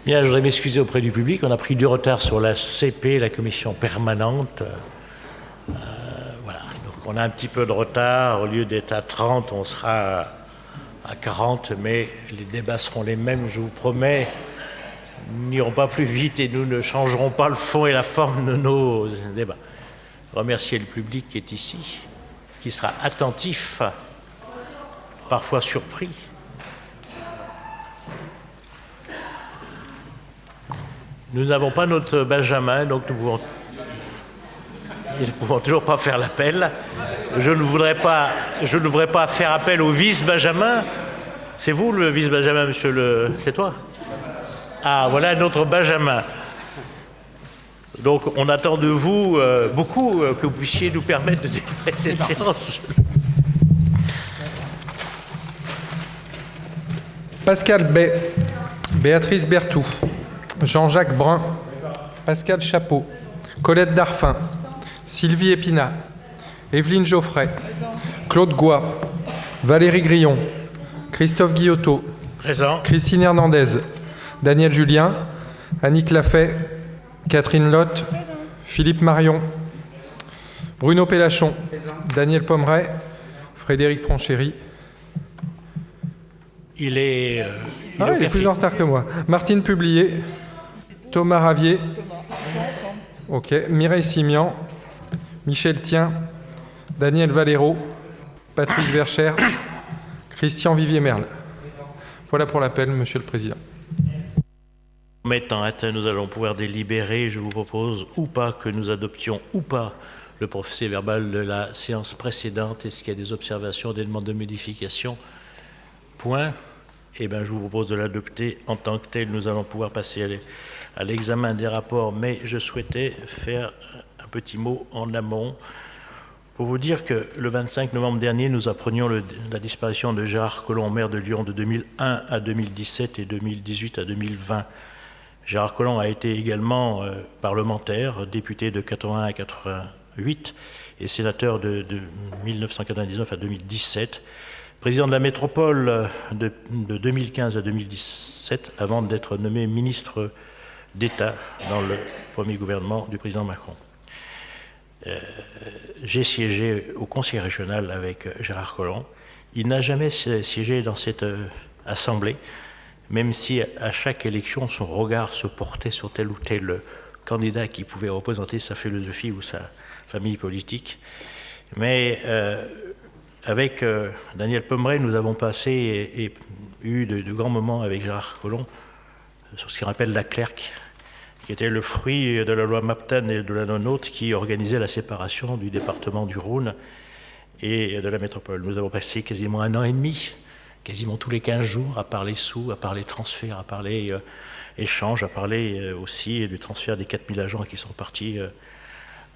Bien, je voudrais m'excuser auprès du public. On a pris du retard sur la CP, la commission permanente. Voilà, donc on a un petit peu de retard. Au lieu d'être à 30, on sera à 40, mais les débats seront les mêmes, je vous promets. Nous n'irons pas plus vite et nous ne changerons pas le fond et la forme de nos débats. Remercier le public qui est ici, qui sera attentif, parfois surpris. Nous n'avons pas notre Benjamin, donc nous ne pouvons toujours pas faire l'appel. Je ne voudrais pas faire appel au vice-Benjamin. C'est vous le vice-Benjamin, monsieur le... C'est toi? Ah, voilà notre Benjamin. Donc on attend de vous beaucoup que vous puissiez nous permettre de démarrer cette séance. Pascal Bay, Béatrice Berthoud, Jean-Jacques Brun, Pascal Chapeau, Colette Darphin, Sylvie Épinat, Evelyne Geoffrey, Claude Goy, Valérie Grillon, Christophe Guillotot, Présent. Christine Hernandez, Daniel Julien, Annick Lafay, Catherine Lotte, Philippe Marion, Bruno Pellachon, Daniel Pommeret, Frédéric Pronchéry. Il est plus en retard que moi. Martine Publier, Thomas Ravier, Mireille Simian, Michel Thien, Daniel Valero, Patrice Verchère, Christian Vivier-Merle. Voilà pour l'appel, Monsieur le Président. Mettant atteint, nous allons pouvoir délibérer. Je vous propose ou pas que nous adoptions ou pas le procès verbal de la séance précédente. Est-ce qu'il y a des observations, des demandes de modification? Point. Eh bien, je vous propose de l'adopter en tant que tel. Nous allons pouvoir passer à l'examen des rapports, mais je souhaitais faire un petit mot en amont pour vous dire que le 25 novembre dernier, nous apprenions la disparition de Gérard Collomb, maire de Lyon de 2001 à 2017 et 2018 à 2020. Gérard Collomb a été également parlementaire, député de 81 à 88 et sénateur de 1999 à 2017. Président de la métropole de 2015 à 2017, avant d'être nommé ministre d'État dans le premier gouvernement du président Macron. J'ai siégé au conseil régional avec Gérard Collomb. Il n'a jamais siégé dans cette assemblée, même si à chaque élection, son regard se portait sur tel ou tel candidat qui pouvait représenter sa philosophie ou sa famille politique. Mais avec Daniel Pommeret, nous avons passé et eu de grands moments avec Gérard Collomb sur ce qu'il appelle la clerque, qui était le fruit de la loi Maptam et de la non-nôtre qui organisait la séparation du département du Rhône et de la métropole. Nous avons passé quasiment 1 an et demi, quasiment tous les 15 jours, à parler sous, à parler transfert, à parler échange, à parler aussi du transfert des 4000 agents qui sont partis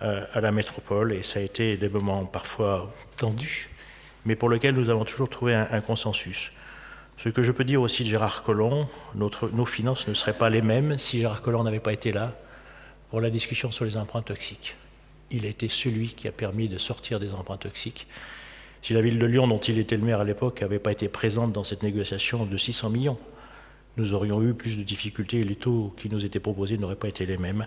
à la métropole. Et ça a été des moments parfois tendus, mais pour lesquels nous avons toujours trouvé un consensus. Ce que je peux dire aussi de Gérard Collomb, nos finances ne seraient pas les mêmes si Gérard Collomb n'avait pas été là pour la discussion sur les emprunts toxiques. Il a été celui qui a permis de sortir des emprunts toxiques. Si la ville de Lyon, dont il était le maire à l'époque, n'avait pas été présente dans cette négociation de 600 millions, nous aurions eu plus de difficultés et les taux qui nous étaient proposés n'auraient pas été les mêmes.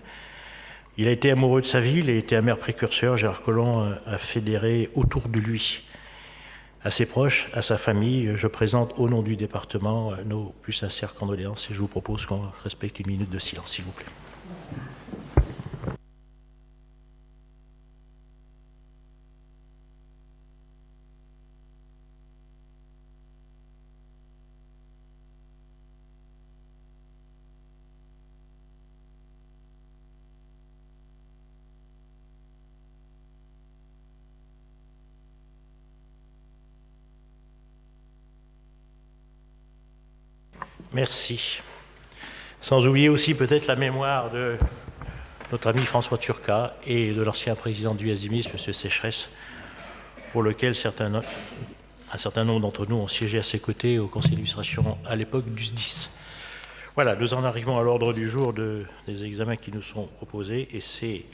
Il a été amoureux de sa ville et était un maire précurseur. Gérard Collomb a fédéré autour de lui, à ses proches, à sa famille. Je présente au nom du département nos plus sincères condoléances et je vous propose qu'on respecte 1 minute de silence, s'il vous plaît. Merci. Sans oublier aussi peut-être la mémoire de notre ami François Turcat et de l'ancien président du Azimis, M. Sécheresse, pour lequel un certain nombre d'entre nous ont siégé à ses côtés au conseil d'administration à l'époque du SDIS. Voilà, nous en arrivons à l'ordre du jour des examens qui nous sont proposés et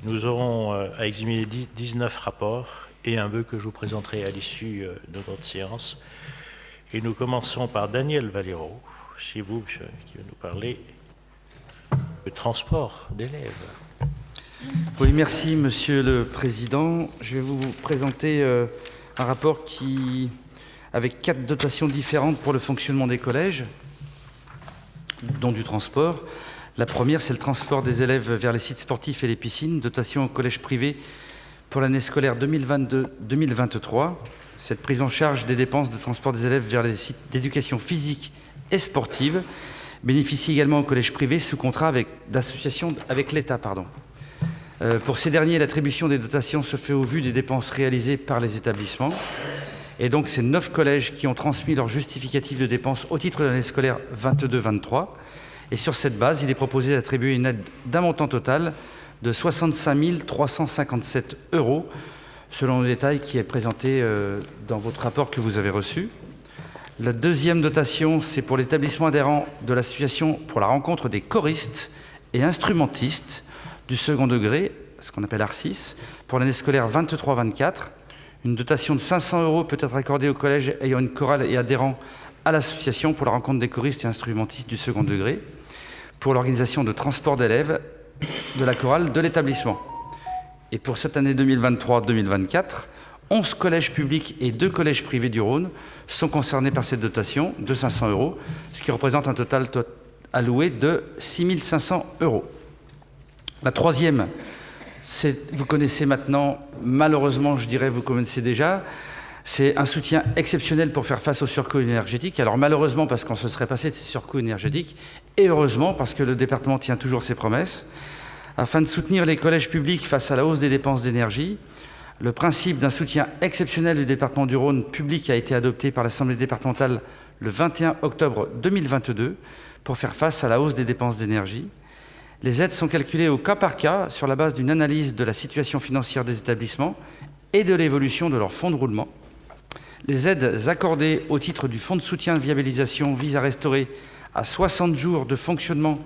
nous aurons à examiner 19 rapports et un vœu que je vous présenterai à l'issue de notre séance. Et nous commençons par Daniel Valero c'est vous, monsieur, qui va nous parler du transport d'élèves. Oui, merci, Monsieur le Président. Je vais vous présenter un rapport avec 4 dotations différentes pour le fonctionnement des collèges, dont du transport. La première, c'est le transport des élèves vers les sites sportifs et les piscines, dotation au collège privé pour l'année scolaire 2022-2023. Cette prise en charge des dépenses de transport des élèves vers les sites d'éducation physique et sportive bénéficie également au collège privé sous contrat d'association avec l'État. Pour ces derniers, l'attribution des dotations se fait au vu des dépenses réalisées par les établissements. Et donc, c'est 9 collèges qui ont transmis leur justificatif de dépenses au titre de l'année scolaire 22-23. Et sur cette base, il est proposé d'attribuer une aide d'un montant total de 65 357 €, selon le détail qui est présenté dans votre rapport que vous avez reçu. La deuxième dotation, c'est pour l'établissement adhérent de l'association pour la rencontre des choristes et instrumentistes du second degré, ce qu'on appelle AR6, pour l'année scolaire 23-24. Une dotation de 500 € peut être accordée au collège ayant une chorale et adhérent à l'association pour la rencontre des choristes et instrumentistes du second degré, pour l'organisation de transport d'élèves de la chorale de l'établissement. Et pour cette année 2023-2024, 11 collèges publics et 2 collèges privés du Rhône sont concernés par cette dotation de 500 €, ce qui représente un total alloué de 6 500 €. La troisième, vous connaissez maintenant, malheureusement, je dirais, vous connaissez déjà, c'est un soutien exceptionnel pour faire face au surcoût énergétique. Alors malheureusement, parce qu'on se serait passé de ce surcoût énergétique, et heureusement, parce que le département tient toujours ses promesses. Afin de soutenir les collèges publics face à la hausse des dépenses d'énergie, le principe d'un soutien exceptionnel du département du Rhône public a été adopté par l'Assemblée départementale le 21 octobre 2022 pour faire face à la hausse des dépenses d'énergie. Les aides sont calculées au cas par cas sur la base d'une analyse de la situation financière des établissements et de l'évolution de leur fonds de roulement. Les aides accordées au titre du fonds de soutien de viabilisation visent à restaurer à 60 jours de fonctionnement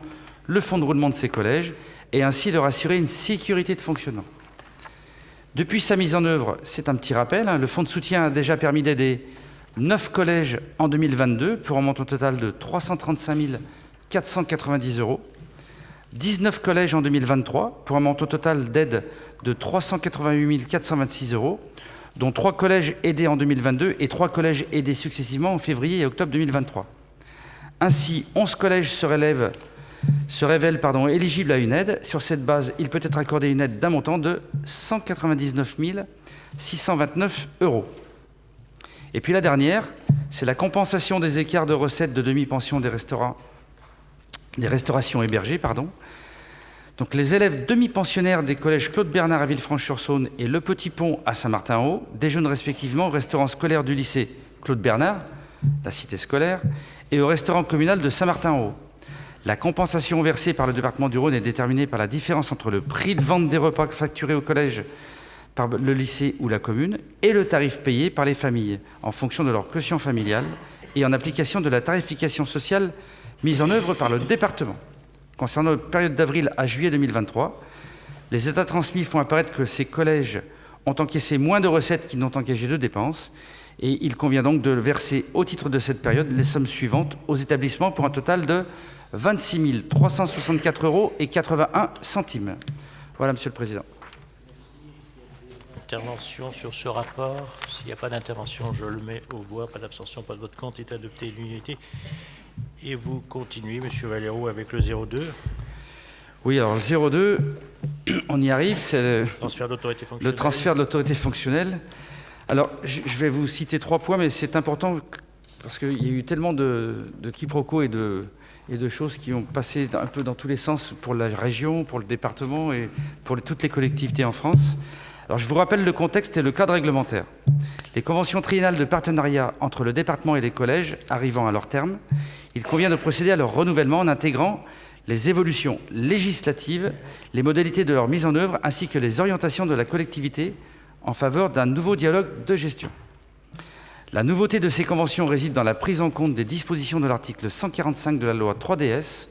le fonds de roulement de ces collèges et ainsi leur assurer une sécurité de fonctionnement. Depuis sa mise en œuvre, c'est un petit rappel, le fonds de soutien a déjà permis d'aider 9 collèges en 2022 pour un montant total de 335 490 €, 19 collèges en 2023 pour un montant total d'aide de 388 426 €, dont 3 collèges aidés en 2022 et 3 collèges aidés successivement en février et octobre 2023. Ainsi, 11 collèges se révèlent éligibles à une aide. Sur cette base, il peut être accordé une aide d'un montant de 199 629 €. Et puis la dernière, c'est la compensation des écarts de recettes de demi-pension des restaurations hébergées. Donc les élèves demi-pensionnaires des collèges Claude Bernard à Villefranche-sur-Saône et Le Petit Pont à Saint-Martin-en-Haut déjeunent respectivement au restaurant scolaire du lycée Claude Bernard, la cité scolaire, et au restaurant communal de Saint-Martin-en-Haut. La compensation versée par le département du Rhône est déterminée par la différence entre le prix de vente des repas facturés au collège par le lycée ou la commune et le tarif payé par les familles en fonction de leur quotient familial et en application de la tarification sociale mise en œuvre par le département. Concernant la période d'avril à juillet 2023, les états transmis font apparaître que ces collèges ont encaissé moins de recettes qu'ils n'ont engagé de dépenses et il convient donc de verser au titre de cette période les sommes suivantes aux établissements pour un total de 26 364 € et 81 centimes. Voilà, Monsieur le Président. Intervention sur ce rapport. S'il n'y a pas d'intervention, je le mets aux voix. Pas d'abstention, pas de vote contre. Est adopté l'unité. Et vous continuez, Monsieur Valero, avec le 02. Oui, alors le 02, on y arrive, c'est le transfert d'autorité fonctionnelle. Le transfert de l'autorité fonctionnelle. Alors, je vais vous citer 3 points, mais c'est important parce qu'il y a eu tellement de quiproquos et de choses qui ont passé un peu dans tous les sens pour la région, pour le département et pour toutes les collectivités en France. Alors, je vous rappelle le contexte et le cadre réglementaire. Les conventions triennales de partenariat entre le département et les collèges arrivant à leur terme, il convient de procéder à leur renouvellement en intégrant les évolutions législatives, les modalités de leur mise en œuvre, ainsi que les orientations de la collectivité en faveur d'un nouveau dialogue de gestion. La nouveauté de ces conventions réside dans la prise en compte des dispositions de l'article 145 de la loi 3DS,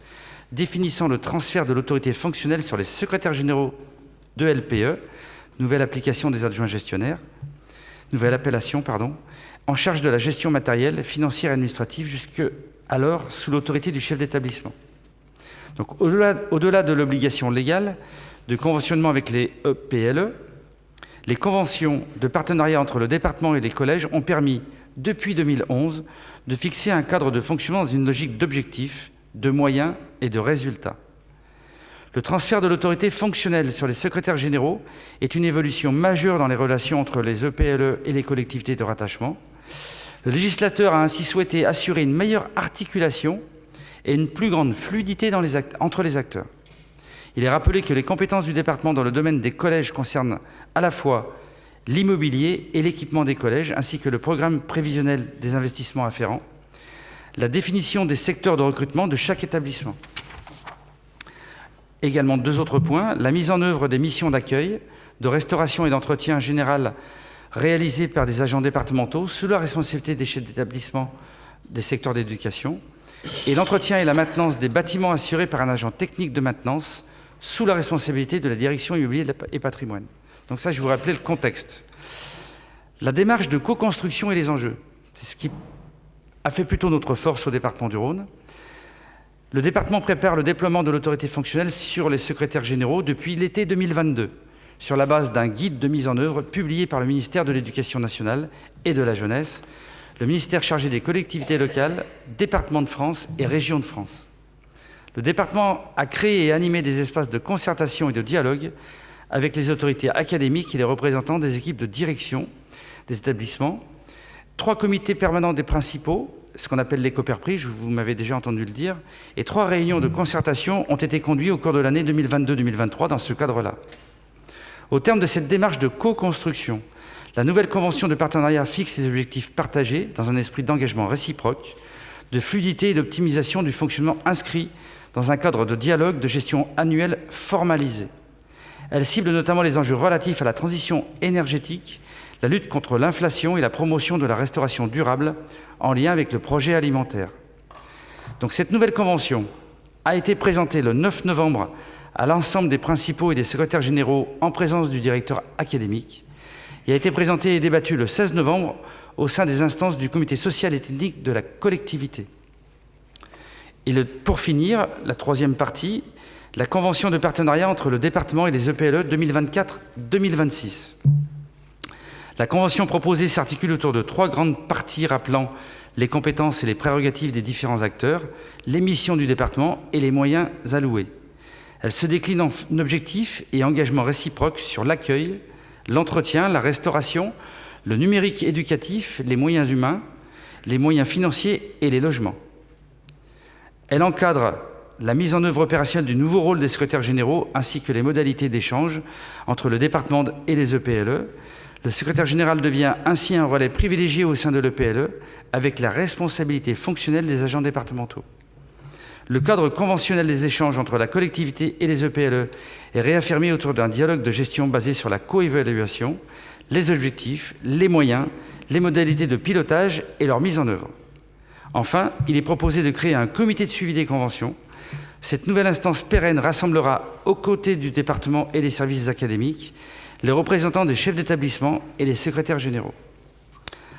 définissant le transfert de l'autorité fonctionnelle sur les secrétaires généraux de LPE, nouvelle appellation des adjoints gestionnaires, en charge de la gestion matérielle, financière et administrative, jusqu'alors sous l'autorité du chef d'établissement. Donc, au-delà de l'obligation légale de conventionnement avec les EPLE, les conventions de partenariat entre le département et les collèges ont permis, depuis 2011, de fixer un cadre de fonctionnement dans une logique d'objectifs, de moyens et de résultats. Le transfert de l'autorité fonctionnelle sur les secrétaires généraux est une évolution majeure dans les relations entre les EPLE et les collectivités de rattachement. Le législateur a ainsi souhaité assurer une meilleure articulation et une plus grande fluidité entre les acteurs. Il est rappelé que les compétences du département dans le domaine des collèges concernent à la fois l'immobilier et l'équipement des collèges, ainsi que le programme prévisionnel des investissements afférents, la définition des secteurs de recrutement de chaque établissement. Également, 2 autres points, la mise en œuvre des missions d'accueil, de restauration et d'entretien général réalisées par des agents départementaux sous la responsabilité des chefs d'établissement des secteurs d'éducation, et l'entretien et la maintenance des bâtiments assurés par un agent technique de maintenance sous la responsabilité de la direction immobilier et patrimoine. Donc ça, je vous rappelais le contexte. La démarche de co-construction et les enjeux, c'est ce qui a fait plutôt notre force au département du Rhône. Le département prépare le déploiement de l'autorité fonctionnelle sur les secrétaires généraux depuis l'été 2022, sur la base d'un guide de mise en œuvre publié par le ministère de l'Éducation nationale et de la jeunesse, le ministère chargé des collectivités locales, départements de France et régions de France. Le département a créé et animé des espaces de concertation et de dialogue avec les autorités académiques et les représentants des équipes de direction des établissements, 3 comités permanents des principaux, ce qu'on appelle les coperpris, vous m'avez déjà entendu le dire, et 3 réunions de concertation ont été conduites au cours de l'année 2022-2023 dans ce cadre-là. Au terme de cette démarche de co-construction, la nouvelle convention de partenariat fixe les objectifs partagés dans un esprit d'engagement réciproque, de fluidité et d'optimisation du fonctionnement inscrit dans un cadre de dialogue de gestion annuelle formalisé. Elle cible notamment les enjeux relatifs à la transition énergétique, la lutte contre l'inflation et la promotion de la restauration durable en lien avec le projet alimentaire. Donc cette nouvelle convention a été présentée le 9 novembre à l'ensemble des principaux et des secrétaires généraux en présence du directeur académique et a été présentée et débattue le 16 novembre au sein des instances du comité social et technique de la collectivité. Et pour finir, la 3e partie, la convention de partenariat entre le département et les EPLE 2024-2026. La convention proposée s'articule autour de 3 grandes parties rappelant les compétences et les prérogatives des différents acteurs, les missions du département et les moyens alloués. Elle se décline en objectifs et engagements réciproques sur l'accueil, l'entretien, la restauration, le numérique éducatif, les moyens humains, les moyens financiers et les logements. Elle encadre la mise en œuvre opérationnelle du nouveau rôle des secrétaires généraux ainsi que les modalités d'échange entre le département et les EPLE. Le secrétaire général devient ainsi un relais privilégié au sein de l'EPLE avec la responsabilité fonctionnelle des agents départementaux. Le cadre conventionnel des échanges entre la collectivité et les EPLE est réaffirmé autour d'un dialogue de gestion basé sur la co-évaluation, les objectifs, les moyens, les modalités de pilotage et leur mise en œuvre. Enfin, il est proposé de créer un comité de suivi des conventions. Cette nouvelle instance pérenne rassemblera, aux côtés du département et des services académiques, les représentants des chefs d'établissement et les secrétaires généraux.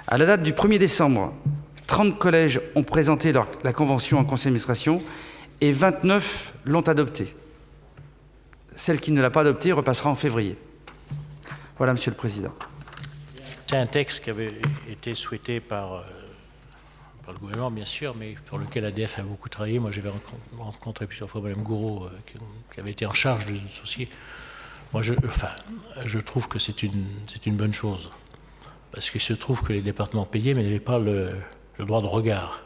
À la date du 1er décembre, 30 collèges ont présenté la convention en conseil d'administration et 29 l'ont adoptée. Celle qui ne l'a pas adoptée repassera en février. Voilà, Monsieur le Président. C'est un texte qui avait été souhaité par le gouvernement, bien sûr, mais pour lequel ADF a beaucoup travaillé. Moi, j'avais rencontré plusieurs fois Mme Gouraud, qui avait été en charge de ce dossier. Moi, je trouve que c'est une bonne chose, parce qu'il se trouve que les départements payaient, mais n'avaient pas le droit de regard.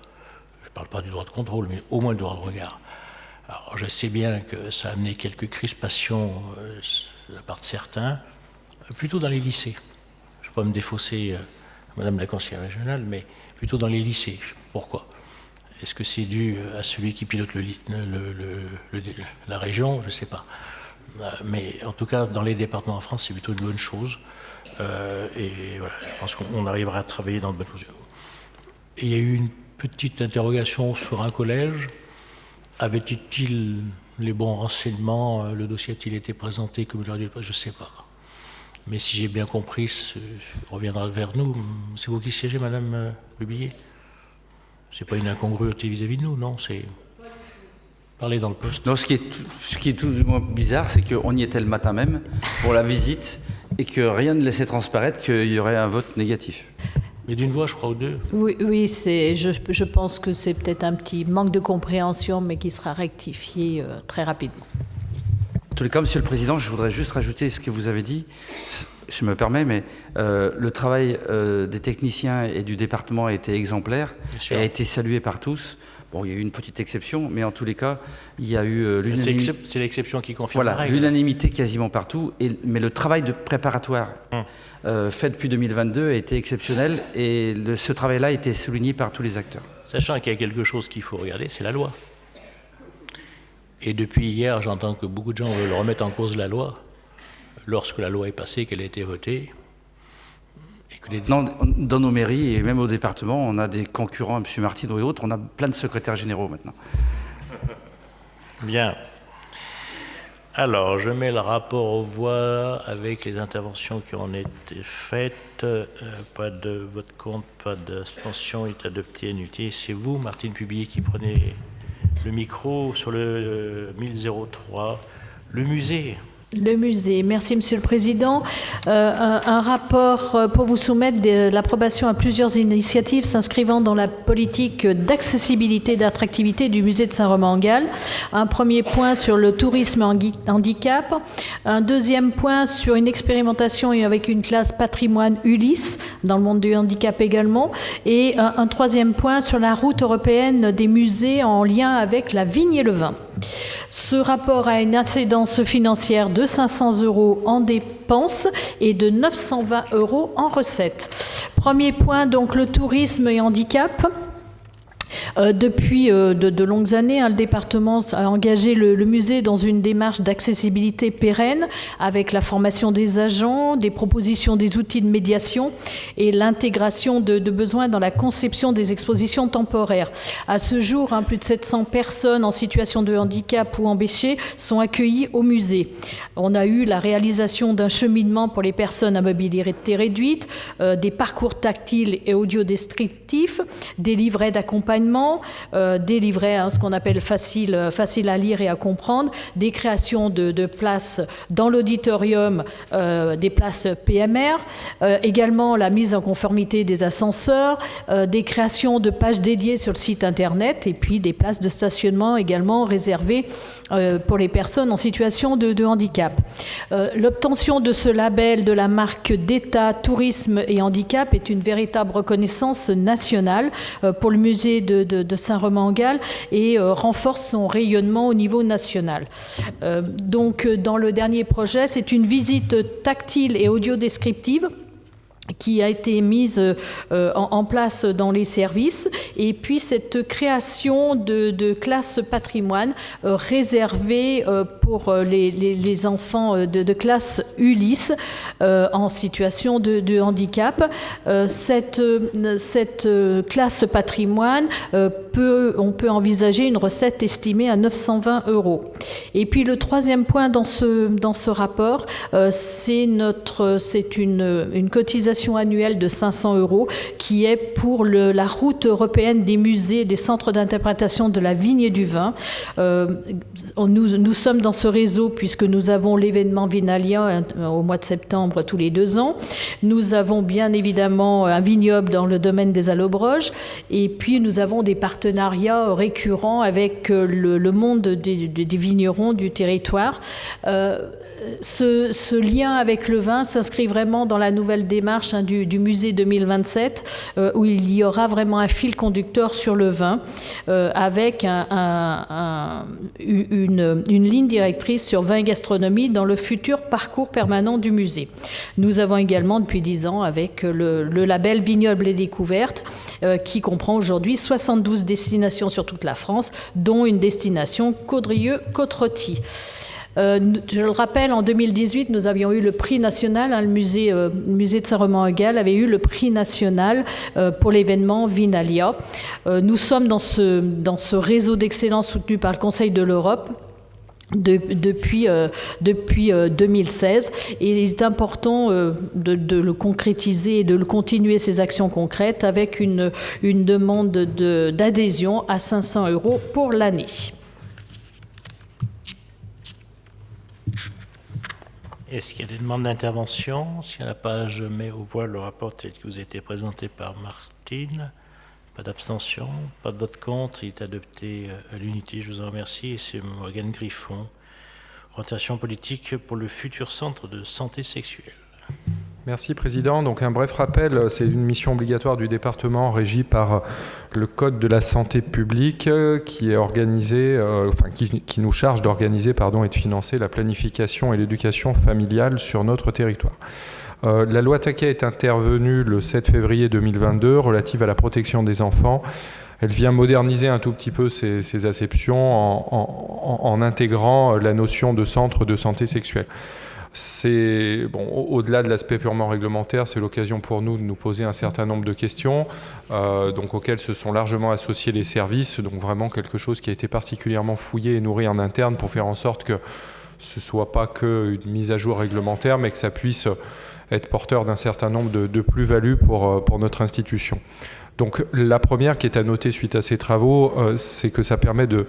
Je ne parle pas du droit de contrôle, mais au moins le droit de regard. Alors, je sais bien que ça a amené quelques crispations de la part de certains, plutôt dans les lycées. Je ne vais pas me défausser Madame la conseillère régionale, mais plutôt dans les lycées. Pourquoi? Est-ce que c'est dû à celui qui pilote la région? Je ne sais pas. Mais en tout cas, dans les départements en France, c'est plutôt une bonne chose. Et voilà, je pense qu'on arrivera à travailler dans de bonnes mesures. Et il y a eu une petite interrogation sur un collège. Avait-il les bons renseignements? Le dossier a-t-il été présenté comme il aurait dû? Je ne sais pas. Mais si j'ai bien compris, on reviendra vers nous. C'est vous qui siégez, Madame Rubillier? C'est pas une incongruité vis-à-vis de nous, non? C'est parler dans le poste. Non, ce qui est tout du moins bizarre, c'est qu'on y était le matin même pour la visite et que rien ne laissait transparaître qu'il y aurait un vote négatif. Mais d'une voix, je crois, ou deux. Oui, je pense que c'est peut-être un petit manque de compréhension, mais qui sera rectifié très rapidement. En tous les cas, Monsieur le Président, je voudrais juste rajouter ce que vous avez dit. Je me permets, mais le travail des techniciens et du département a été exemplaire et a été salué par tous. Bon, il y a eu une petite exception, mais en tous les cas, il y a eu l'unanimité. C'est l'exception qui confirme la voilà, règle. l'unanimité quasiment partout. Mais le travail de préparatoire fait depuis 2022 a été exceptionnel et ce travail-là a été souligné par tous les acteurs. Sachant qu'il y a quelque chose qu'il faut regarder, c'est la loi. Et depuis hier, j'entends que beaucoup de gens veulent remettre en cause la loi. Lorsque la loi est passée, qu'elle a été votée. Non, dans nos mairies et même au département, on a des concurrents, M. Martineau et autres, on a plein de secrétaires généraux maintenant. Bien. Alors, je mets le rapport aux voix avec les interventions qui ont été faites. Pas de vote contre, pas d'abstention, il est adopté, annuité. C'est vous, Martine Pubillier, qui prenez le micro sur le 1003. Le musée. Le musée. Merci, Monsieur le Président. Un rapport pour vous soumettre de l'approbation à plusieurs initiatives s'inscrivant dans la politique d'accessibilité et d'attractivité du musée de Saint-Romain-en-Galles. Un premier point sur le tourisme handicap. Un deuxième point sur une expérimentation avec une classe patrimoine Ulysse, dans le monde du handicap également. Et un troisième point sur la route européenne des musées en lien avec la vigne et le vin. Ce rapport a une incidence financière de 500 € en dépenses et de 920 € en recettes. Premier point, donc le tourisme et handicap. Depuis de longues années, le département a engagé le musée dans une démarche d'accessibilité pérenne avec la formation des agents, des propositions des outils de médiation et l'intégration de besoins dans la conception des expositions temporaires. À ce jour, plus de 700 personnes en situation de handicap ou empêchées sont accueillies au musée. On a eu la réalisation d'un cheminement pour les personnes à mobilité réduite, des parcours tactiles et audio-descriptifs, des livrets d'accompagnement, des livrets, ce qu'on appelle facile à lire et à comprendre, des créations de places dans l'auditorium, des places PMR, également la mise en conformité des ascenseurs, des créations de pages dédiées sur le site internet et puis des places de stationnement également réservées pour les personnes en situation de handicap. L'obtention de ce label de la marque d'État tourisme et handicap est une véritable reconnaissance nationale pour le musée de Saint-Romain-en-Galles et renforce son rayonnement au niveau national. Donc, dans le dernier projet, c'est une visite tactile et audio-descriptive qui a été mise en place dans les services, et puis cette création de classes patrimoine réservée pour les enfants de classe Ulysse en situation de handicap. Cette classe patrimoine, on peut envisager une recette estimée à 920 €. Et puis le troisième point dans ce rapport, c'est une cotisation annuelle de 500 € qui est pour la route européenne des musées, des centres d'interprétation de la vigne et du vin. Nous sommes dans ce réseau puisque nous avons l'événement Vinalia au mois de septembre tous les 2 ans. Nous avons bien évidemment un vignoble dans le domaine des Allobroges et puis nous avons des partenariats récurrents avec le monde des vignerons du territoire. Ce lien avec le vin s'inscrit vraiment dans la nouvelle démarche du musée 2027 où il y aura vraiment un fil conducteur sur le vin avec une ligne directrice sur vin et gastronomie dans le futur parcours permanent du musée. Nous avons également depuis 10 ans avec le label Vignoble et Découverte qui comprend aujourd'hui 72 destinations sur toute la France, dont une destination Caudrieux-Côte-Rôtie. Je le rappelle, en 2018, nous avions eu le prix national, le musée de Saint-Romain-en-Galles avait eu le prix national pour l'événement Vinalia. Nous sommes dans ce réseau d'excellence soutenu par le Conseil de l'Europe, depuis 2016. Et il est important de le concrétiser et de le continuer, ces actions concrètes, avec une demande d'adhésion à 500 € pour l'année. Est-ce qu'il y a des demandes d'intervention? S'il n'y en a pas, je mets au voie le rapport tel que vous a été présenté par Martine. Pas d'abstention, pas de vote contre. Il est adopté à l'unité, je vous en remercie. Et c'est Morgane Griffon. Orientation politique pour le futur centre de santé sexuelle. Merci, Président. Donc, un bref rappel, c'est une mission obligatoire du département régie par le Code de la santé publique qui est organisé, qui nous charge d'organiser et de financer la planification et l'éducation familiale sur notre territoire. La loi Taquet est intervenue le 7 février 2022 relative à la protection des enfants. Elle vient moderniser un tout petit peu ces acceptions en intégrant la notion de centre de santé sexuelle. C'est au-delà de l'aspect purement réglementaire, c'est l'occasion pour nous de nous poser un certain nombre de questions, auxquelles se sont largement associés les services. Donc vraiment quelque chose qui a été particulièrement fouillé et nourri en interne pour faire en sorte que ce soit pas qu'une mise à jour réglementaire, mais que ça puisse être porteur d'un certain nombre de plus-values pour notre institution. Donc la première qui est à noter suite à ces travaux, c'est que ça permet de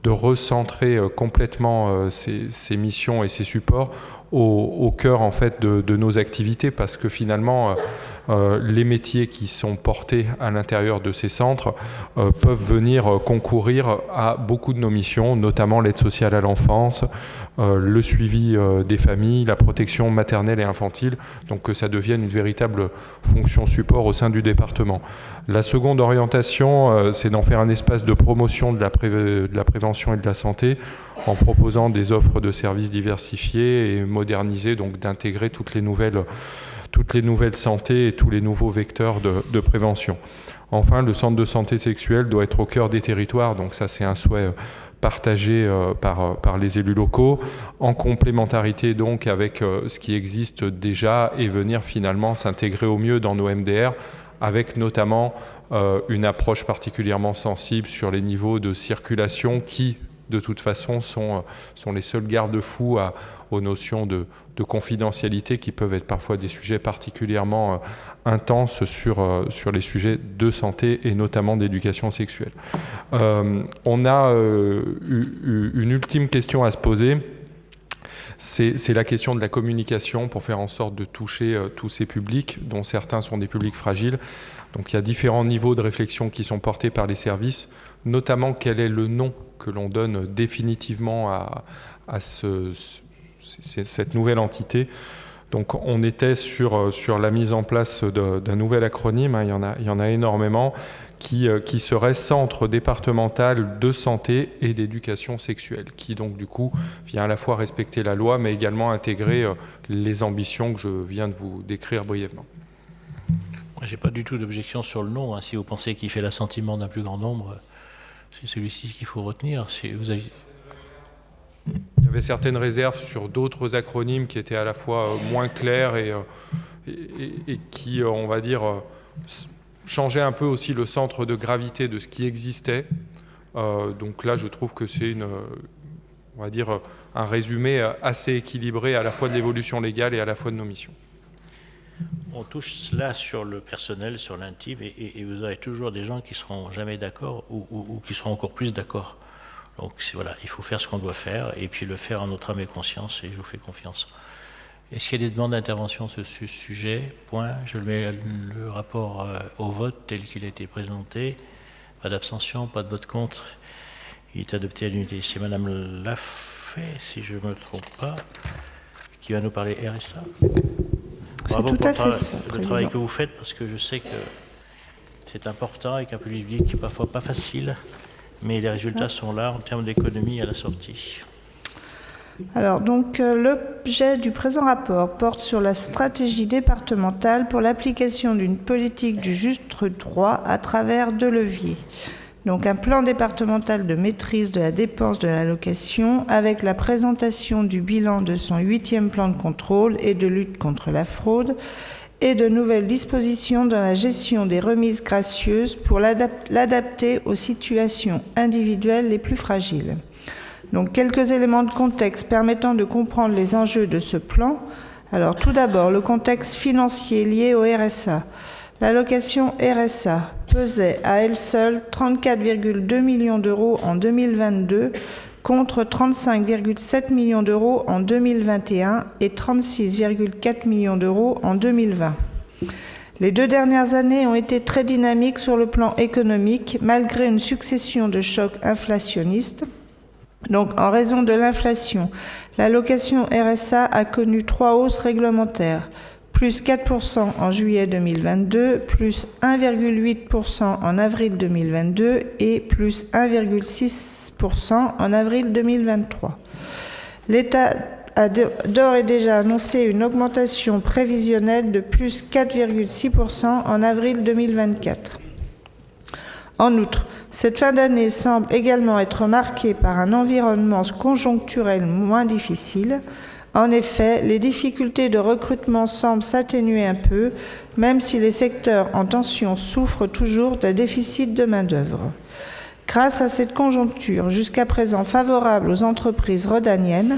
recentrer complètement ces missions et ces supports au cœur en fait de nos activités, parce que finalement les métiers qui sont portés à l'intérieur de ces centres peuvent venir concourir à beaucoup de nos missions, notamment l'aide sociale à l'enfance, le suivi des familles, la protection maternelle et infantile, donc que ça devienne une véritable fonction support au sein du département. La seconde orientation, c'est d'en faire un espace de promotion de la prévention et de la santé en proposant des offres de services diversifiées et modernisées, donc d'intégrer toutes les nouvelles santé et tous les nouveaux vecteurs de prévention. Enfin, le centre de santé sexuelle doit être au cœur des territoires, donc ça c'est un souhait partagé par les élus locaux, en complémentarité donc avec ce qui existe déjà et venir finalement s'intégrer au mieux dans nos MDR, avec notamment une approche particulièrement sensible sur les niveaux de circulation qui, de toute façon, sont les seuls garde-fous aux notions de confidentialité qui peuvent être parfois des sujets particulièrement intenses sur les sujets de santé et notamment d'éducation sexuelle. On a une ultime question à se poser. C'est la question de la communication pour faire en sorte de toucher tous ces publics, dont certains sont des publics fragiles. Donc il y a différents niveaux de réflexion qui sont portés par les services, notamment quel est le nom que l'on donne définitivement à cette nouvelle entité. Donc on était sur la mise en place d'un nouvel acronyme, hein, il y en a énormément, qui serait Centre départemental de santé et d'éducation sexuelle, qui donc du coup vient à la fois respecter la loi, mais également intégrer les ambitions que je viens de vous décrire brièvement. Moi, j'ai pas du tout d'objection sur le nom. Hein. Si vous pensez qu'il fait l'assentiment d'un plus grand nombre, c'est celui-ci qu'il faut retenir. Il y avait certaines réserves sur d'autres acronymes qui étaient à la fois moins clairs et qui, on va dire, changeaient un peu aussi le centre de gravité de ce qui existait. Donc là, je trouve que c'est on va dire, un résumé assez équilibré à la fois de l'évolution légale et à la fois de nos missions. On touche là sur le personnel, sur l'intime, et vous aurez toujours des gens qui seront jamais d'accord ou qui seront encore plus d'accord. Donc voilà, il faut faire ce qu'on doit faire et puis le faire en notre âme et conscience, et je vous fais confiance. Est-ce qu'il y a des demandes d'intervention sur ce sujet? Point. Je mets le rapport au vote tel qu'il a été présenté. Pas d'abstention, pas de vote contre. Il est adopté à l'unité. C'est Madame Lafay, si je ne me trompe pas, qui va nous parler RSA. Bravo pour le travail que vous faites, parce que je sais que c'est important et qu'un public qui est parfois pas facile, mais les résultats sont là en termes d'économie à la sortie. Alors, donc, l'objet du présent rapport porte sur la stratégie départementale pour l'application d'une politique du juste droit à travers 2 leviers. Donc, un plan départemental de maîtrise de la dépense de l'allocation avec la présentation du bilan de son 8e plan de contrôle et de lutte contre la fraude et de nouvelles dispositions dans la gestion des remises gracieuses pour l'adapter aux situations individuelles les plus fragiles. Donc, quelques éléments de contexte permettant de comprendre les enjeux de ce plan. Alors, tout d'abord, le contexte financier lié au RSA. L'allocation RSA pesait à elle seule 34,2 millions d'euros en 2022 contre 35,7 millions d'euros en 2021 et 36,4 millions d'euros en 2020. Les 2 dernières années ont été très dynamiques sur le plan économique, malgré une succession de chocs inflationnistes. Donc, en raison de l'inflation, l'allocation RSA a connu 3 hausses réglementaires, plus 4% en juillet 2022, plus 1,8% en avril 2022 et plus 1,6% en avril 2023. L'État a d'ores et déjà annoncé une augmentation prévisionnelle de plus 4,6% en avril 2024. En outre, cette fin d'année semble également être marquée par un environnement conjoncturel moins difficile. En effet, les difficultés de recrutement semblent s'atténuer un peu, même si les secteurs en tension souffrent toujours d'un déficit de main-d'œuvre. Grâce à cette conjoncture jusqu'à présent favorable aux entreprises rhodaniennes,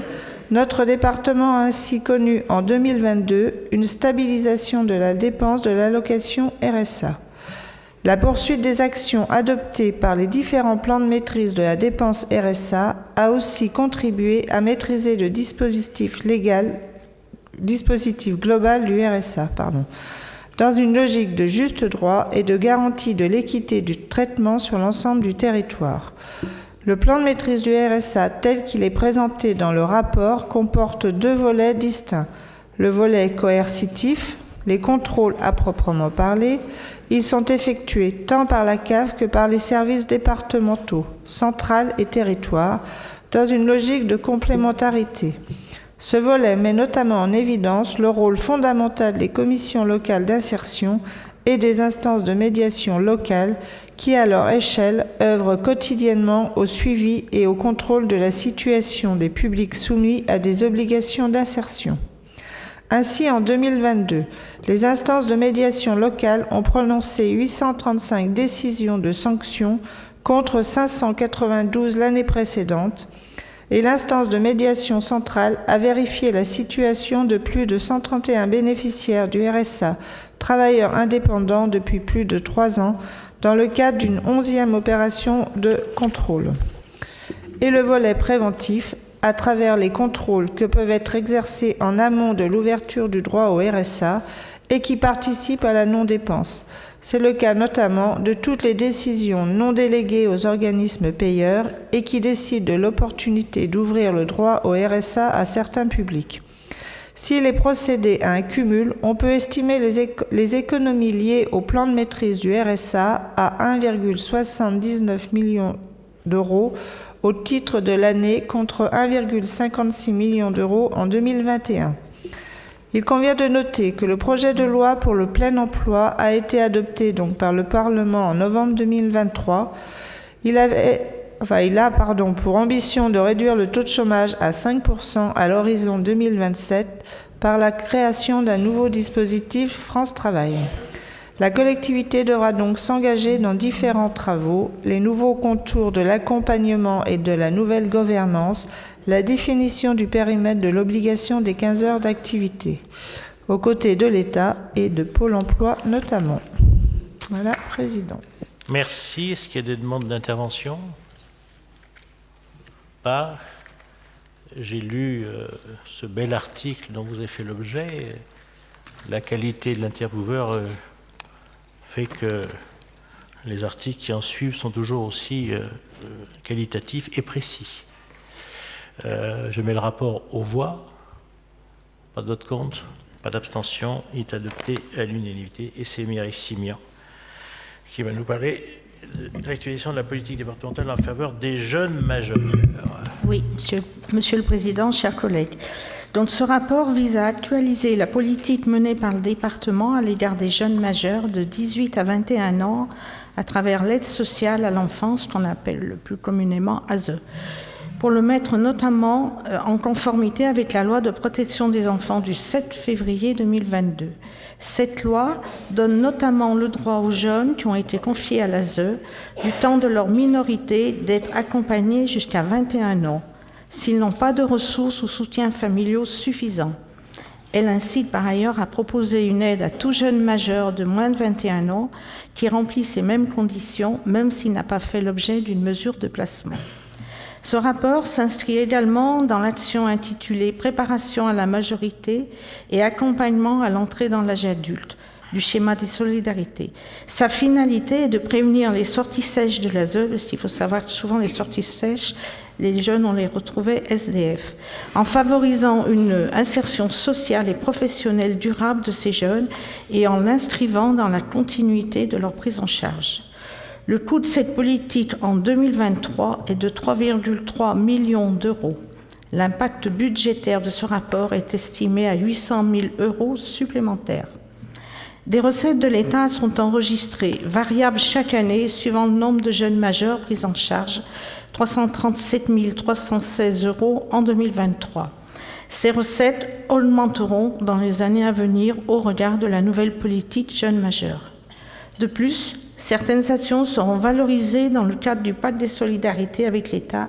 notre département a ainsi connu en 2022 une stabilisation de la dépense de l'allocation RSA. La poursuite des actions adoptées par les différents plans de maîtrise de la dépense RSA a aussi contribué à maîtriser le dispositif global du RSA, dans une logique de juste droit et de garantie de l'équité du traitement sur l'ensemble du territoire. Le plan de maîtrise du RSA tel qu'il est présenté dans le rapport comporte 2 volets distincts. Le volet coercitif, les contrôles à proprement parler, ils sont effectués tant par la CAF que par les services départementaux, centrales et territoires, dans une logique de complémentarité. Ce volet met notamment en évidence le rôle fondamental des commissions locales d'insertion et des instances de médiation locales qui, à leur échelle, œuvrent quotidiennement au suivi et au contrôle de la situation des publics soumis à des obligations d'insertion. Ainsi, en 2022, les instances de médiation locales ont prononcé 835 décisions de sanctions contre 592 l'année précédente, et l'instance de médiation centrale a vérifié la situation de plus de 131 bénéficiaires du RSA, travailleurs indépendants depuis plus de 3 ans, dans le cadre d'une 11e opération de contrôle. Et le volet préventif, à travers les contrôles que peuvent être exercés en amont de l'ouverture du droit au RSA et qui participent à la non-dépense. C'est le cas notamment de toutes les décisions non déléguées aux organismes payeurs et qui décident de l'opportunité d'ouvrir le droit au RSA à certains publics. S'il est procédé à un cumul, on peut estimer les économies liées au plan de maîtrise du RSA à 1,79 million d'euros au titre de l'année contre 1,56 million d'euros en 2021. Il convient de noter que le projet de loi pour le plein emploi a été adopté par le Parlement en novembre 2023. Il a pour ambition de réduire le taux de chômage à 5% à l'horizon 2027 par la création d'un nouveau dispositif France Travail. La collectivité devra donc s'engager dans différents travaux, les nouveaux contours de l'accompagnement et de la nouvelle gouvernance, la définition du périmètre de l'obligation des 15 heures d'activité, aux côtés de l'État et de Pôle emploi notamment. Voilà, Président. Merci. Est-ce qu'il y a des demandes d'intervention? Pas. J'ai lu ce bel article dont vous avez fait l'objet. La qualité de l'intervieweur fait que les articles qui en suivent sont toujours aussi qualitatifs et précis. Je mets le rapport aux voix. Pas d'autres comptes, pas d'abstention. Il est adopté à l'unanimité. Et c'est Mireille Simian qui va nous parler de l'actualisation de la politique départementale en faveur des jeunes majeurs. Oui, Monsieur le Président, chers collègues. Donc, ce rapport vise à actualiser la politique menée par le département à l'égard des jeunes majeurs de 18 à 21 ans à travers l'aide sociale à l'enfance, qu'on appelle le plus communément ASE, pour le mettre notamment en conformité avec la loi de protection des enfants du 7 février 2022. Cette loi donne notamment le droit aux jeunes qui ont été confiés à l'ASE, du temps de leur minorité, d'être accompagnés jusqu'à 21 ans. s'ils n'ont pas de ressources ou soutiens familiaux suffisants. Elle incite par ailleurs à proposer une aide à tout jeune majeur de moins de 21 ans qui remplit ces mêmes conditions, même s'il n'a pas fait l'objet d'une mesure de placement. Ce rapport s'inscrit également dans l'action intitulée « Préparation à la majorité et accompagnement à l'entrée dans l'âge adulte » du schéma des solidarités. Sa finalité est de prévenir les sorties sèches de l'ASE, parce qu'il faut savoir que souvent les sorties sèches, les jeunes, on les retrouvait SDF, en favorisant une insertion sociale et professionnelle durable de ces jeunes et en l'inscrivant dans la continuité de leur prise en charge. Le coût de cette politique en 2023 est de 3,3 millions d'euros. L'impact budgétaire de ce rapport est estimé à 800 000 euros supplémentaires. Des recettes de l'État sont enregistrées, variables chaque année suivant le nombre de jeunes majeurs pris en charge, 337 316 euros en 2023. Ces recettes augmenteront dans les années à venir au regard de la nouvelle politique jeunes majeurs. De plus, certaines actions seront valorisées dans le cadre du pacte des solidarités avec l'État,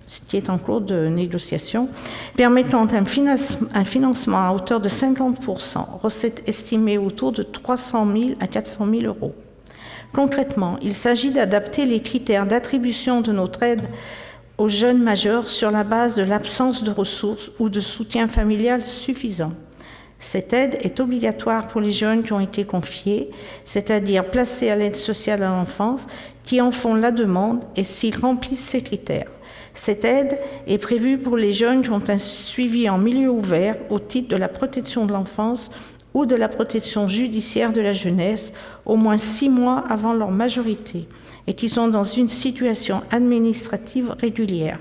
ce qui est en cours de négociation, permettant un financement à hauteur de 50%, recettes estimées autour de 300 000 à 400 000 euros. Concrètement, il s'agit d'adapter les critères d'attribution de notre aide aux jeunes majeurs sur la base de l'absence de ressources ou de soutien familial suffisant. Cette aide est obligatoire pour les jeunes qui ont été confiés, c'est-à-dire placés à l'aide sociale à l'enfance, qui en font la demande et s'ils remplissent ces critères. Cette aide est prévue pour les jeunes qui ont un suivi en milieu ouvert au titre de la protection de l'enfance ou de la protection judiciaire de la jeunesse au moins 6 mois avant leur majorité et qui sont dans une situation administrative régulière.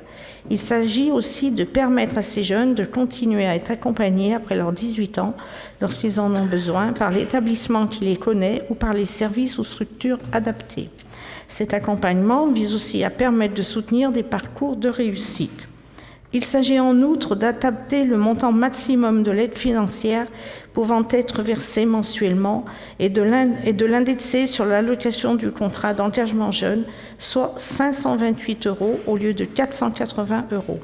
Il s'agit aussi de permettre à ces jeunes de continuer à être accompagnés après leurs 18 ans, lorsqu'ils en ont besoin, par l'établissement qui les connaît ou par les services ou structures adaptées. Cet accompagnement vise aussi à permettre de soutenir des parcours de réussite. Il s'agit en outre d'adapter le montant maximum de l'aide financière pouvant être versée mensuellement et de l'indexer sur l'allocation du contrat d'engagement jeune, soit 528 euros au lieu de 480 euros.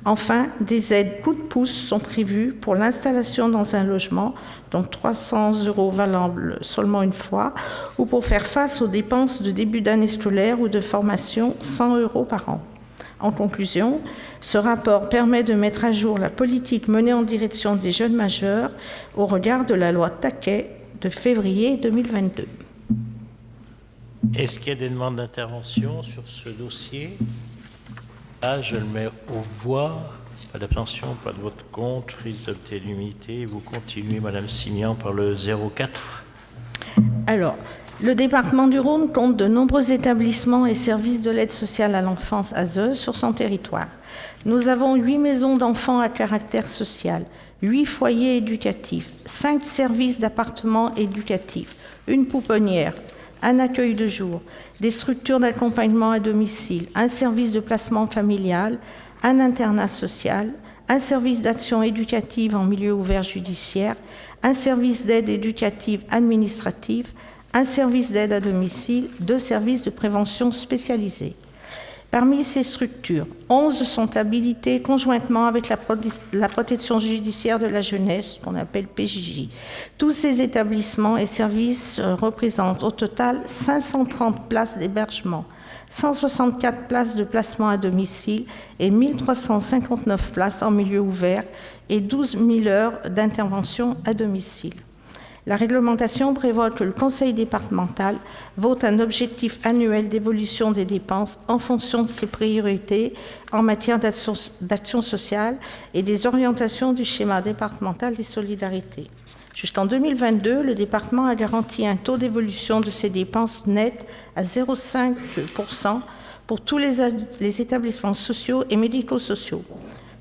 Enfin, des aides coup de pouce sont prévues pour l'installation dans un logement, donc 300 euros valables seulement une fois, ou pour faire face aux dépenses de début d'année scolaire ou de formation, 100 euros par an. En conclusion, ce rapport permet de mettre à jour la politique menée en direction des jeunes majeurs au regard de la loi Taquet de février 2022. Est-ce qu'il y a des demandes d'intervention sur ce dossier? Là, je le mets aux voix. Pas d'abstention, pas de vote contre, risque d'adopter l'unanimité. Vous continuez, Madame Simian, par le 04. Alors, le département du Rhône compte de nombreux établissements et services de l'aide sociale à l'enfance ASE sur son territoire. Nous avons 8 maisons d'enfants à caractère social, 8 foyers éducatifs, 5 services d'appartements éducatifs, une pouponnière, un accueil de jour, des structures d'accompagnement à domicile, un service de placement familial, un internat social, un service d'action éducative en milieu ouvert judiciaire, un service d'aide éducative administrative, un service d'aide à domicile, 2 services de prévention spécialisés. Parmi ces structures, 11 sont habilitées conjointement avec la protection judiciaire de la jeunesse, qu'on appelle PJJ. Tous ces établissements et services représentent au total 530 places d'hébergement, 164 places de placement à domicile et 1359 places en milieu ouvert et 12 000 heures d'intervention à domicile. La réglementation prévoit que le Conseil départemental vote un objectif annuel d'évolution des dépenses en fonction de ses priorités en matière d'action sociale et des orientations du schéma départemental des solidarités. Jusqu'en 2022, le département a garanti un taux d'évolution de ses dépenses nettes à 0,5% pour tous les établissements sociaux et médico-sociaux.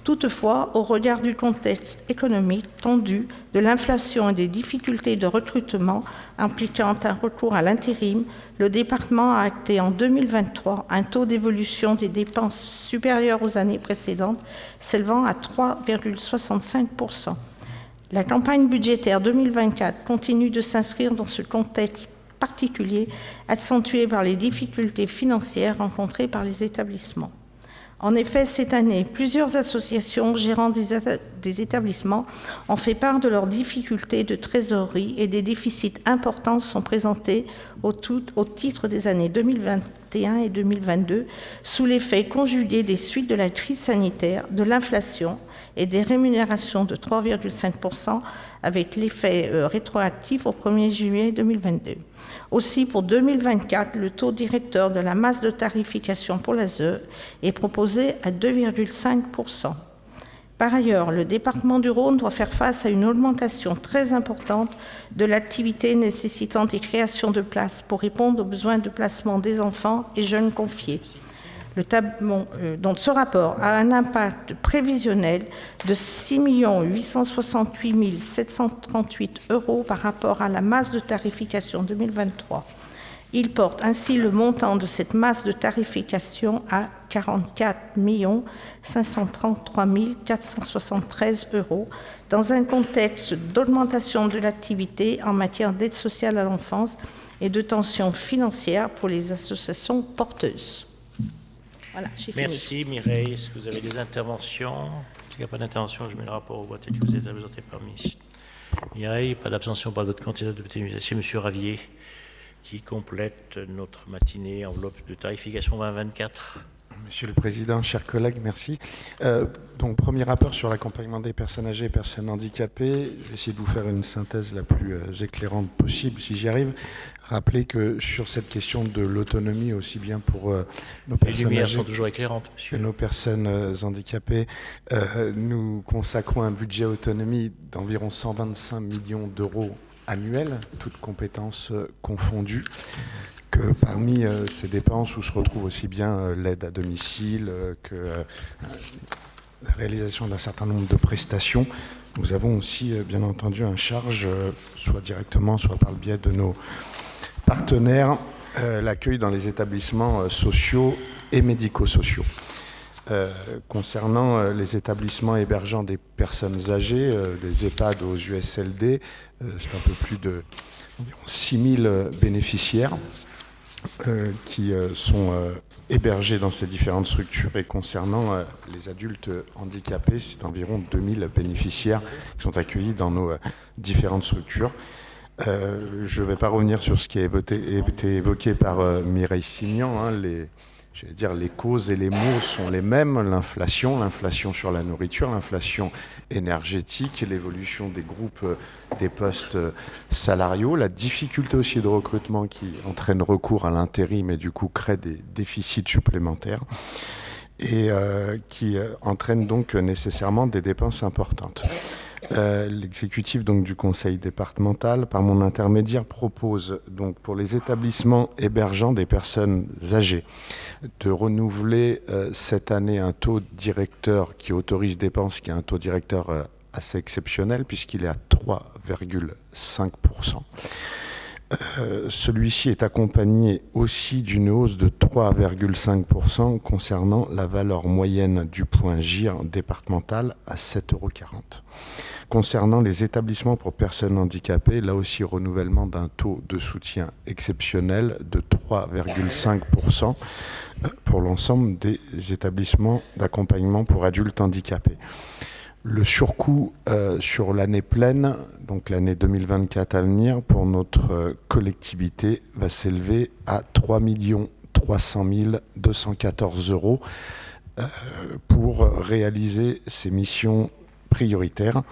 Toutefois, au regard du contexte économique tendu, de l'inflation et des difficultés de recrutement impliquant un recours à l'intérim, le département a acté en 2023 un taux d'évolution des dépenses supérieur aux années précédentes, s'élevant à 3,65%. La campagne budgétaire 2024 continue de s'inscrire dans ce contexte particulier, accentué par les difficultés financières rencontrées par les établissements. En effet, cette année, plusieurs associations gérant des établissements ont fait part de leurs difficultés de trésorerie et des déficits importants sont présentés au titre des années 2021 et 2022 sous l'effet conjugué des suites de la crise sanitaire, de l'inflation et des rémunérations de 3,5% avec l'effet rétroactif au 1er juillet 2022. Aussi, pour 2024, le taux directeur de la masse de tarification pour l'ASE est proposé à 2,5%. Par ailleurs, le département du Rhône doit faire face à une augmentation très importante de l'activité nécessitant des créations de places pour répondre aux besoins de placement des enfants et jeunes confiés. Donc, ce rapport a un impact prévisionnel de 6 868 738 € par rapport à la masse de tarification 2023. Il porte ainsi le montant de cette masse de tarification à 44 533 473 € dans un contexte d'augmentation de l'activité en matière d'aide sociale à l'enfance et de tensions financières pour les associations porteuses. Voilà, j'ai fini. Merci Mireille. Est-ce que vous avez des interventions? S'il n'y a pas d'intervention, je mets le rapport au vote tel que vous êtes présenté par Mireille. Pas d'abstention, pas de vote candidat de député. C'est M. Ravier qui complète notre matinée enveloppe de tarification 2024. Monsieur le Président, chers collègues, merci. Donc, premier rapport sur l'accompagnement des personnes âgées et personnes handicapées. Je vais essayer de vous faire une synthèse la plus éclairante possible, si j'y arrive. Rappeler que sur cette question de l'autonomie, aussi bien pour nos personnes âgées... Les lumières sont toujours éclairantes, monsieur. Que nos personnes handicapées, nous consacrons un budget autonomie d'environ 125 millions d'euros annuels, toutes compétences confondues. Que parmi ces dépenses où se retrouve aussi bien l'aide à domicile que la réalisation d'un certain nombre de prestations, nous avons aussi bien entendu en charge, soit directement, soit par le biais de nos partenaires, l'accueil dans les établissements sociaux et médico-sociaux. Concernant les établissements hébergeant des personnes âgées, les EHPAD aux USLD, c'est un peu plus de 6 000 bénéficiaires qui sont hébergés dans ces différentes structures. Et concernant les adultes handicapés, c'est environ 2000 bénéficiaires qui sont accueillis dans nos différentes structures. Je ne vais pas revenir sur ce qui a été évoqué par Mireille Signan. Les causes et les maux sont les mêmes. L'inflation sur la nourriture, l'inflation énergétique, l'évolution des groupes, des postes salariaux, la difficulté aussi de recrutement qui entraîne recours à l'intérim et du coup crée des déficits supplémentaires et qui entraîne donc nécessairement des dépenses importantes. L'exécutif donc du conseil départemental, par mon intermédiaire, propose donc pour les établissements hébergeant des personnes âgées de renouveler cette année un taux directeur qui autorise dépenses, qui est un taux directeur assez exceptionnel puisqu'il est à 3,5%. Celui-ci est accompagné aussi d'une hausse de 3,5% concernant la valeur moyenne du point GIR départemental à 7,40 €. Concernant les établissements pour personnes handicapées, là aussi renouvellement d'un taux de soutien exceptionnel de 3,5% pour l'ensemble des établissements d'accompagnement pour adultes handicapés. Le surcoût sur l'année pleine, donc l'année 2024 à venir, pour notre collectivité va s'élever à 3 300 214 € pour réaliser ces missions prioritaires.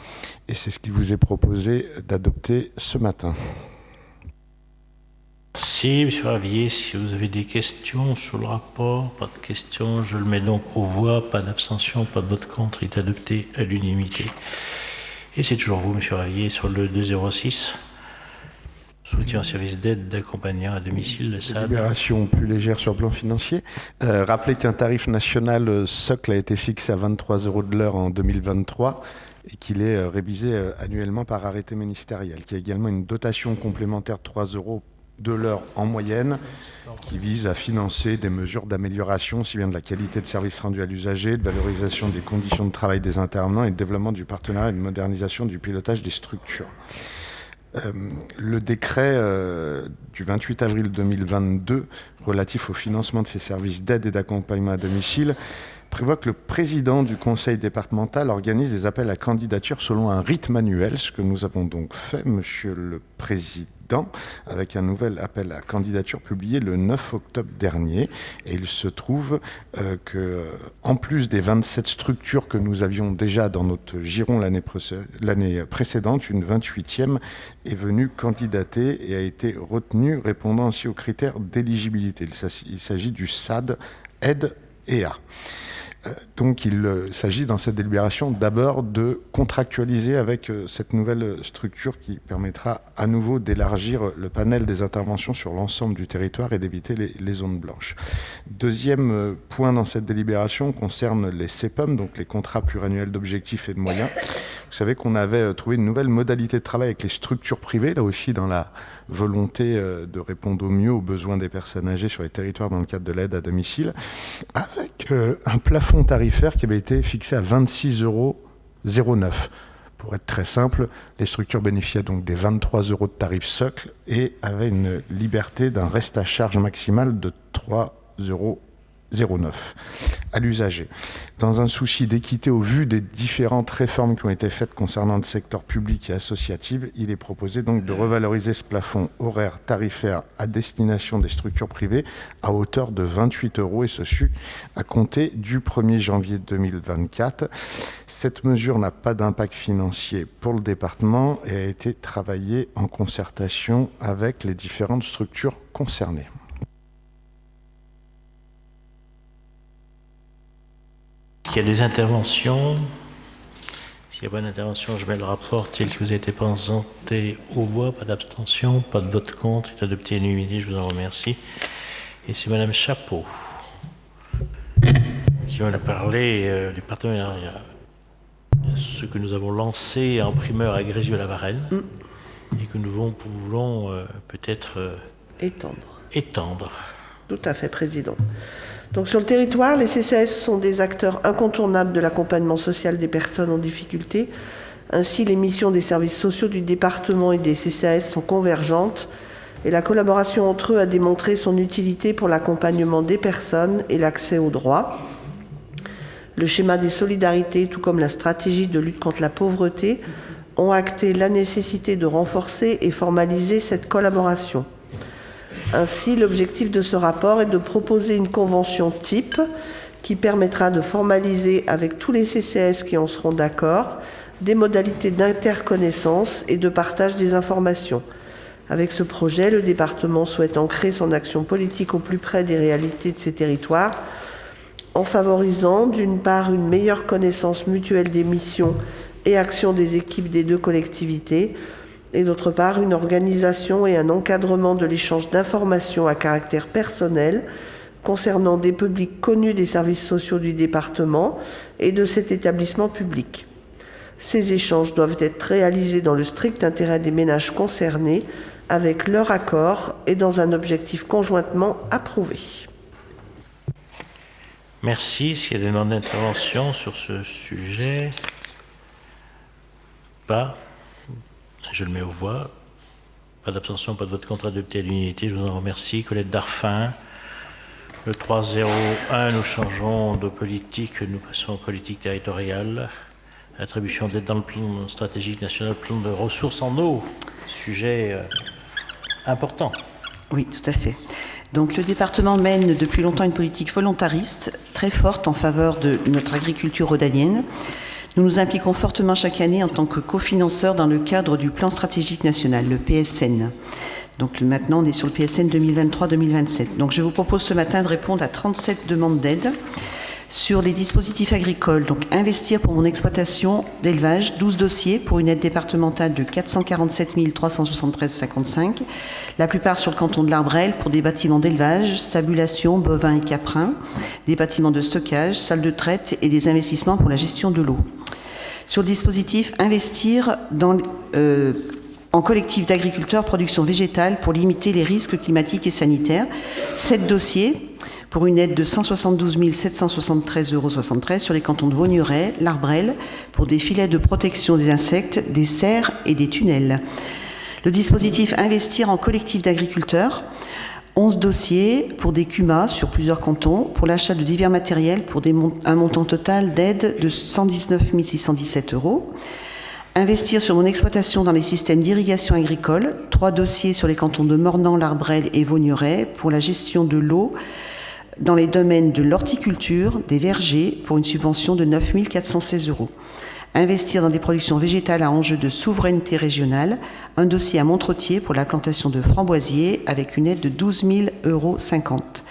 Et c'est ce qui vous est proposé d'adopter ce matin. Merci, M. Ravier. Si vous avez des questions sur le rapport, pas de questions, je le mets donc aux voix. Pas d'abstention, pas de vote contre. Il est adopté à l'unanimité. Et c'est toujours vous, M. Ravier, sur le 206. Soutien au service d'aide d'accompagnant à domicile. Libération plus légère sur le plan financier. Rappelez qu'un tarif national socle a été fixé à 23 € de l'heure en 2023 et qu'il est révisé annuellement par arrêté ministériel, qu'il y a également une dotation complémentaire de 3 € de l'heure en moyenne qui vise à financer des mesures d'amélioration aussi bien de la qualité de service rendu à l'usager, de valorisation des conditions de travail des intervenants et de développement du partenariat et de modernisation du pilotage des structures. Le décret du 28 avril 2022 relatif au financement de ces services d'aide et d'accompagnement à domicile prévoit que le président du conseil départemental organise des appels à candidature selon un rythme annuel, ce que nous avons donc fait, Monsieur le Président, avec un nouvel appel à candidature publié le 9 octobre dernier. Et il se trouve que, en plus des 27 structures que nous avions déjà dans notre giron l'année précédente, une 28e est venue candidater et a été retenue, répondant ainsi aux critères d'éligibilité. Il s'agit du SAD, aide et A. Donc il s'agit dans cette délibération d'abord de contractualiser avec cette nouvelle structure qui permettra à nouveau d'élargir le panel des interventions sur l'ensemble du territoire et d'éviter les zones blanches. Deuxième point dans cette délibération concerne les CPOM, donc les contrats pluriannuels d'objectifs et de moyens. Vous savez qu'on avait trouvé une nouvelle modalité de travail avec les structures privées, là aussi dans la volonté de répondre au mieux aux besoins des personnes âgées sur les territoires dans le cadre de l'aide à domicile, avec un plafond tarifaire qui avait été fixé à 26,09 €. Pour être très simple, les structures bénéficiaient donc des 23 € de tarif socle et avaient une liberté d'un reste à charge maximal de 3,09 € à l'usager. Dans un souci d'équité au vu des différentes réformes qui ont été faites concernant le secteur public et associatif, il est proposé donc de revaloriser ce plafond horaire tarifaire à destination des structures privées à hauteur de 28 € et ceci à compter du 1er janvier 2024. Cette mesure n'a pas d'impact financier pour le département et a été travaillée en concertation avec les différentes structures concernées. S'il y a des interventions, s'il n'y a pas d'intervention, je mets le rapport tel que vous a été présenté aux voix, pas d'abstention, pas de vote contre, est adopté à l'unanimité, je vous en remercie. Et c'est Madame Chapeau qui va nous parler du partenariat, ce que nous avons lancé en primeur à Grézieux-la-Varenne et que nous voulons peut-être étendre. Tout à fait, Président. Donc sur le territoire, les CCAS sont des acteurs incontournables de l'accompagnement social des personnes en difficulté. Ainsi, les missions des services sociaux du département et des CCAS sont convergentes et la collaboration entre eux a démontré son utilité pour l'accompagnement des personnes et l'accès aux droits. Le schéma des solidarités, tout comme la stratégie de lutte contre la pauvreté, ont acté la nécessité de renforcer et formaliser cette collaboration. Ainsi, l'objectif de ce rapport est de proposer une convention type qui permettra de formaliser avec tous les CCAS qui en seront d'accord des modalités d'interconnaissance et de partage des informations. Avec ce projet, le département souhaite ancrer son action politique au plus près des réalités de ces territoires en favorisant d'une part une meilleure connaissance mutuelle des missions et actions des équipes des deux collectivités, et d'autre part une organisation et un encadrement de l'échange d'informations à caractère personnel concernant des publics connus des services sociaux du département et de cet établissement public. Ces échanges doivent être réalisés dans le strict intérêt des ménages concernés, avec leur accord et dans un objectif conjointement approuvé. Merci. S'il y a des demandes d'intervention sur ce sujet, pas. Je le mets aux voix. Pas d'abstention, pas de vote contre, adopté à l'unité. Je vous en remercie. Colette Darphin. Le 301, nous changeons de politique. Nous passons aux politiques territoriales. Attribution d'aide dans le plan stratégique national, plan de ressources en eau. Sujet important. Oui, tout à fait. Donc le département mène depuis longtemps une politique volontariste très forte en faveur de notre agriculture rhodanienne. Nous nous impliquons fortement chaque année en tant que cofinanceurs dans le cadre du plan stratégique national, le PSN. Donc maintenant, on est sur le PSN 2023-2027. Donc je vous propose ce matin de répondre à 37 demandes d'aide sur les dispositifs agricoles. Donc investir pour mon exploitation d'élevage, 12 dossiers pour une aide départementale de 447 373,55. La plupart sur le canton de l'Arbrel pour des bâtiments d'élevage, stabulation, bovins et caprins, des bâtiments de stockage, salles de traite et des investissements pour la gestion de l'eau. Sur le dispositif investir en collectif d'agriculteurs production végétale pour limiter les risques climatiques et sanitaires, 7 dossiers pour une aide de 172 773,73 € sur les cantons de Vaugneray, l'Arbrel, pour des filets de protection des insectes, des serres et des tunnels. Le dispositif investir en collectif d'agriculteurs 11 dossiers pour des CUMA sur plusieurs cantons, pour l'achat de divers matériels pour un montant total d'aide de 119 617 €. Investir sur mon exploitation dans les systèmes d'irrigation agricole, 3 dossiers sur les cantons de Mornan, l'Arbrel et Vaugneray pour la gestion de l'eau dans les domaines de l'horticulture, des vergers pour une subvention de 9 416 €. Investir dans des productions végétales à enjeu de souveraineté régionale, un dossier à Montretier pour la plantation de framboisiers avec une aide de 12 050 €.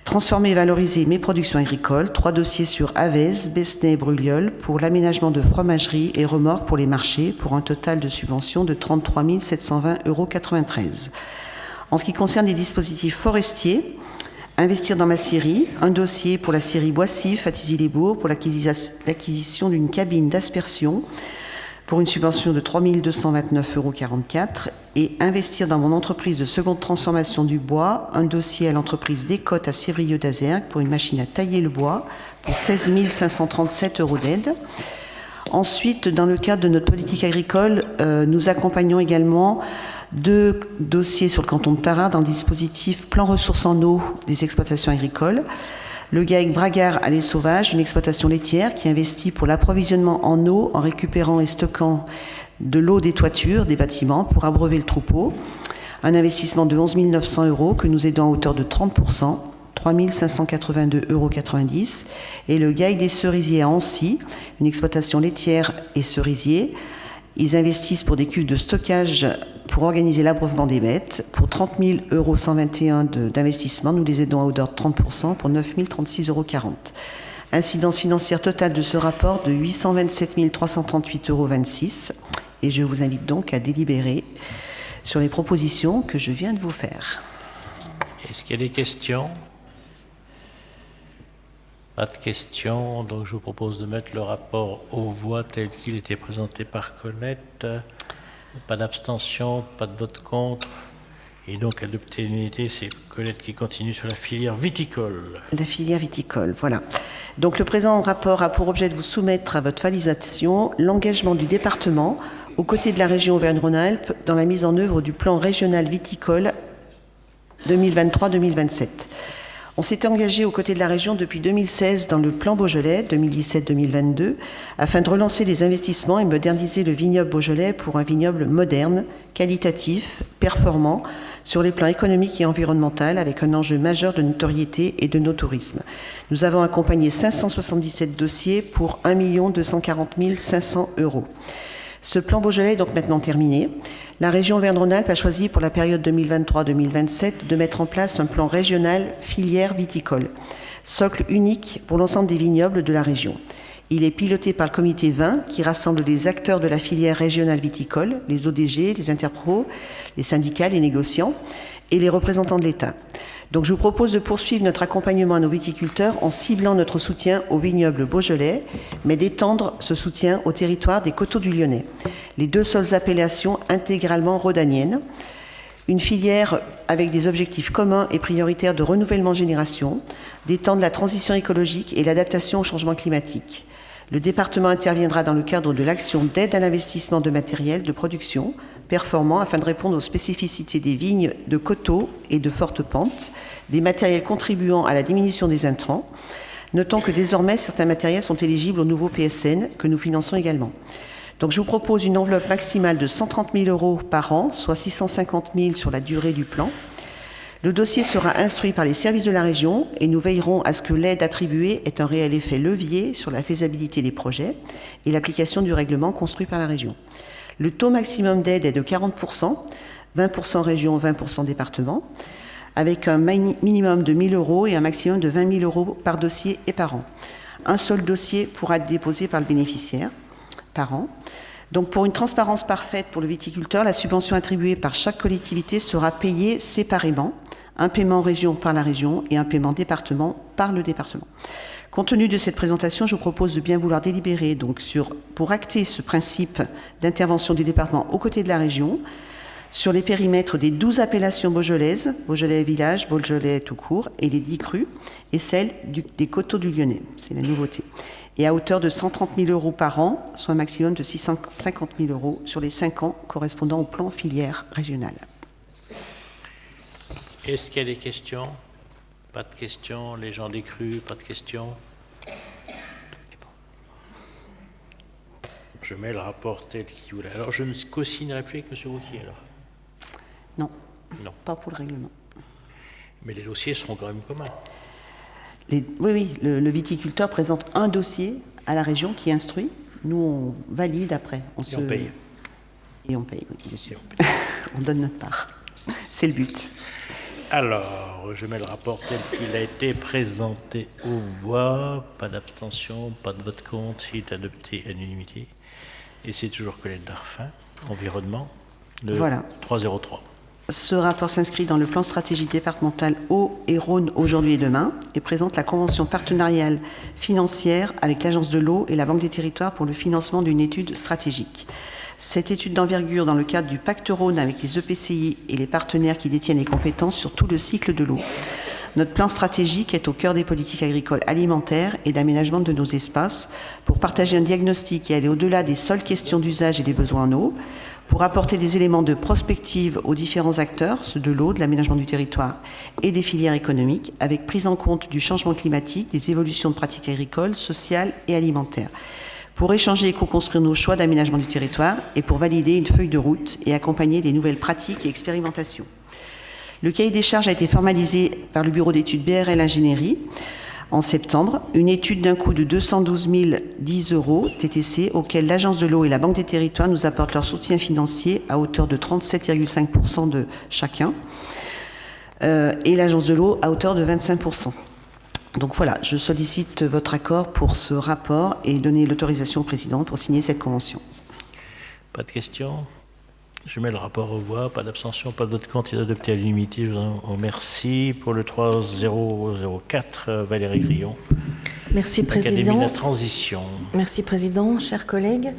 Transformer et valoriser mes productions agricoles, 3 dossiers sur Avez, Besnay et Brulliol pour l'aménagement de fromageries et remorques pour les marchés pour un total de subvention de 33 720,93 €. En ce qui concerne les dispositifs forestiers, investir dans ma scierie, un dossier pour la scierie Boissif à Tizy-les-Bourgs pour l'acquisition d'une cabine d'aspersion pour une subvention de 3 229,44 € et investir dans mon entreprise de seconde transformation du bois, un dossier à l'entreprise Descotes à Civrieux-d'Azergues pour une machine à tailler le bois pour 16 537 € d'aide. Ensuite, dans le cadre de notre politique agricole, nous accompagnons également 2 dossiers sur le canton de Tara dans le dispositif Plan ressources en eau des exploitations agricoles. Le GAEC Bragard à Les Sauvages, une exploitation laitière qui investit pour l'approvisionnement en eau en récupérant et stockant de l'eau des toitures des bâtiments pour abreuver le troupeau. Un investissement de 11 900 € que nous aidons à hauteur de 30%, 3 582,90 €. Et le GAEC des Cerisiers à Ancy, une exploitation laitière et cerisier. Ils investissent pour des cuves de stockage pour organiser l'abreuvement des bêtes. Pour 30 121 € d'investissement, nous les aidons à hauteur de 30% pour 9 036,40 €. Incidence financière totale de ce rapport de 827 338,26 €. Et je vous invite donc à délibérer sur les propositions que je viens de vous faire. Est-ce qu'il y a des questions? Pas de questions, donc je vous propose de mettre le rapport aux voix tel qu'il était présenté par Colette. Pas d'abstention, pas de vote contre. Et donc, adopter l'unité, c'est Colette qui continue sur la filière viticole. La filière viticole, voilà. Donc, le présent rapport a pour objet de vous soumettre à votre validation l'engagement du département aux côtés de la région Auvergne-Rhône-Alpes dans la mise en œuvre du plan régional viticole 2023-2027. On s'était engagé aux côtés de la région depuis 2016 dans le plan Beaujolais 2017-2022 afin de relancer les investissements et moderniser le vignoble Beaujolais pour un vignoble moderne, qualitatif, performant sur les plans économiques et environnementaux avec un enjeu majeur de notoriété et de no-tourisme. Nous avons accompagné 577 dossiers pour 1 240 500 €. Ce plan Beaujolais est donc maintenant terminé. La région Auvergne-Rhône-Alpes a choisi pour la période 2023-2027 de mettre en place un plan régional filière viticole, socle unique pour l'ensemble des vignobles de la région. Il est piloté par le comité 20 qui rassemble les acteurs de la filière régionale viticole, les ODG, les interpros, les syndicats, les négociants et les représentants de l'État. Donc je vous propose de poursuivre notre accompagnement à nos viticulteurs en ciblant notre soutien aux vignobles beaujolais, mais d'étendre ce soutien au territoire des Coteaux du Lyonnais, les 2 seules appellations intégralement rhodaniennes. Une filière avec des objectifs communs et prioritaires de renouvellement génération, d'étendre la transition écologique et l'adaptation au changement climatique. Le département interviendra dans le cadre de l'action d'aide à l'investissement de matériel de production performant afin de répondre aux spécificités des vignes de coteaux et de fortes pentes, des matériels contribuant à la diminution des intrants. Notons que désormais, certains matériels sont éligibles au nouveau PSN que nous finançons également. Donc je vous propose une enveloppe maximale de 130 000 € par an, soit 650 000 sur la durée du plan. Le dossier sera instruit par les services de la région et nous veillerons à ce que l'aide attribuée ait un réel effet levier sur la faisabilité des projets et l'application du règlement construit par la région. Le taux maximum d'aide est de 40%, 20% région, 20% département, avec un minimum de 1 000 € et un maximum de 20 000 € par dossier et par an. Un seul dossier pourra être déposé par le bénéficiaire par an. Donc pour une transparence parfaite pour le viticulteur, la subvention attribuée par chaque collectivité sera payée séparément, un paiement région par la région et un paiement département par le département. Compte tenu de cette présentation, je vous propose de bien vouloir délibérer donc pour acter ce principe d'intervention du département aux côtés de la région, sur les périmètres des 12 appellations beaujolaises, Beaujolais village, Beaujolais tout court, et les 10 crus, et celle des Coteaux du Lyonnais, c'est la nouveauté, et à hauteur de 130 000 € par an, soit un maximum de 650 000 € sur les 5 ans correspondant au plan filière régional. Est-ce qu'il y a des questions? Pas de questions. Les gens des crues, pas de questions. Je mets le rapport tel qu'il voulait. Alors, je ne co-signerai plus avec M. Wauquiez, alors? Non. Non. Pas pour le règlement. Mais les dossiers seront quand même communs. Oui, le viticulteur présente un dossier à la région qui instruit. Nous, on valide après. On paye. Et on paye, oui, bien sûr. On donne notre part. C'est le but. Alors, je mets le rapport tel qu'il a été présenté aux voix. Pas d'abstention, pas de vote contre. Il est adopté à l'unanimité. Et c'est toujours Colette Darphin, environnement, le voilà. 303. Ce rapport s'inscrit dans le plan stratégique départemental Eau et Rhône aujourd'hui et demain et présente la convention partenariale financière avec l'Agence de l'eau et la Banque des territoires pour le financement d'une étude stratégique. Cette étude d'envergure dans le cadre du pacte Rhône avec les EPCI et les partenaires qui détiennent les compétences sur tout le cycle de l'eau. Notre plan stratégique est au cœur des politiques agricoles alimentaires et d'aménagement de nos espaces pour partager un diagnostic et aller au-delà des seules questions d'usage et des besoins en eau, pour apporter des éléments de prospective aux différents acteurs, ceux de l'eau, de l'aménagement du territoire et des filières économiques, avec prise en compte du changement climatique, des évolutions de pratiques agricoles, sociales et alimentaires, pour échanger et co-construire nos choix d'aménagement du territoire et pour valider une feuille de route et accompagner des nouvelles pratiques et expérimentations. Le cahier des charges a été formalisé par le bureau d'études BRL Ingénierie en septembre, une étude d'un coût de 212 010 € TTC, auquel l'Agence de l'eau et la Banque des territoires nous apportent leur soutien financier à hauteur de 37,5% de chacun, et l'Agence de l'eau à hauteur de 25%. Donc voilà, je sollicite votre accord pour ce rapport et donner l'autorisation au président pour signer cette convention. Pas de questions? Je mets le rapport aux voix, pas d'abstention, pas de vote contre, il est adopté à l'unanimité. Je vous en remercie. Pour le 3004, Valérie Grillon. Merci, Président. Académie de la Transition. Merci, Président, chers collègues.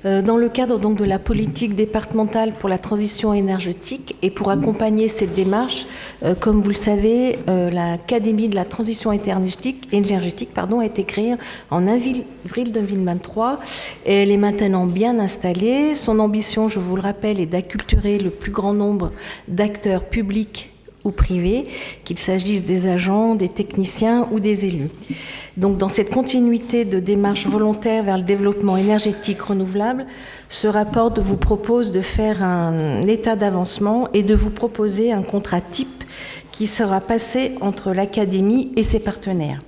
Dans le cadre donc de la politique départementale pour la transition énergétique et pour accompagner cette démarche, comme vous le savez, l'Académie de la transition énergétique a été créée en avril 2023 et elle est maintenant bien installée. Son ambition, je vous le rappelle, est d'acculturer le plus grand nombre d'acteurs publics ou privés, qu'il s'agisse des agents, des techniciens ou des élus. Donc, dans cette continuité de démarche volontaire vers le développement énergétique renouvelable, ce rapport vous propose de faire un état d'avancement et de vous proposer un contrat type qui sera passé entre l'Académie et ses partenaires.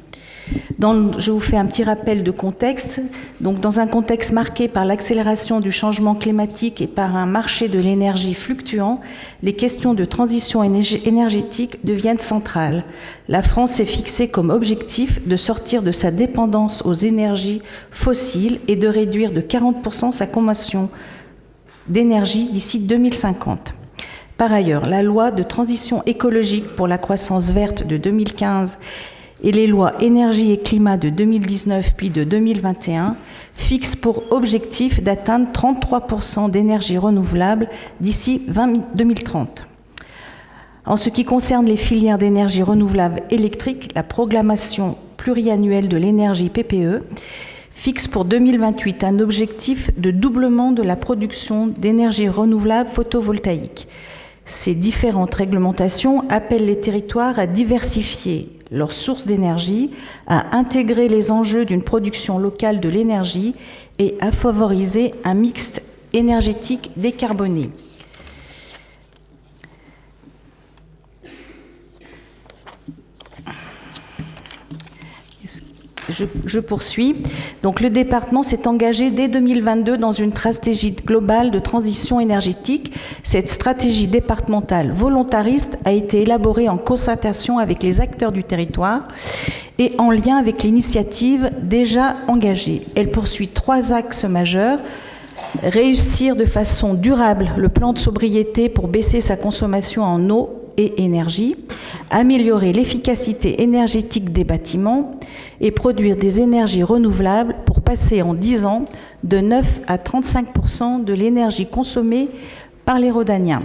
Je vous fais un petit rappel de contexte. Donc, dans un contexte marqué par l'accélération du changement climatique et par un marché de l'énergie fluctuant, les questions de transition énergétique deviennent centrales. La France s'est fixée comme objectif de sortir de sa dépendance aux énergies fossiles et de réduire de 40% sa consommation d'énergie d'ici 2050. Par ailleurs, la loi de transition écologique pour la croissance verte de 2015 et les lois énergie et climat de 2019 puis de 2021 fixent pour objectif d'atteindre 33% d'énergie renouvelable d'ici 2030. En ce qui concerne les filières d'énergie renouvelable électrique, la programmation pluriannuelle de l'énergie PPE fixe pour 2028 un objectif de doublement de la production d'énergie renouvelable photovoltaïque. Ces différentes réglementations appellent les territoires à diversifier leurs sources d'énergie, à intégrer les enjeux d'une production locale de l'énergie et à favoriser un mix énergétique décarboné. Je poursuis. Donc, le département s'est engagé dès 2022 dans une stratégie globale de transition énergétique. Cette stratégie départementale volontariste a été élaborée en concertation avec les acteurs du territoire et en lien avec l'initiative déjà engagée. Elle poursuit 3 axes majeurs. Réussir de façon durable le plan de sobriété pour baisser sa consommation en eau et énergie, améliorer l'efficacité énergétique des bâtiments et produire des énergies renouvelables pour passer en 10 ans de 9 à 35% de l'énergie consommée par les Rhodaniens.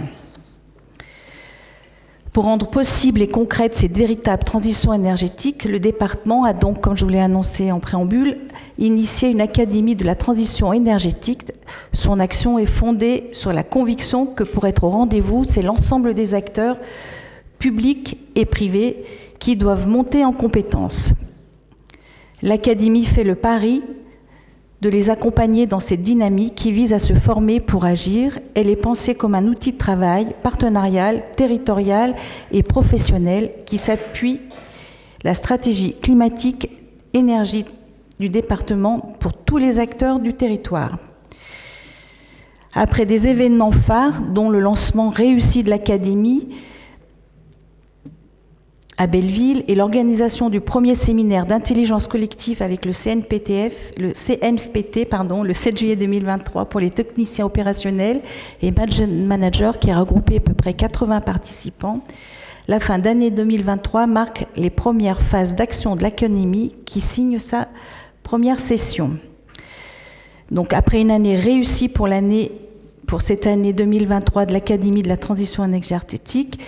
Pour rendre possible et concrète cette véritable transition énergétique, le département a donc, comme je vous l'ai annoncé en préambule, initié une académie de la transition énergétique. Son action est fondée sur la conviction que pour être au rendez-vous, c'est l'ensemble des acteurs publics et privés qui doivent monter en compétences. L'Académie fait le pari de les accompagner dans cette dynamique qui vise à se former pour agir. Elle est pensée comme un outil de travail partenarial, territorial et professionnel qui s'appuie la stratégie climatique énergie du département pour tous les acteurs du territoire. Après des événements phares, dont le lancement réussi de l'Académie à Belleville et l'organisation du premier séminaire d'intelligence collective avec le CNPT, le 7 juillet 2023 pour les techniciens opérationnels et managers qui a regroupé à peu près 80 participants. La fin d'année 2023 marque les premières phases d'action de l'Académie qui signe sa première session. Donc après une année réussie pour cette année 2023 de l'Académie de la transition énergétique,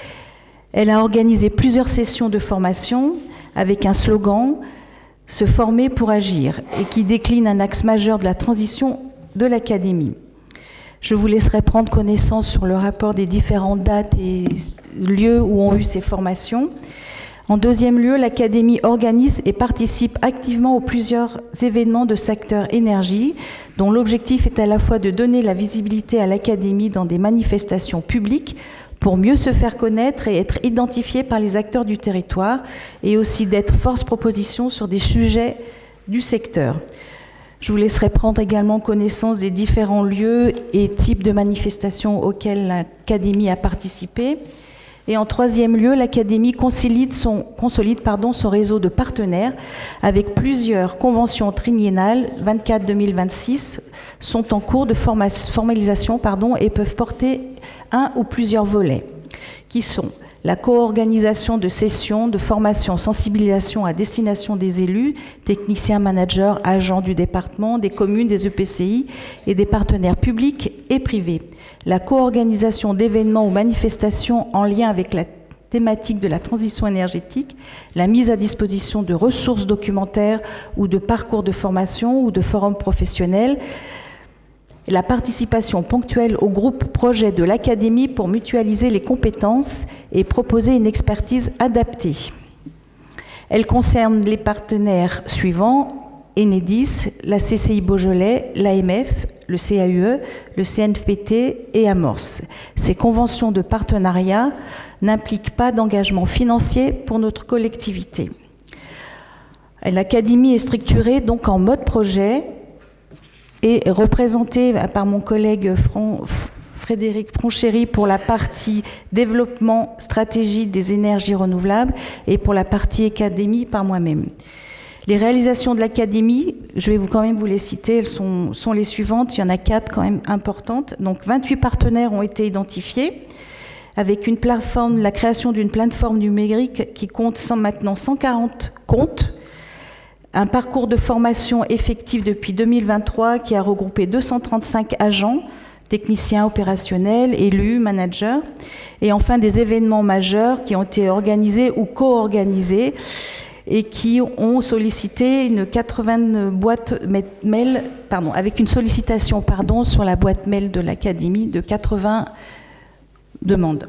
elle a organisé plusieurs sessions de formation avec un slogan « Se former pour agir » et qui décline un axe majeur de la transition de l'Académie. Je vous laisserai prendre connaissance sur le rapport des différentes dates et lieux où ont eu ces formations. En deuxième lieu, l'Académie organise et participe activement aux plusieurs événements de secteur énergie, dont l'objectif est à la fois de donner la visibilité à l'Académie dans des manifestations publiques pour mieux se faire connaître et être identifié par les acteurs du territoire, et aussi d'être force proposition sur des sujets du secteur. Je vous laisserai prendre également connaissance des différents lieux et types de manifestations auxquelles l'Académie a participé. Et en troisième lieu, l'Académie consolide son réseau de partenaires avec plusieurs conventions triennales, 24-2026, sont en cours de formalisation et peuvent porter un ou plusieurs volets, qui sont la co-organisation de sessions de formation, sensibilisation à destination des élus, techniciens, managers, agents du département, des communes, des EPCI et des partenaires publics et privés. La co-organisation d'événements ou manifestations en lien avec la thématique de la transition énergétique, la mise à disposition de ressources documentaires ou de parcours de formation ou de forums professionnels, la participation ponctuelle au groupe projet de l'Académie pour mutualiser les compétences et proposer une expertise adaptée. Elle concerne les partenaires suivants: Enedis, la CCI Beaujolais, l'AMF, le CAUE, le CNPT et Amorce. Ces conventions de partenariat n'impliquent pas d'engagement financier pour notre collectivité. L'Académie est structurée donc en mode projet et représentée par mon collègue Frédéric Fonchéry pour la partie développement stratégie des énergies renouvelables et pour la partie académie par moi-même. Les réalisations de l'Académie, je vais quand même vous les citer, elles sont les suivantes, il y en a 4 quand même importantes. Donc 28 partenaires ont été identifiés avec une plateforme, la création d'une plateforme numérique qui compte maintenant 140 comptes. Un parcours de formation effectif depuis 2023 qui a regroupé 235 agents, techniciens opérationnels, élus, managers, et enfin des événements majeurs qui ont été organisés ou co-organisés et qui ont sollicité une 80 boîtes mail, avec une sollicitation sur la boîte mail de l'Académie de 80 demandes.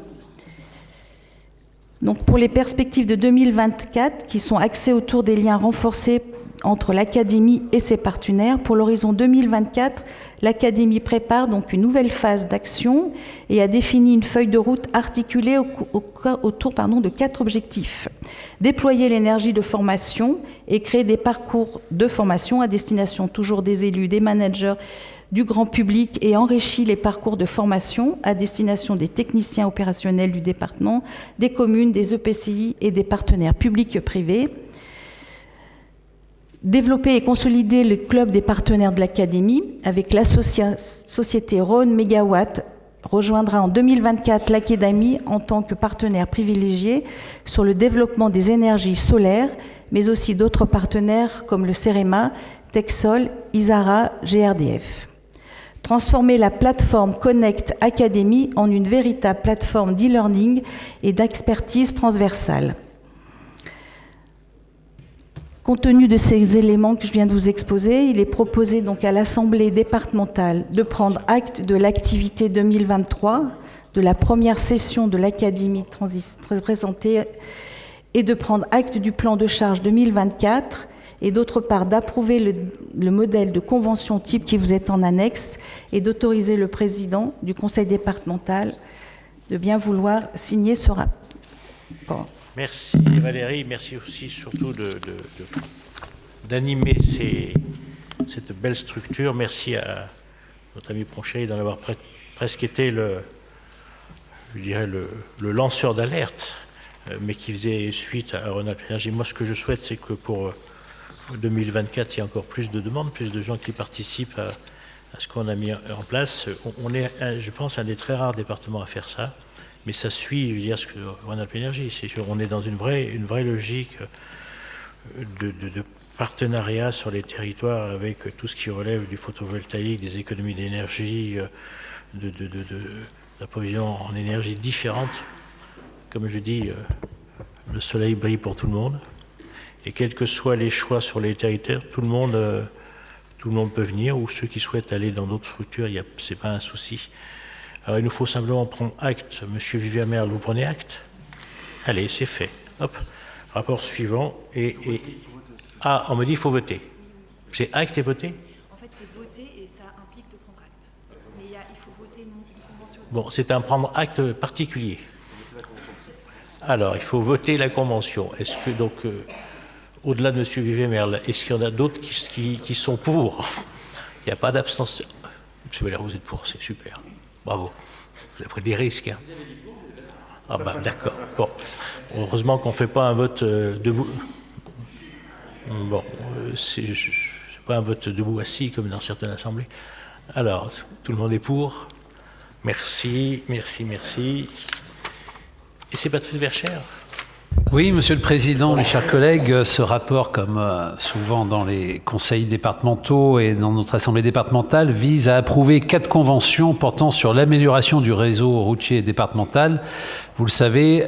Donc pour les perspectives de 2024, qui sont axées autour des liens renforcés entre l'Académie et ses partenaires, pour l'horizon 2024, l'Académie prépare donc une nouvelle phase d'action et a défini une feuille de route articulée autour de 4 objectifs. Déployer l'énergie de formation et créer des parcours de formation à destination toujours des élus, des managers, du grand public, et enrichir les parcours de formation à destination des techniciens opérationnels du département, des communes, des EPCI et des partenaires publics et privés. Développer et consolider le club des partenaires de l'Académie avec société Rhône Mégawatt rejoindra en 2024 l'Académie en tant que partenaire privilégié sur le développement des énergies solaires, mais aussi d'autres partenaires comme le CEREMA, Texol, Isara, GRDF. Transformer la plateforme Connect Academy en une véritable plateforme d'e-learning et d'expertise transversale. Compte tenu de ces éléments que je viens de vous exposer, il est proposé donc à l'Assemblée départementale de prendre acte de l'activité 2023 de la première session de l'Académie présentée et de prendre acte du plan de charge 2024 et d'autre part d'approuver le modèle de convention type qui vous est en annexe et d'autoriser le président du conseil départemental de bien vouloir signer ce rapport. Merci Valérie, merci aussi surtout d'animer cette belle structure. Merci à notre ami Pronchet d'en avoir presque été le lanceur d'alerte, mais qui faisait suite à Rhône-Alpes Énergie. Moi, ce que je souhaite, c'est que pour 2024, il y ait encore plus de demandes, plus de gens qui participent à ce qu'on a mis en place. On est, je pense, un des très rares départements à faire ça, mais ça suit, je veux dire, ce que Rhône-Alpes Énergie. C'est sûr, on est dans une vraie logique de partenariat sur les territoires avec tout ce qui relève du photovoltaïque, des économies d'énergie, d'approvisionnement en énergie différente. Comme je dis, le soleil brille pour tout le monde. Et quels que soient les choix sur les territoires, tout le monde peut venir, ou ceux qui souhaitent aller dans d'autres structures, ce n'est pas un souci. Alors il nous faut simplement prendre acte. Monsieur Vivian-Merle, vous prenez acte? Allez, c'est fait. Hop, rapport suivant. Ah, on me dit qu'il faut voter. C'est acte et voter? En fait, c'est voter et ça implique de prendre acte. Mais il faut voter une convention. Bon, c'est un prendre acte particulier. Alors, il faut voter la convention. Est-ce que donc, au-delà de M. Vivian-Merle, est-ce qu'il y en a d'autres qui sont pour? Il n'y a pas d'abstention. M. Valère, vous êtes pour, c'est super. Bravo. Vous avez pris des risques. Hein. Ah ben, d'accord. Bon. Heureusement qu'on ne fait pas un vote debout. Bon, c'est pas un vote debout assis comme dans certaines assemblées. Alors, tout le monde est pour. Merci, merci, merci. Et c'est Patrice Verchères. Oui, Monsieur le Président, mes chers collègues, ce rapport, comme souvent dans les conseils départementaux et dans notre assemblée départementale, vise à approuver 4 conventions portant sur l'amélioration du réseau routier départemental. Vous le savez,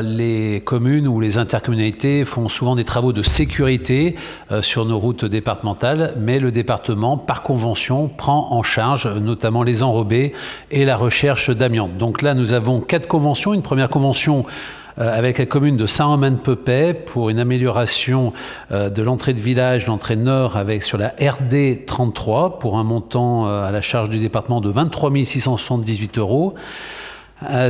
les communes ou les intercommunalités font souvent des travaux de sécurité sur nos routes départementales, mais le département, par convention, prend en charge notamment les enrobés et la recherche d'amiante. Donc là, nous avons 4 conventions. Une première convention avec la commune de Saint-Romain-de-Pepay pour une amélioration de l'entrée de village, l'entrée nord sur la RD 33 pour un montant à la charge du département de 23 678 €.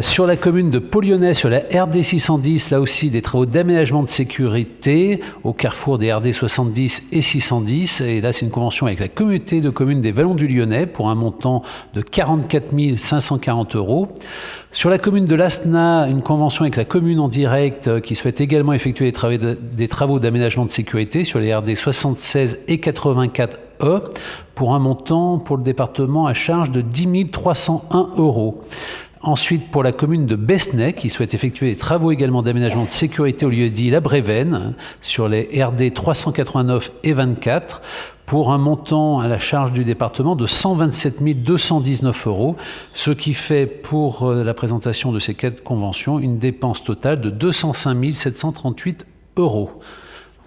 Sur la commune de Pau-Lyonnais, sur la RD 610, là aussi des travaux d'aménagement de sécurité au carrefour des RD 70 et 610. Et là, c'est une convention avec la communauté de communes des Vallons du Lyonnais pour un montant de 44 540 €. Sur la commune de Lasna, une convention avec la commune en direct qui souhaite également effectuer des travaux d'aménagement de sécurité sur les RD 76 et 84 E pour un montant pour le département à charge de 10 301 €. Ensuite, pour la commune de Besnay, qui souhaite effectuer des travaux également d'aménagement de sécurité au lieu-dit La Brévenne, sur les RD 389 et 24, pour un montant à la charge du département de 127 219 €, ce qui fait pour la présentation de ces 4 conventions une dépense totale de 205 738 €.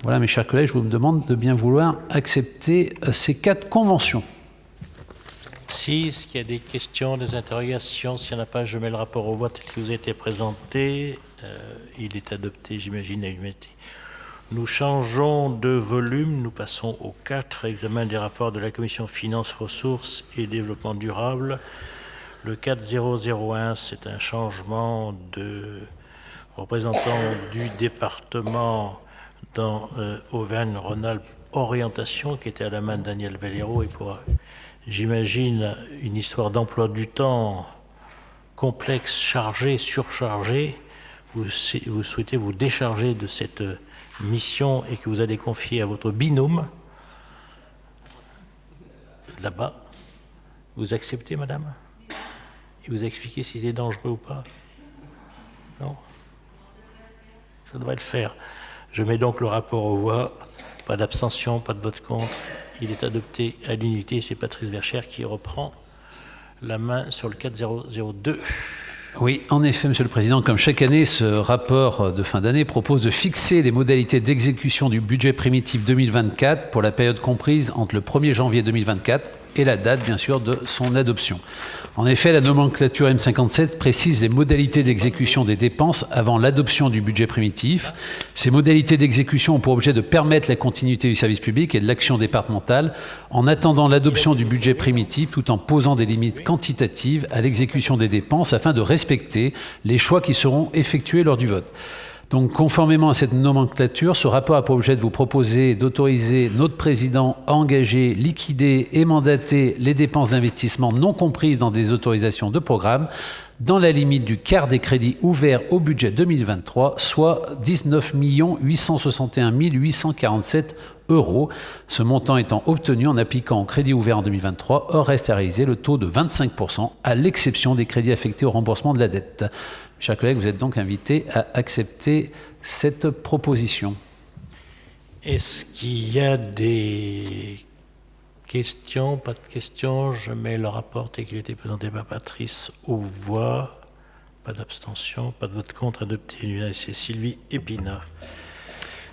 Voilà, mes chers collègues, je vous demande de bien vouloir accepter ces 4 conventions. Merci. Est-ce qu'il y a des questions, des interrogations? S'il n'y en a pas, je mets le rapport au vote qui vous a été présenté. Il est adopté, j'imagine, à l'unanimité. Nous changeons de volume. Nous passons au 4, examen des rapports de la Commission Finances, Ressources et Développement Durable. Le 4001, c'est un changement de représentant du département dans Auvergne-Rhône-Alpes Orientation, qui était à la main de Daniel Valero, et pour... J'imagine une histoire d'emploi du temps complexe, chargé, surchargé. Vous souhaitez vous décharger de cette mission et que vous allez confier à votre binôme là-bas. Vous acceptez, madame? Il vous a expliqué si c'est dangereux ou pas? Non? Ça devrait le faire. Je mets donc le rapport aux voix. Pas d'abstention, pas de vote contre. Il est adopté à l'unité. C'est Patrice Verchères qui reprend la main sur le 4002. Oui, en effet, Monsieur le Président, comme chaque année, ce rapport de fin d'année propose de fixer les modalités d'exécution du budget primitif 2024 pour la période comprise entre le 1er janvier 2024 et la date, bien sûr, de son adoption. En effet, la nomenclature M57 précise les modalités d'exécution des dépenses avant l'adoption du budget primitif. Ces modalités d'exécution ont pour objet de permettre la continuité du service public et de l'action départementale en attendant l'adoption du budget primitif tout en posant des limites quantitatives à l'exécution des dépenses afin de respecter les choix qui seront effectués lors du vote. Donc, conformément à cette nomenclature, ce rapport a pour objet de vous proposer d'autoriser notre président à engager, liquider et mandater les dépenses d'investissement non comprises dans des autorisations de programme dans la limite du quart des crédits ouverts au budget 2023, soit 19 861 847 €. Ce montant étant obtenu en appliquant au crédit ouvert en 2023, hors reste à réaliser le taux de 25%, à l'exception des crédits affectés au remboursement de la dette. Chers collègues, vous êtes donc invités à accepter cette proposition. Est-ce qu'il y a des questions? Pas de questions. Je mets le rapport tel qu'il a été présenté par Patrice aux voix. Pas d'abstention, pas de vote contre, adopté l'unanimité. C'est Sylvie Épinard.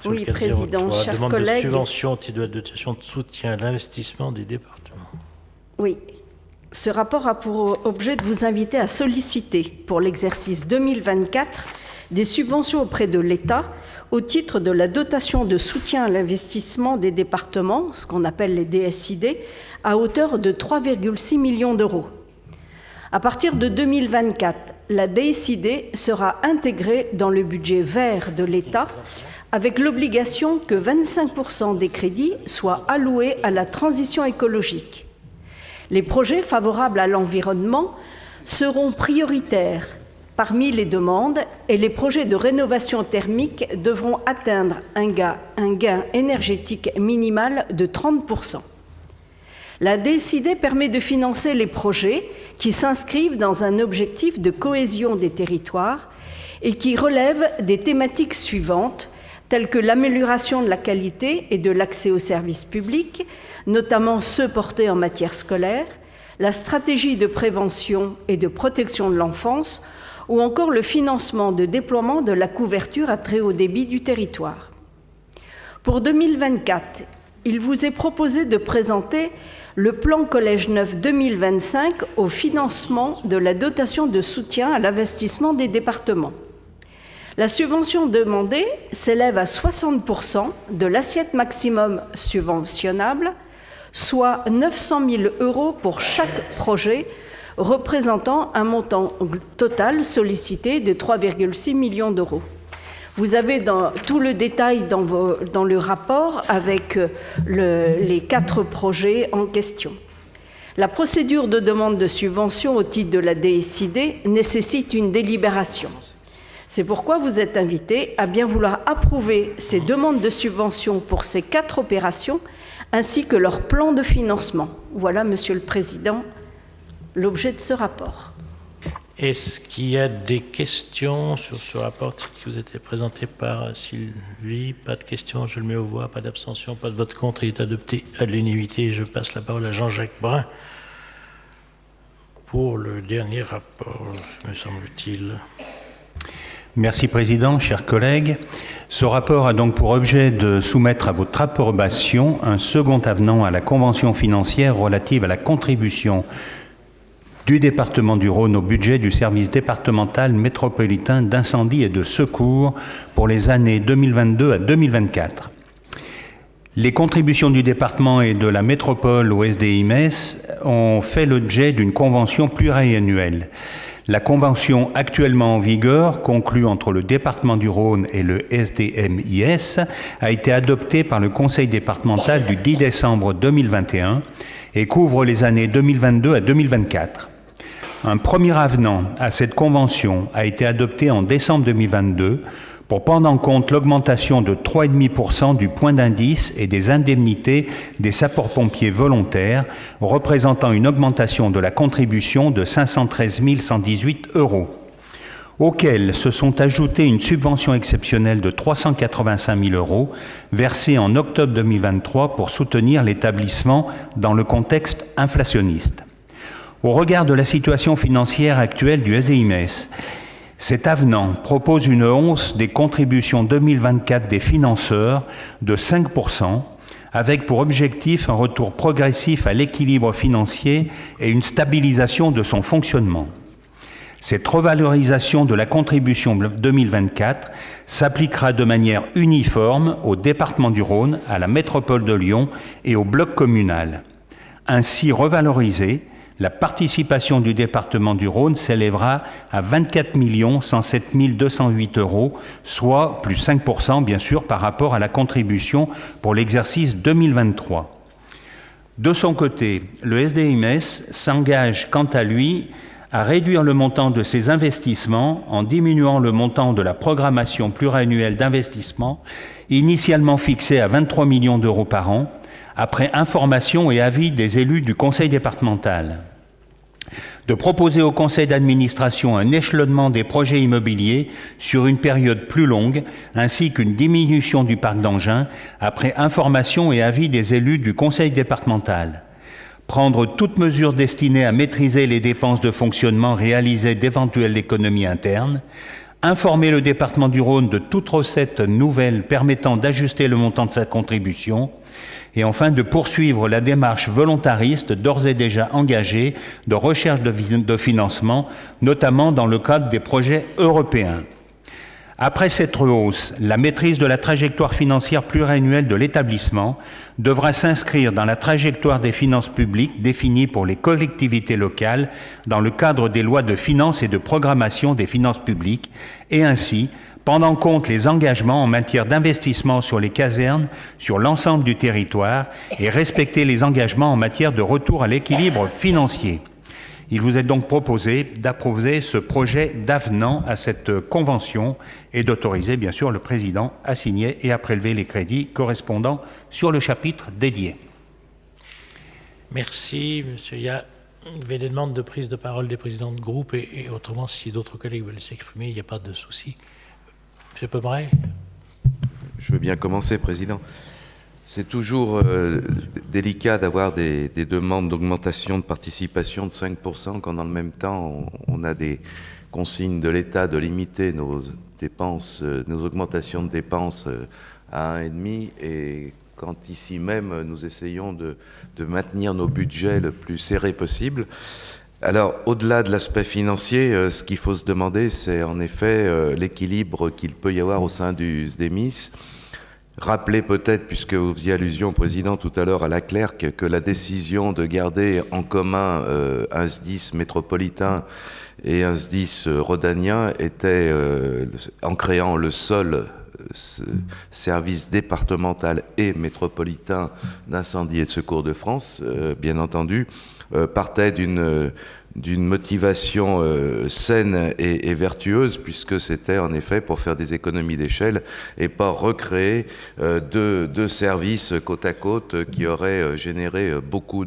Oui, Président, chers demande collègues. De subvention au titre de la dotation de soutien à l'investissement des départements. Oui. Ce rapport a pour objet de vous inviter à solliciter pour l'exercice 2024 des subventions auprès de l'État au titre de la dotation de soutien à l'investissement des départements, ce qu'on appelle les DSID, à hauteur de 3,6 millions d'euros. À partir de 2024, la DSID sera intégrée dans le budget vert de l'État avec l'obligation que 25% des crédits soient alloués à la transition écologique. Les projets favorables à l'environnement seront prioritaires parmi les demandes et les projets de rénovation thermique devront atteindre un gain énergétique minimal de 30%. La DSID permet de financer les projets qui s'inscrivent dans un objectif de cohésion des territoires et qui relèvent des thématiques suivantes, telles que l'amélioration de la qualité et de l'accès aux services publics, notamment ceux portés en matière scolaire, la stratégie de prévention et de protection de l'enfance, ou encore le financement de déploiement de la couverture à très haut débit du territoire. Pour 2024, il vous est proposé de présenter le plan Collège Neuf 2025 au financement de la dotation de soutien à l'investissement des départements. La subvention demandée s'élève à 60% de l'assiette maximum subventionnable, soit 900 000 € pour chaque projet, représentant un montant total sollicité de 3,6 millions d'euros. Vous avez tout le détail dans le rapport avec les 4 projets en question. La procédure de demande de subvention au titre de la DSID nécessite une délibération. C'est pourquoi vous êtes invités à bien vouloir approuver ces demandes de subvention pour ces 4 opérations, ainsi que leur plan de financement. Voilà, Monsieur le Président, l'objet de ce rapport. Est-ce qu'il y a des questions sur ce rapport qui vous a été présenté par Sylvie? Pas de questions, je le mets aux voix, pas d'abstention, pas de vote contre, il est adopté à l'unanimité. Je passe la parole à Jean-Jacques Brun pour le dernier rapport, me semble-t-il. Merci Président, chers collègues. Ce rapport a donc pour objet de soumettre à votre approbation un second avenant à la convention financière relative à la contribution du département du Rhône au budget du service départemental métropolitain d'incendie et de secours pour les années 2022 à 2024. Les contributions du département et de la métropole au SDI-MES ont fait l'objet d'une convention pluriannuelle. La convention actuellement en vigueur, conclue entre le département du Rhône et le SDMIS, a été adoptée par le Conseil départemental du 10 décembre 2021 et couvre les années 2022 à 2024. Un premier avenant à cette convention a été adopté en décembre 2022 pour prendre en compte l'augmentation de 3,5% du point d'indice et des indemnités des sapeurs-pompiers volontaires, représentant une augmentation de la contribution de 513 118 €, auxquels se sont ajoutées une subvention exceptionnelle de 385 000 € versée en octobre 2023 pour soutenir l'établissement dans le contexte inflationniste. Au regard de la situation financière actuelle du SDI-MES, cet avenant propose une hausse des contributions 2024 des financeurs de 5%, avec pour objectif un retour progressif à l'équilibre financier et une stabilisation de son fonctionnement. Cette revalorisation de la contribution 2024 s'appliquera de manière uniforme au département du Rhône, à la métropole de Lyon et au bloc communal. Ainsi revalorisée, la participation du département du Rhône s'élèvera à 24 107 208 €, soit plus 5% bien sûr par rapport à la contribution pour l'exercice 2023. De son côté, le SDMS s'engage quant à lui à réduire le montant de ses investissements en diminuant le montant de la programmation pluriannuelle d'investissement, initialement fixé à 23 millions d'euros par an, après information et avis des élus du conseil départemental. De proposer au conseil d'administration un échelonnement des projets immobiliers sur une période plus longue, ainsi qu'une diminution du parc d'engins, après information et avis des élus du conseil départemental. Prendre toute mesure destinée à maîtriser les dépenses de fonctionnement réalisées d'éventuelles économies internes, informer le département du Rhône de toute recette nouvelle permettant d'ajuster le montant de sa contribution, et enfin de poursuivre la démarche volontariste d'ores et déjà engagée de recherche de financement, notamment dans le cadre des projets européens. Après cette hausse, la maîtrise de la trajectoire financière pluriannuelle de l'établissement devra s'inscrire dans la trajectoire des finances publiques définie pour les collectivités locales dans le cadre des lois de finances et de programmation des finances publiques et ainsi prendre en compte les engagements en matière d'investissement sur les casernes sur l'ensemble du territoire et respecter les engagements en matière de retour à l'équilibre financier. Il vous est donc proposé d'approuver ce projet d'avenant à cette convention et d'autoriser bien sûr le président à signer et à prélever les crédits correspondants sur le chapitre dédié. Merci, monsieur. Il y a des demandes de prise de parole des présidents de groupe et autrement, si d'autres collègues veulent s'exprimer, il n'y a pas de souci. Monsieur Pomeray. Je veux bien commencer, Président. C'est toujours délicat d'avoir des demandes d'augmentation de participation de 5% quand dans le même temps on a des consignes de l'État de limiter nos dépenses, nos augmentations de dépenses à 1,5 et quand ici même nous essayons de maintenir nos budgets le plus serrés possible. Alors, au-delà de l'aspect financier, ce qu'il faut se demander, c'est en effet l'équilibre qu'il peut y avoir au sein du SDEMIS. Rappelez peut-être, puisque vous faisiez allusion, Président, tout à l'heure à la Clerc, que la décision de garder en commun un SDIS métropolitain et un SDIS rhodanien était, en créant le seul service départemental et métropolitain d'incendie et de secours de France, bien entendu, partait d'une motivation saine et vertueuse, puisque c'était en effet pour faire des économies d'échelle et pas recréer deux services côte à côte qui auraient généré beaucoup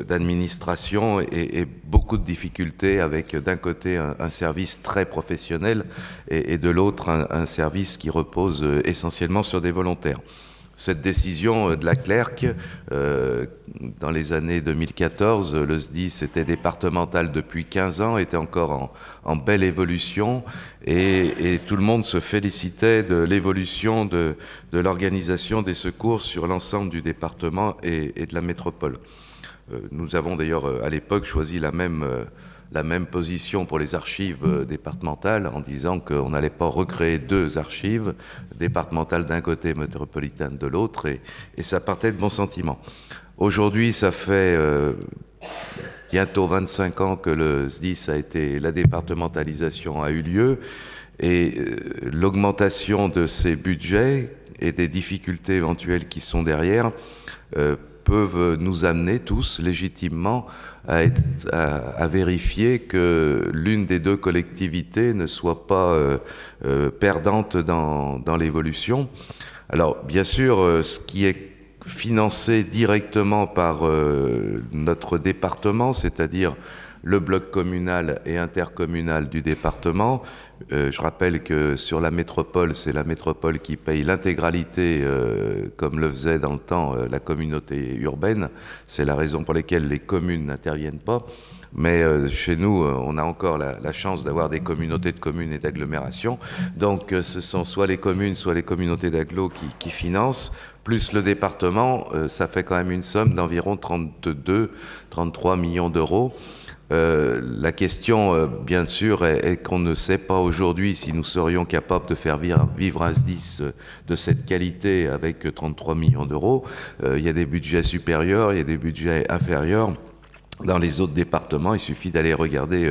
d'administration et beaucoup de difficultés avec d'un côté un service très professionnel et de l'autre un service qui repose essentiellement sur des volontaires. Cette décision de la Clerc, dans les années 2014, le SDIS était départemental depuis 15 ans, était encore en belle évolution et tout le monde se félicitait de l'évolution de l'organisation des secours sur l'ensemble du département et de la métropole. Nous avons d'ailleurs à l'époque choisi la même position pour les archives départementales en disant qu'on n'allait pas recréer deux archives, départementales d'un côté, métropolitaines de l'autre, et ça partait de bons sentiments. Aujourd'hui, ça fait bientôt 25 ans que le SDIS a été, la départementalisation a eu lieu, et l'augmentation de ces budgets et des difficultés éventuelles qui sont derrière peuvent nous amener tous légitimement à vérifier que l'une des deux collectivités ne soit pas perdante dans l'évolution. Alors bien sûr, ce qui est financé directement par notre département, c'est-à-dire le bloc communal et intercommunal du département. Je rappelle que sur la métropole, c'est la métropole qui paye l'intégralité, comme le faisait dans le temps la communauté urbaine. C'est la raison pour laquelle les communes n'interviennent pas. Mais chez nous, on a encore la chance d'avoir des communautés de communes et d'agglomérations. Donc ce sont soit les communes, soit les communautés d'agglo qui financent, plus le département, ça fait quand même une somme d'environ 33 millions d'euros. La question, bien sûr, est qu'on ne sait pas aujourd'hui si nous serions capables de faire vivre un SDIS de cette qualité avec 33 millions d'euros. Il y a des budgets supérieurs, il y a des budgets inférieurs. Dans les autres départements, il suffit d'aller regarder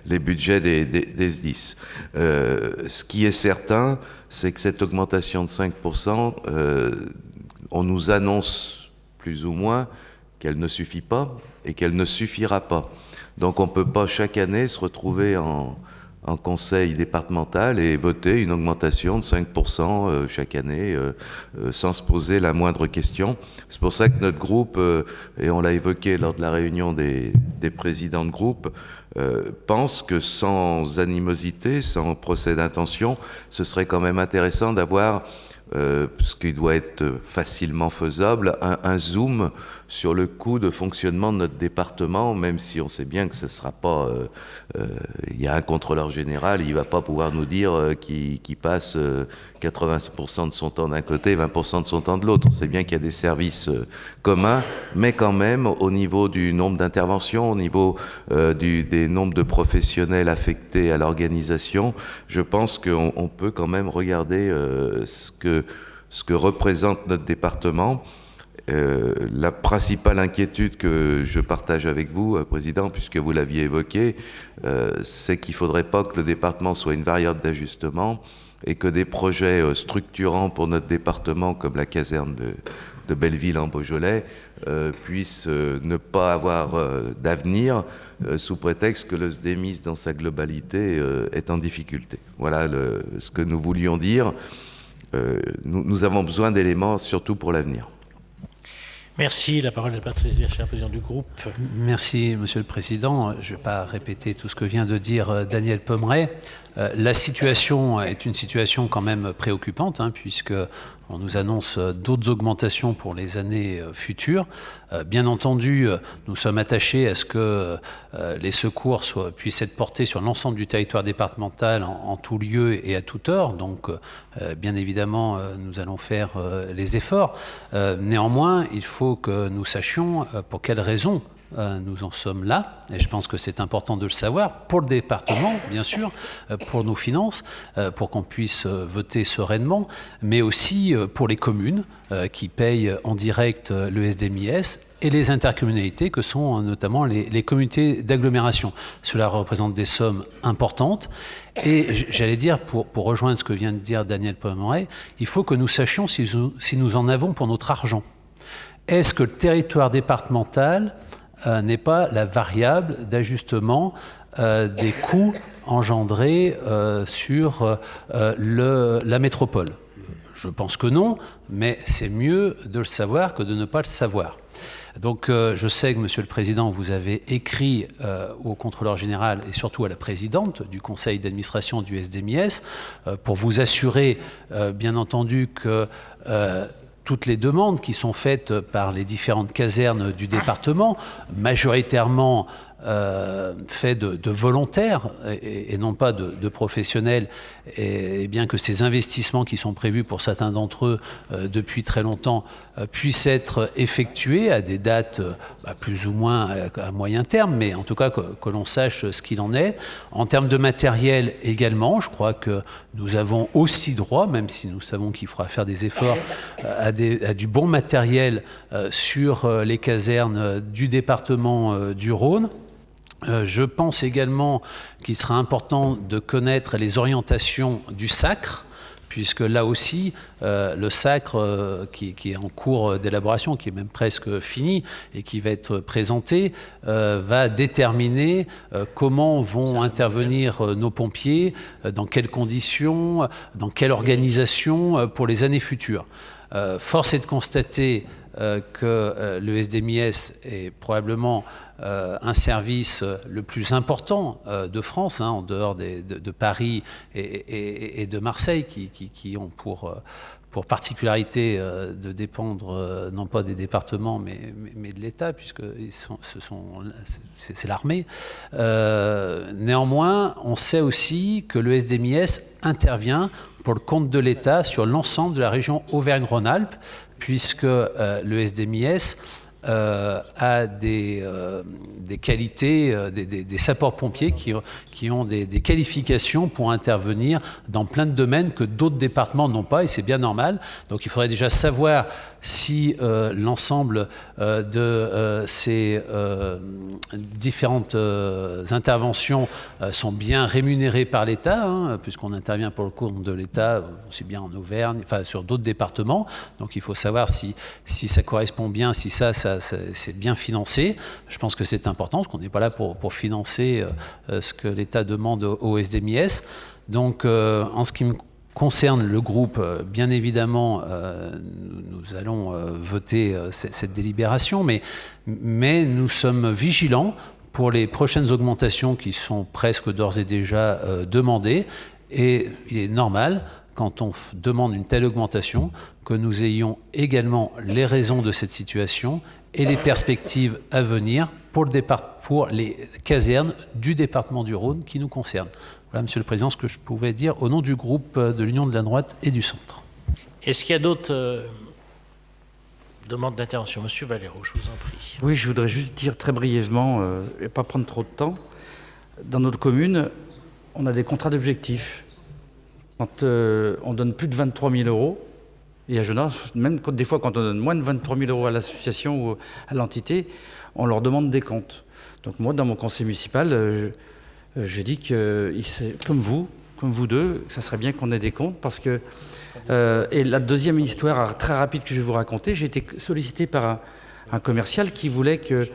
les budgets des SDIS. Ce qui est certain, c'est que cette augmentation de 5%, on nous annonce plus ou moins qu'elle ne suffit pas et qu'elle ne suffira pas. Donc on ne peut pas chaque année se retrouver en conseil départemental et voter une augmentation de 5% chaque année sans se poser la moindre question. C'est pour ça que notre groupe, et on l'a évoqué lors de la réunion des présidents de groupe, pense que sans animosité, sans procès d'intention, ce serait quand même intéressant d'avoir ce qui doit être facilement faisable, un zoom sur le coût de fonctionnement de notre département, même si on sait bien que ce ne sera pas... il y a un contrôleur général, il ne va pas pouvoir nous dire qu'il passe 80% de son temps d'un côté et 20% de son temps de l'autre. On sait bien qu'il y a des services communs, mais quand même, au niveau du nombre d'interventions, au niveau des nombres de professionnels affectés à l'organisation, je pense qu'on peut quand même regarder ce que représente notre département. La principale inquiétude que je partage avec vous, Président, puisque vous l'aviez évoqué, c'est qu'il ne faudrait pas que le département soit une variable d'ajustement et que des projets structurants pour notre département, comme la caserne de Belleville en Beaujolais, puissent ne pas avoir d'avenir sous prétexte que le SDEMIS dans sa globalité est en difficulté. Voilà ce que nous voulions dire. Nous avons besoin d'éléments, surtout pour l'avenir. Merci. La parole est à Patrice Vircher, président du groupe. Merci, Monsieur le Président. Je ne vais pas répéter tout ce que vient de dire Daniel Pommeret. La situation est une situation quand même préoccupante, puisque on nous annonce d'autres augmentations pour les années futures. Bien entendu, nous sommes attachés à ce que les secours puissent être portés sur l'ensemble du territoire départemental en tout lieu et à toute heure. Donc, bien évidemment, nous allons faire les efforts. Néanmoins, il faut que nous sachions pour quelles raisons nous en sommes là, et je pense que c'est important de le savoir, pour le département, bien sûr, pour nos finances, pour qu'on puisse voter sereinement, mais aussi pour les communes qui payent en direct le SDMIS et les intercommunalités que sont notamment les communautés d'agglomération. Cela représente des sommes importantes et j'allais dire, pour rejoindre ce que vient de dire Daniel Pommeret, il faut que nous sachions si nous en avons pour notre argent. Est-ce que le territoire départemental n'est pas la variable d'ajustement des coûts engendrés sur la métropole? Je pense que non, mais c'est mieux de le savoir que de ne pas le savoir. Donc je sais que, Monsieur le Président, vous avez écrit au contrôleur général et surtout à la présidente du conseil d'administration du SDMIS pour vous assurer, bien entendu, que toutes les demandes qui sont faites par les différentes casernes du département, majoritairement faites de volontaires et non pas de professionnels, et bien que ces investissements qui sont prévus pour certains d'entre eux depuis très longtemps puissent être effectués à des dates plus ou moins à moyen terme, mais en tout cas que l'on sache ce qu'il en est. En termes de matériel également, je crois que nous avons aussi droit, même si nous savons qu'il faudra faire des efforts, à du bon matériel sur les casernes du département du Rhône. Je pense également qu'il sera important de connaître les orientations du SACRE, puisque là aussi, le SACRE qui est en cours d'élaboration, qui est même presque fini et qui va être présenté, va déterminer comment vont intervenir nos pompiers, dans quelles conditions, dans quelle organisation pour les années futures. Force est de constater que le SDMIS est probablement un service le plus important de France, en dehors de Paris et de Marseille, qui ont pour particularité de dépendre non pas des départements mais de l'État, puisque c'est l'armée. Néanmoins, on sait aussi que le SDMIS intervient pour le compte de l'État sur l'ensemble de la région Auvergne-Rhône-Alpes, puisque le SDMIS a des qualités, des sapeurs-pompiers qui ont des qualifications pour intervenir dans plein de domaines que d'autres départements n'ont pas, et c'est bien normal. Donc il faudrait déjà savoir si l'ensemble de ces différentes interventions sont bien rémunérées par l'État, hein, puisqu'on intervient pour le compte de l'État, aussi bien en Auvergne, enfin sur d'autres départements. Donc il faut savoir si ça correspond bien, si ça c'est bien financé. Je pense que c'est important, parce qu'on n'est pas là pour financer ce que l'État demande au SDMIS. Donc en ce qui me concerne le groupe, bien évidemment, nous allons voter cette délibération, mais nous sommes vigilants pour les prochaines augmentations qui sont presque d'ores et déjà demandées. Et il est normal, quand on demande une telle augmentation, que nous ayons également les raisons de cette situation et les perspectives à venir pour les casernes du département du Rhône qui nous concernent. Voilà, Monsieur le Président, ce que je pouvais dire au nom du groupe de l'Union de la droite et du centre. Est-ce qu'il y a d'autres demandes d'intervention? Monsieur Valero, je vous en prie. Oui, je voudrais juste dire très brièvement, et pas prendre trop de temps. Dans notre commune, on a des contrats d'objectifs. Quand on donne plus de 23 000 euros, et à Genasse, même des fois quand on donne moins de 23 000 euros à l'association ou à l'entité, on leur demande des comptes. Donc moi, dans mon conseil municipal, je dis que, comme vous deux, que ça serait bien qu'on ait des comptes, parce que... et la deuxième histoire très rapide que je vais vous raconter, j'ai été sollicité par un commercial qui voulait que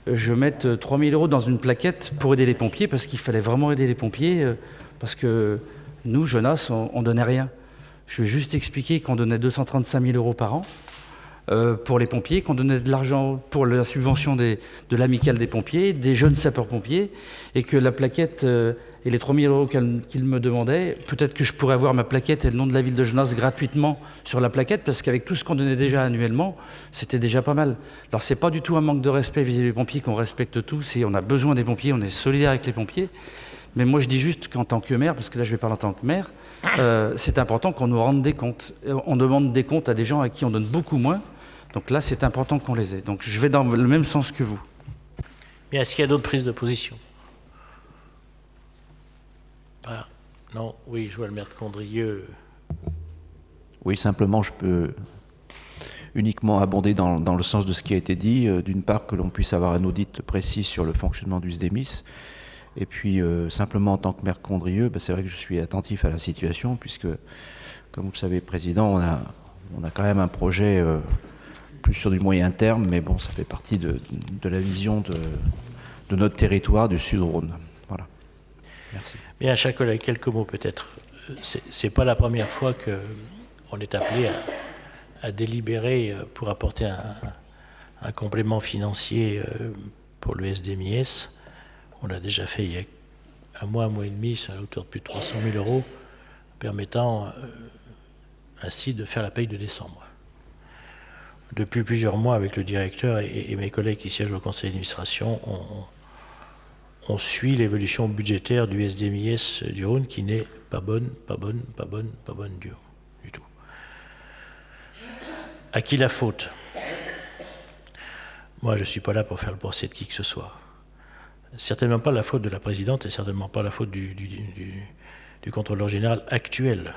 je mette 3 000 euros dans une plaquette pour aider les pompiers, parce qu'il fallait vraiment aider les pompiers, parce que nous, Genasse, on donnait rien. Je vais juste expliquer qu'on donnait 235 000 euros par an pour les pompiers, qu'on donnait de l'argent pour la subvention de l'amicale des pompiers, des jeunes sapeurs-pompiers, et que la plaquette et les 3 000 euros qu'il me demandait, peut-être que je pourrais avoir ma plaquette et le nom de la ville de Genasse gratuitement sur la plaquette, parce qu'avec tout ce qu'on donnait déjà annuellement, c'était déjà pas mal. Alors c'est pas du tout un manque de respect vis-à-vis des pompiers, qu'on respecte tous, et on a besoin des pompiers, on est solidaire avec les pompiers. Mais moi je dis juste qu'en tant que maire, parce que là je vais parler en tant que maire, c'est important qu'on nous rende des comptes. On demande des comptes à des gens à qui on donne beaucoup moins. Donc là, c'est important qu'on les ait. Donc je vais dans le même sens que vous. Bien, est-ce qu'il y a d'autres prises de position? Non, oui, je vois le maire de Condrieu. Oui, simplement, je peux uniquement abonder dans le sens de ce qui a été dit. D'une part, que l'on puisse avoir un audit précis sur le fonctionnement du SDMIS. Et puis, simplement, en tant que maire de Condrieu, c'est vrai que je suis attentif à la situation, puisque, comme vous le savez, Président, on a quand même un projet plus sur du moyen terme, mais bon, ça fait partie de la vision de notre territoire du Sud-Rhône. Voilà. Merci. Bien, chers collègues, quelques mots peut-être. C'est pas la première fois qu'on est appelé à délibérer pour apporter un complément financier pour le SDMIS. On l'a déjà fait il y a un mois et demi, c'est à hauteur de plus de 300 000 euros, permettant ainsi de faire la paye de décembre. Depuis plusieurs mois, avec le directeur et mes collègues qui siègent au conseil d'administration, on suit l'évolution budgétaire du SDMIS du Rhône qui n'est pas bonne du tout. À qui la faute? Moi, je ne suis pas là pour faire le procès de qui que ce soit. Certainement pas la faute de la présidente et certainement pas la faute du contrôleur général actuel.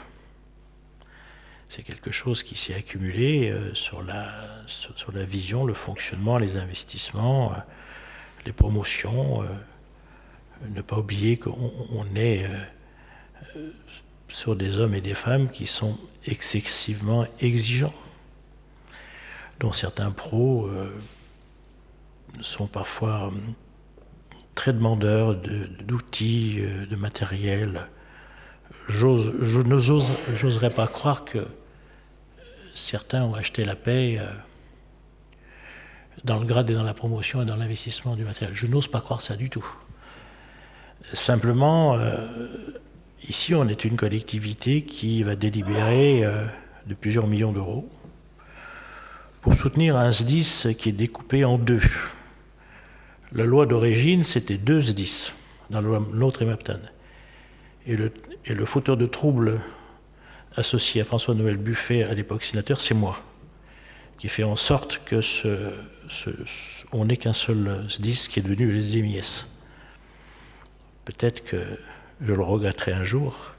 C'est quelque chose qui s'est accumulé sur la vision, le fonctionnement, les investissements, les promotions. Ne pas oublier qu'on est sur des hommes et des femmes qui sont excessivement exigeants, dont certains pros sont parfois très demandeurs d'outils, de matériel. Je n'oserais pas croire que certains ont acheté la paix dans le grade et dans la promotion et dans l'investissement du matériel. Je n'ose pas croire ça du tout. Simplement, ici, on est une collectivité qui va délibérer de plusieurs millions d'euros pour soutenir un SDIS qui est découpé en deux. La loi d'origine, c'était 2 SDIS dans l'autre EMAPTAN. Et le fauteur de troubles associé à François-Noël Buffet, à l'époque sénateur, c'est moi, qui fait en sorte que on n'ait qu'un seul SDIS qui est devenu le SDMIS. Peut-être que je le regretterai un jour,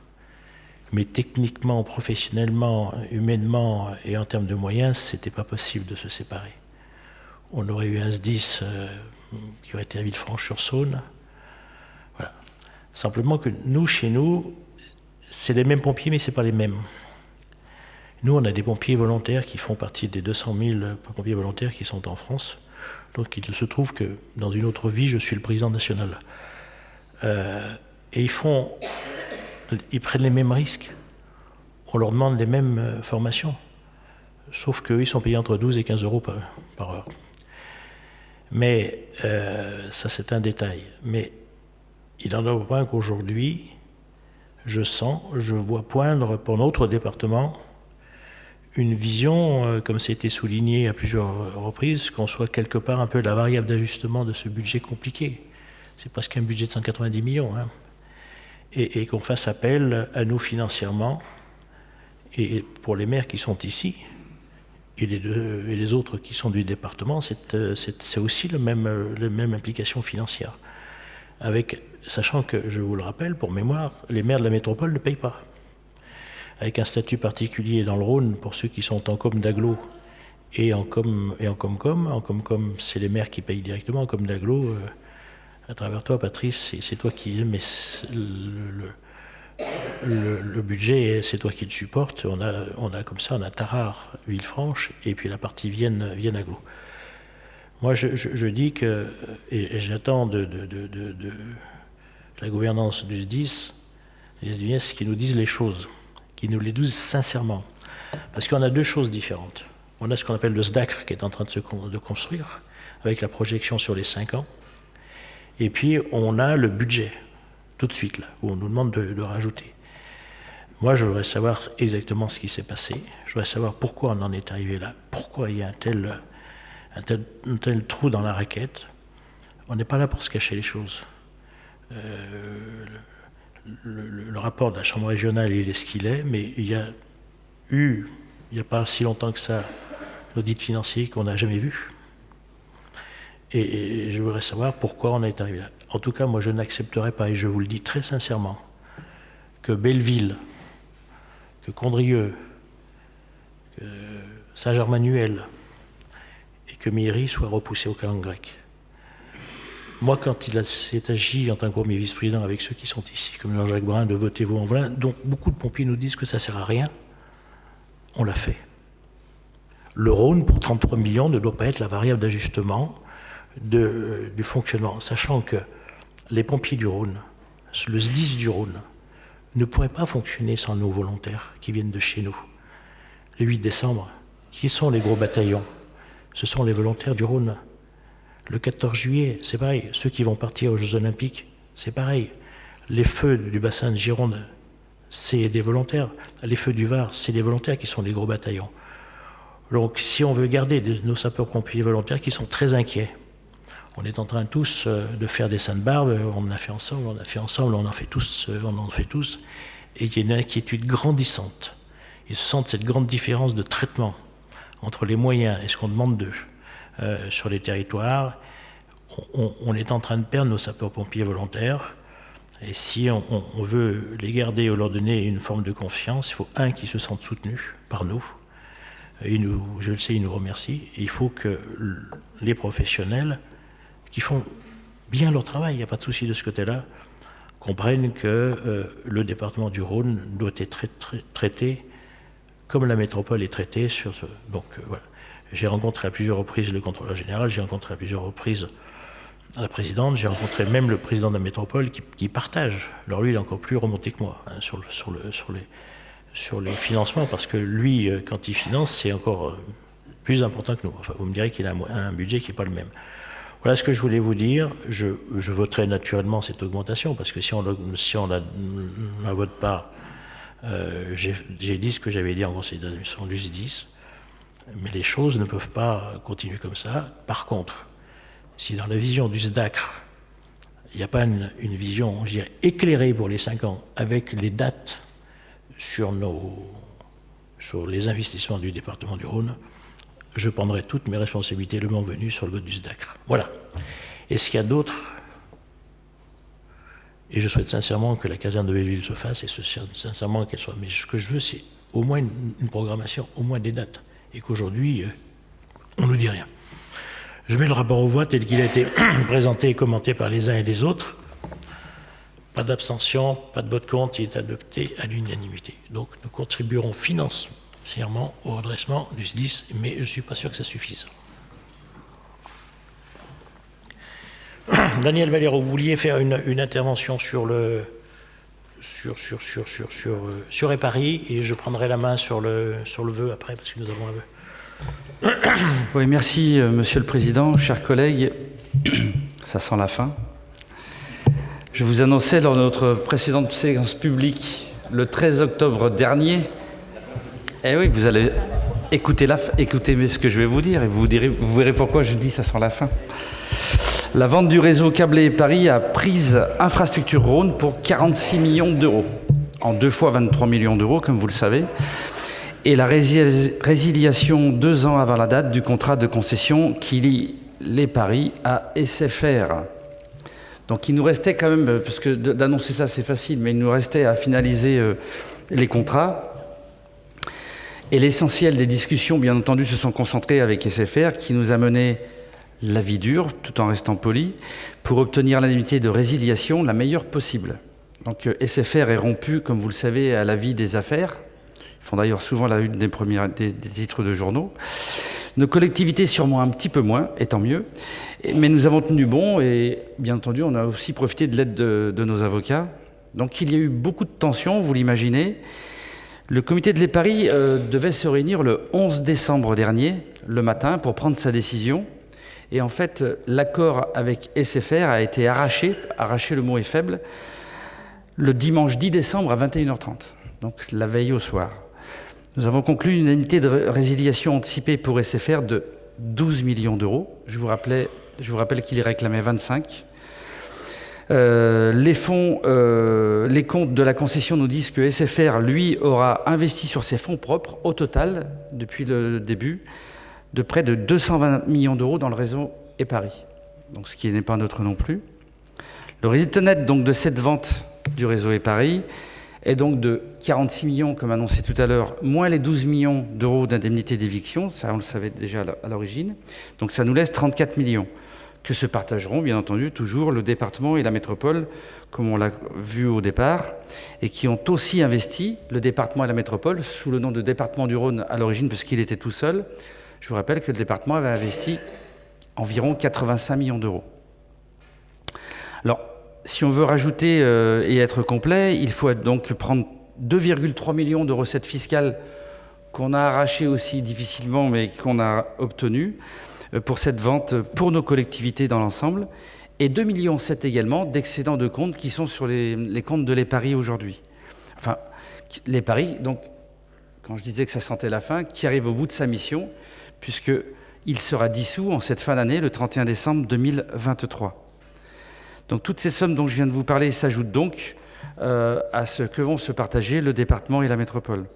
mais techniquement, professionnellement, humainement et en termes de moyens, c'était pas possible de se séparer. On aurait eu un SDIS qui aurait été à Villefranche-sur-Saône. Voilà. Simplement que nous, chez nous, c'est les mêmes pompiers, mais c'est pas les mêmes. Nous, on a des pompiers volontaires qui font partie des 200 000 pompiers volontaires qui sont en France. Donc il se trouve que dans une autre vie, je suis le président national. Et ils prennent les mêmes risques. On leur demande les mêmes formations. Sauf qu'eux, ils sont payés entre 12 et 15 euros par heure. Mais ça, c'est un détail. Mais il en est au point qu'aujourd'hui, je vois poindre pour notre département une vision, comme ça a été souligné à plusieurs reprises, qu'on soit quelque part un peu la variable d'ajustement de ce budget compliqué. C'est presque un budget de 190 millions. Hein. Et qu'on fasse appel à nous financièrement, et pour les maires qui sont ici, et les autres qui sont du département, c'est aussi la même implication financière. Sachant que, je vous le rappelle, pour mémoire, les maires de la métropole ne payent pas. Avec un statut particulier dans le Rhône pour ceux qui sont en com d'agglo et en comcom. En comcom, c'est les maires qui payent directement. En com d'agglo, à travers toi, Patrice, c'est toi qui... Mais le budget, c'est toi qui le supportes. On a comme ça, on a Tarare, Villefranche, et puis la partie Vienne-Agglo. Moi, je dis que, et j'attends de la gouvernance du SDIS, les SDIS qui nous disent les choses, qui nous les disent sincèrement. Parce qu'on a deux choses différentes. On a ce qu'on appelle le SDACR qui est en train de construire, avec la projection sur les 5 ans. Et puis, on a le budget, tout de suite, là, où on nous demande de rajouter. Moi, je voudrais savoir exactement ce qui s'est passé. Je voudrais savoir pourquoi on en est arrivé là, pourquoi il y a un tel trou dans la raquette. On n'est pas là pour se cacher les choses. Le rapport de la Chambre régionale, il est ce qu'il est, mais il n'y a pas si longtemps que ça, l'audit financier qu'on n'a jamais vu. Et je voudrais savoir pourquoi on est arrivé là. En tout cas, moi, je n'accepterai pas, et je vous le dis très sincèrement, que Belleville, que Condrieu, que Saint-Germanuel et que Méry soient repoussés au calendrier grec. Moi, quand il s'est agi en tant que premier vice-président avec ceux qui sont ici, comme Jean-Jacques Brun, de votez-vous en voilà, dont beaucoup de pompiers nous disent que ça ne sert à rien, on l'a fait. Le Rhône, pour 33 millions, ne doit pas être la variable d'ajustement du fonctionnement, sachant que les pompiers du Rhône, le SDIS du Rhône, ne pourrait pas fonctionner sans nos volontaires qui viennent de chez nous. Le 8 décembre, qui sont les gros bataillons? Ce sont les volontaires du Rhône. Le 14 juillet, c'est pareil. Ceux qui vont partir aux Jeux Olympiques, c'est pareil. Les feux du bassin de Gironde, c'est des volontaires. Les feux du Var, c'est des volontaires qui sont les gros bataillons. Donc, si on veut garder nos sapeurs-pompiers volontaires qui sont très inquiets, on est en train tous de faire des Sainte-Barbe, on en a fait ensemble, on en fait tous, et il y a une inquiétude grandissante. Ils sentent cette grande différence de traitement entre les moyens et ce qu'on demande d'eux sur les territoires. On est en train de perdre nos sapeurs-pompiers volontaires, et si on veut les garder ou leur donner une forme de confiance, il faut qu'ils se sentent soutenus par nous. Je le sais, ils nous remercient, et il faut que les professionnels qui font bien leur travail, il n'y a pas de souci de ce côté-là, comprennent que le département du Rhône doit être traité comme la métropole est traitée. Donc voilà. J'ai rencontré à plusieurs reprises le contrôleur général, j'ai rencontré à plusieurs reprises la présidente, j'ai rencontré même le président de la métropole qui partage. Alors lui, il est encore plus remonté que moi hein, sur les financements, parce que lui, quand il finance, c'est encore plus important que nous. Enfin, vous me direz qu'il a un budget qui n'est pas le même. Voilà ce que je voulais vous dire. Je voterai naturellement cette augmentation, parce que si on ne la vote pas, J'ai dit ce que j'avais dit en conseil d'administration du SDIS, mais les choses ne peuvent pas continuer comme ça. Par contre, si dans la vision du SDACR, il n'y a pas une vision, je dirais, éclairée pour les 5 ans, avec les dates sur les investissements du département du Rhône, je prendrai toutes mes responsabilités le moment venu sur le vote du SDACR. Voilà. Est-ce qu'il y a d'autres? Et je souhaite sincèrement que la caserne de Belleville se fasse, et sincèrement qu'elle soit. Mais ce que je veux, c'est au moins une programmation, au moins des dates. Et qu'aujourd'hui, on ne nous dit rien. Je mets le rapport au vote tel qu'il a été présenté et commenté par les uns et les autres. Pas d'abstention, pas de vote contre, il est adopté à l'unanimité. Donc nous contribuerons financièrement au redressement du SDIS, mais je ne suis pas sûr que ça suffise. Daniel Valero, vous vouliez faire une intervention sur Paris, et je prendrai la main sur le vœu après, parce que nous avons un vœu. Oui, merci, Monsieur le Président, chers collègues. Ça sent la fin. Je vous annonçais lors de notre précédente séance publique, le 13 octobre dernier, eh oui, vous allez écouter ce que je vais vous dire, et vous verrez pourquoi je dis ça sent la fin. La vente du réseau câblé Paris à Prise Infrastructure Rhône pour 46 millions d'euros, en 2 fois 23 millions d'euros, comme vous le savez, et la résiliation 2 ans avant la date du contrat de concession qui lie les paris à SFR. Donc il nous restait quand même, parce que d'annoncer ça c'est facile, mais il nous restait à finaliser les contrats. Et l'essentiel des discussions, bien entendu, se sont concentrées avec SFR, qui nous a mené la vie dure, tout en restant poli, pour obtenir l'indemnité de résiliation la meilleure possible. Donc SFR est rompu, comme vous le savez, à la vie des affaires. Ils font d'ailleurs souvent la une des titres de journaux. Nos collectivités sûrement un petit peu moins, et tant mieux. Mais nous avons tenu bon, et bien entendu, on a aussi profité de l'aide de nos avocats. Donc il y a eu beaucoup de tensions, vous l'imaginez. Le comité de l'EPARI devait se réunir le 11 décembre dernier, le matin, pour prendre sa décision. Et en fait, l'accord avec SFR a été arraché le mot est faible, le dimanche 10 décembre à 21h30, donc la veille au soir. Nous avons conclu une indemnité de résiliation anticipée pour SFR de 12 millions d'euros. Je vous rappelle qu'il y réclamait 25. Les comptes de la concession nous disent que SFR, lui, aura investi sur ses fonds propres, au total, depuis le début, de près de 220 millions d'euros dans le réseau EPARI. Donc, ce qui n'est pas neutre non plus. Le résultat net donc, de cette vente du réseau EPARI est donc de 46 millions, comme annoncé tout à l'heure, moins les 12 millions d'euros d'indemnité d'éviction, ça on le savait déjà à l'origine. Donc ça nous laisse 34 millions, que se partageront bien entendu toujours le département et la métropole, comme on l'a vu au départ, et qui ont aussi investi, le département et la métropole, sous le nom de département du Rhône à l'origine, parce qu'il était tout seul. Je vous rappelle que le département avait investi environ 85 millions d'euros. Alors, si on veut rajouter et être complet, il faut donc prendre 2,3 millions de recettes fiscales qu'on a arrachées aussi difficilement, mais qu'on a obtenues pour cette vente pour nos collectivités dans l'ensemble, et 2,7 millions également d'excédents de comptes qui sont sur les comptes de l'EPARI aujourd'hui. Enfin, l'EPARI, donc, quand je disais que ça sentait la fin, qui arrive au bout de sa mission, puisqu'il sera dissous en cette fin d'année, le 31 décembre 2023. Donc toutes ces sommes dont je viens de vous parler s'ajoutent donc à ce que vont se partager le département et la métropole.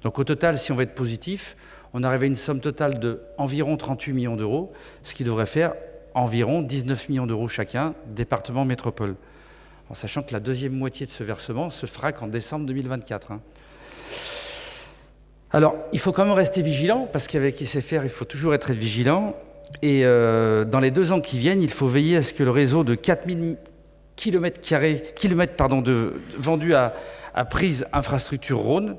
Donc au total, si on veut être positif, on arrive à une somme totale de environ 38 millions d'euros, ce qui devrait faire environ 19 millions d'euros chacun, département, métropole. En sachant que la deuxième moitié de ce versement se fera qu'en décembre 2024. Alors, il faut quand même rester vigilant, parce qu'avec SFR, il faut toujours être vigilant. Et dans les 2 ans qui viennent, il faut veiller à ce que le réseau de 4000 kilomètres vendu à Prise Infrastructure Rhône,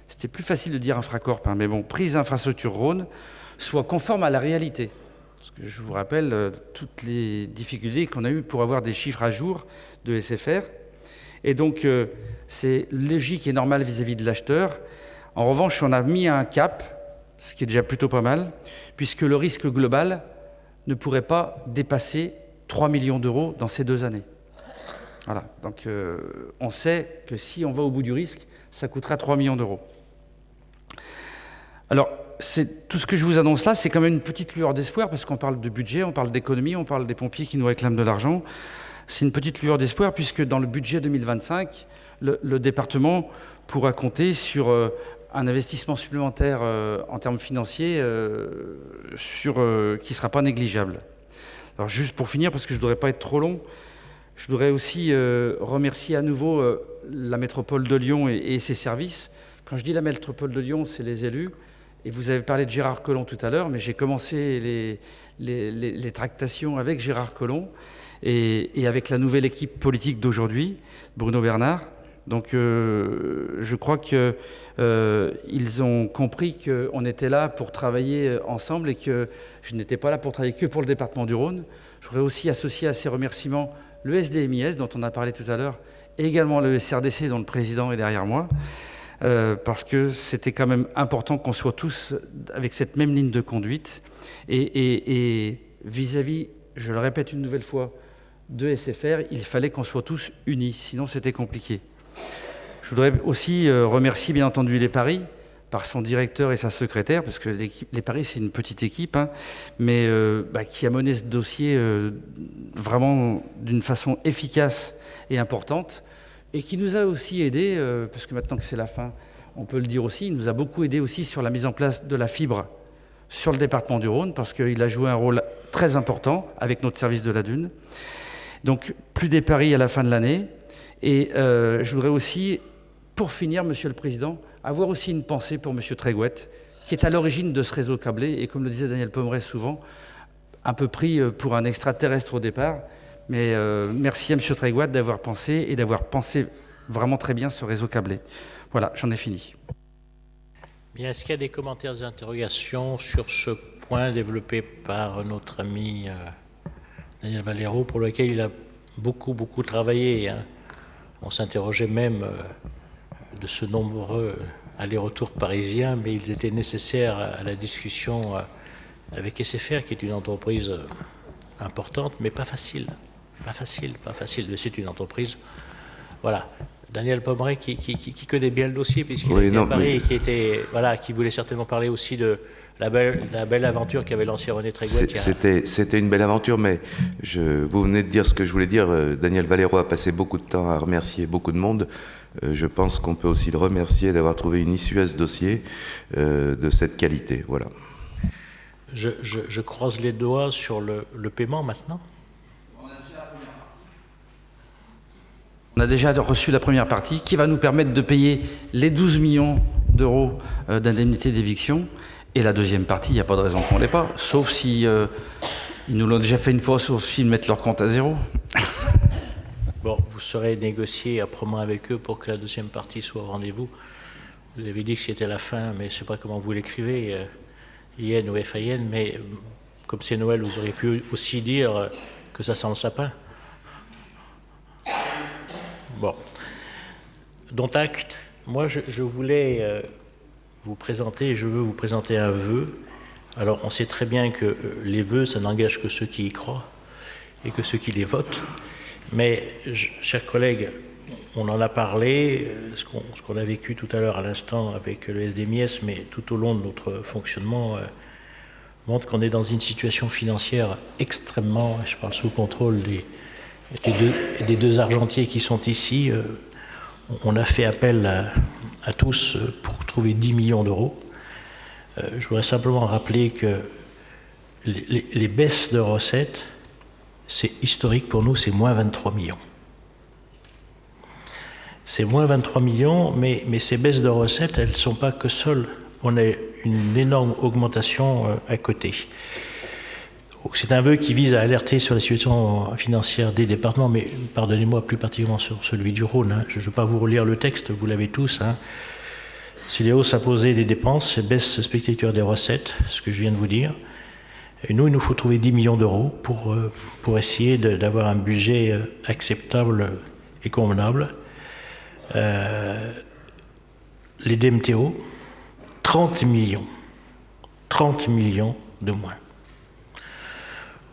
c'était plus facile de dire Infracorp, mais bon, Prise Infrastructure Rhône, soit conforme à la réalité. Parce que je vous rappelle toutes les difficultés qu'on a eues pour avoir des chiffres à jour de SFR. Et donc, c'est logique et normal vis-à-vis de l'acheteur. En revanche, on a mis un cap, ce qui est déjà plutôt pas mal, puisque le risque global ne pourrait pas dépasser 3 millions d'euros dans ces 2 années. Voilà, donc on sait que si on va au bout du risque, ça coûtera 3 millions d'euros. Alors, tout ce que je vous annonce là, c'est quand même une petite lueur d'espoir, parce qu'on parle de budget, on parle d'économie, on parle des pompiers qui nous réclament de l'argent. C'est une petite lueur d'espoir, puisque dans le budget 2025, le département pourra compter sur un investissement supplémentaire en termes financiers qui ne sera pas négligeable. Alors juste pour finir, parce que je ne voudrais pas être trop long, je voudrais aussi remercier à nouveau la métropole de Lyon et ses services. Quand je dis la métropole de Lyon, c'est les élus. Et vous avez parlé de Gérard Collomb tout à l'heure, mais j'ai commencé les tractations avec Gérard Collomb et avec la nouvelle équipe politique d'aujourd'hui, Bruno Bernard. Donc je crois qu'ils ont compris qu'on était là pour travailler ensemble et que je n'étais pas là pour travailler que pour le département du Rhône. Je voudrais aussi associer à ces remerciements le SDMIS, dont on a parlé tout à l'heure, et également le SRDC, dont le président est derrière moi. Parce que c'était quand même important qu'on soit tous avec cette même ligne de conduite. Et vis-à-vis, je le répète une nouvelle fois, de SFR, il fallait qu'on soit tous unis, sinon c'était compliqué. Je voudrais aussi remercier bien entendu les Paris, par son directeur et sa secrétaire, parce que les Paris c'est une petite équipe, hein, mais qui a mené ce dossier vraiment d'une façon efficace et importante. Et qui nous a aussi aidé, parce que maintenant que c'est la fin, on peut le dire aussi, il nous a beaucoup aidé aussi sur la mise en place de la fibre sur le département du Rhône, parce qu'il a joué un rôle très important avec notre service de la Dune. Donc, plus des paris à la fin de l'année. Et je voudrais aussi, pour finir, Monsieur le Président, avoir aussi une pensée pour Monsieur Tréguet, qui est à l'origine de ce réseau câblé, et comme le disait Daniel Pommeret souvent, un peu pris pour un extraterrestre au départ. Mais merci à M. Tréguet d'avoir pensé et d'avoir pensé vraiment très bien ce réseau câblé. Voilà, j'en ai fini. Bien, est-ce qu'il y a des commentaires, des interrogations sur ce point développé par notre ami Daniel Valero, pour lequel il a beaucoup travaillé, hein. On s'interrogeait même de ce nombreux allers-retours parisiens, mais ils étaient nécessaires à la discussion avec SFR, qui est une entreprise importante, mais pas facile. Pas facile. C'est une entreprise. Voilà. Daniel Pommeret qui connaît bien le dossier, puisqu'il était à Paris et qui voulait certainement parler aussi de la belle aventure qu'avait lancée René Tréguet. C'était une belle aventure, mais vous venez de dire ce que je voulais dire. Daniel Valero a passé beaucoup de temps à remercier beaucoup de monde. Je pense qu'on peut aussi le remercier d'avoir trouvé une issue à ce dossier de cette qualité. Voilà. Je croise les doigts sur le paiement maintenant. On a déjà reçu la première partie qui va nous permettre de payer les 12 millions d'euros d'indemnité d'éviction. Et la deuxième partie, il n'y a pas de raison qu'on ne l'ait pas, sauf si ils nous l'ont déjà fait une fois, sauf s'ils mettent leur compte à zéro. Bon, vous saurez négocier âprement avec eux pour que la deuxième partie soit au rendez-vous. Vous avez dit que c'était la fin, mais je ne sais pas comment vous l'écrivez, IN ou FIN, mais comme c'est Noël, vous auriez pu aussi dire que ça sent le sapin. Bon. Dont acte. Moi, je voulais vous présenter, je veux vous présenter un vœu. Alors, on sait très bien que les vœux, ça n'engage que ceux qui y croient et que ceux qui les votent. Mais, chers collègues, on en a parlé, ce qu'on a vécu tout à l'heure à l'instant avec le SDMIS, mais tout au long de notre fonctionnement, montre qu'on est dans une situation financière extrêmement, je parle sous contrôle des deux argentiers qui sont ici. On a fait appel à tous pour trouver 10 millions d'euros. Je voudrais simplement rappeler que les baisses de recettes, c'est historique pour nous, c'est moins 23 millions. C'est moins 23 millions, mais ces baisses de recettes, elles ne sont pas que seules. On a une énorme augmentation à côté. C'est un vœu qui vise à alerter sur la situation financière des départements, mais pardonnez-moi plus particulièrement sur celui du Rhône. Hein. Je ne vais pas vous relire le texte, vous l'avez tous. Hein. C'est les hausses imposées des dépenses, baisse spectaculaire des recettes, ce que je viens de vous dire. Et nous, il nous faut trouver 10 millions d'euros pour essayer d'avoir un budget acceptable et convenable. Les DMTO, 30 millions de moins.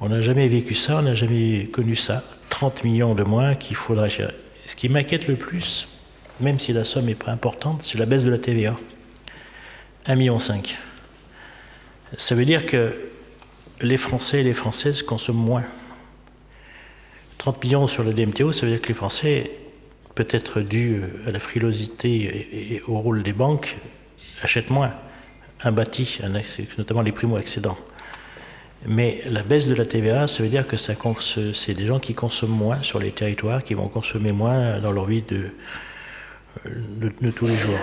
On n'a jamais vécu ça, on n'a jamais connu ça. 30 millions de moins qu'il faudrait gérer. Ce qui m'inquiète le plus, même si la somme n'est pas importante, c'est la baisse de la TVA. 1,5 million. Ça veut dire que les Français et les Françaises consomment moins. 30 millions sur le DMTO, ça veut dire que les Français, peut-être dû à la frilosité et au rôle des banques, achètent moins un bâti, notamment les primo-accédants. Mais la baisse de la TVA, ça veut dire que c'est des gens qui consomment moins sur les territoires, qui vont consommer moins dans leur vie de tous les jours.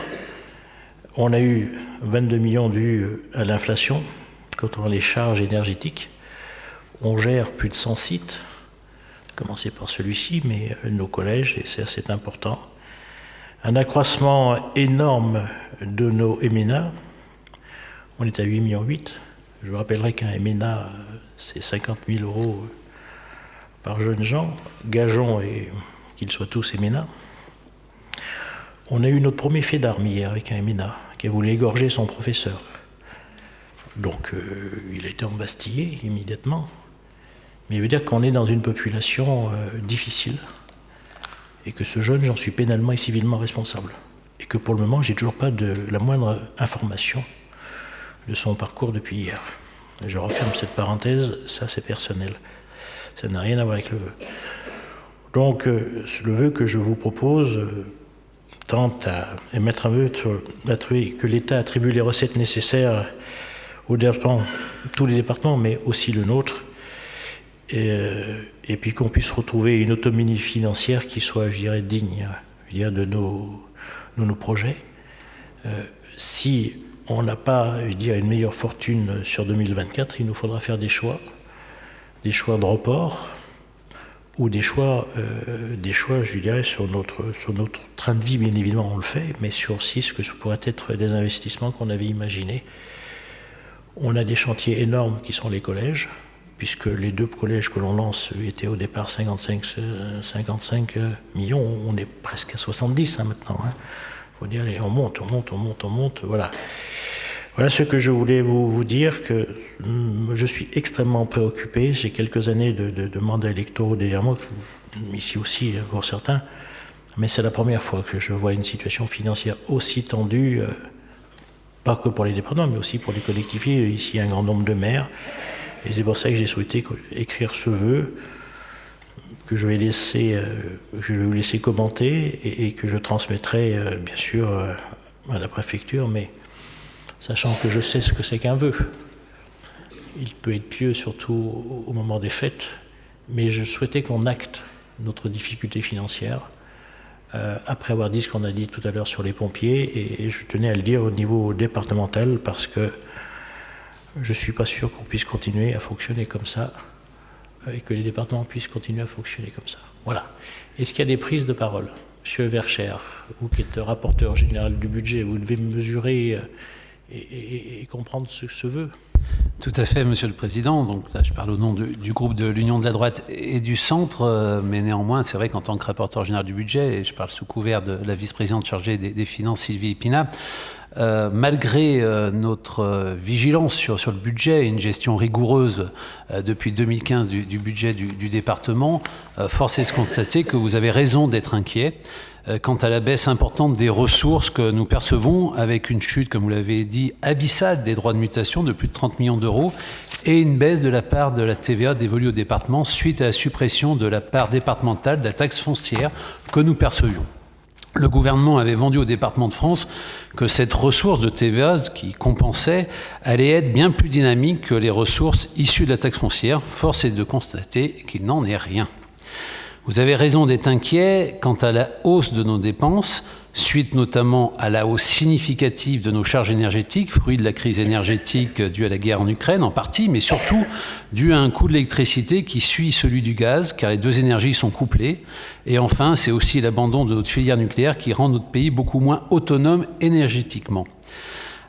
On a eu 22 millions dus à l'inflation, quand on a les charges énergétiques. On gère plus de 100 sites, commencer par celui-ci, mais nos collèges, et c'est important. Un accroissement énorme de nos MNA. On est à 8,8 millions. Je vous rappellerai qu'un MNA, c'est 50 000 € par jeune gens. Gageons qu'ils soient tous MNA. On a eu notre premier fait d'armes hier avec un MNA qui a voulu égorger son professeur. Donc il a été embastillé immédiatement. Mais il veut dire qu'on est dans une population difficile et que ce jeune, j'en suis pénalement et civilement responsable. Et que pour le moment, j'ai toujours pas la moindre information de son parcours depuis hier. Je referme cette parenthèse, ça c'est personnel. Ça n'a rien à voir avec le vœu. Donc le vœu que je vous propose tente à émettre un vœu que l'État attribue les recettes nécessaires aux départements, tous les départements, mais aussi le nôtre, et puis qu'on puisse retrouver une autonomie financière qui soit, je dirais, digne de nos projets. Si on n'a pas, je dirais, une meilleure fortune sur 2024, il nous faudra faire des choix de report ou des choix, je dirais, sur notre train de vie, bien évidemment, on le fait, mais sur aussi ce que ce pourrait être des investissements qu'on avait imaginés. On a des chantiers énormes qui sont les collèges, puisque les 2 collèges que l'on lance étaient au départ 55 millions, on est presque à 70 maintenant. Faut dire, on monte, voilà. Voilà ce que je voulais vous dire, que je suis extrêmement préoccupé. J'ai quelques années de mandats électoraux derrière moi, ici aussi pour certains, mais c'est la première fois que je vois une situation financière aussi tendue, pas que pour les départements, mais aussi pour les collectivités. Ici, il y a un grand nombre de maires, et c'est pour ça que j'ai souhaité écrire ce vœu, que je vais vous laisser commenter et que je transmettrai bien sûr à la préfecture, mais sachant que je sais ce que c'est qu'un vœu. Il peut être pieux surtout au moment des fêtes, mais je souhaitais qu'on acte notre difficulté financière après avoir dit ce qu'on a dit tout à l'heure sur les pompiers, et je tenais à le dire au niveau départemental parce que je ne suis pas sûr qu'on puisse continuer à fonctionner comme ça et que les départements puissent continuer à fonctionner comme ça. Voilà. Est-ce qu'il y a des prises de parole? Monsieur Vercher, vous qui êtes rapporteur général du budget, vous devez mesurer et comprendre ce vœu. Tout à fait, Monsieur le Président. Donc là, je parle au nom du groupe de l'Union de la droite et du centre, mais néanmoins, c'est vrai qu'en tant que rapporteur général du budget, et je parle sous couvert de la vice-présidente chargée des finances, Sylvie Épinat, malgré notre vigilance sur le budget et une gestion rigoureuse depuis 2015 du budget du département, force est de constater que vous avez raison d'être inquiet quant à la baisse importante des ressources que nous percevons, avec une chute, comme vous l'avez dit, abyssale des droits de mutation de plus de 30 millions d'euros et une baisse de la part de la TVA dévolue au département suite à la suppression de la part départementale de la taxe foncière que nous percevions. Le gouvernement avait vendu au département de France que cette ressource de TVA qui compensait allait être bien plus dynamique que les ressources issues de la taxe foncière. Force est de constater qu'il n'en est rien. Vous avez raison d'être inquiet quant à la hausse de nos dépenses, suite notamment à la hausse significative de nos charges énergétiques, fruit de la crise énergétique due à la guerre en Ukraine en partie, mais surtout due à un coût de l'électricité qui suit celui du gaz, car les deux énergies sont couplées. Et enfin, c'est aussi l'abandon de notre filière nucléaire qui rend notre pays beaucoup moins autonome énergétiquement.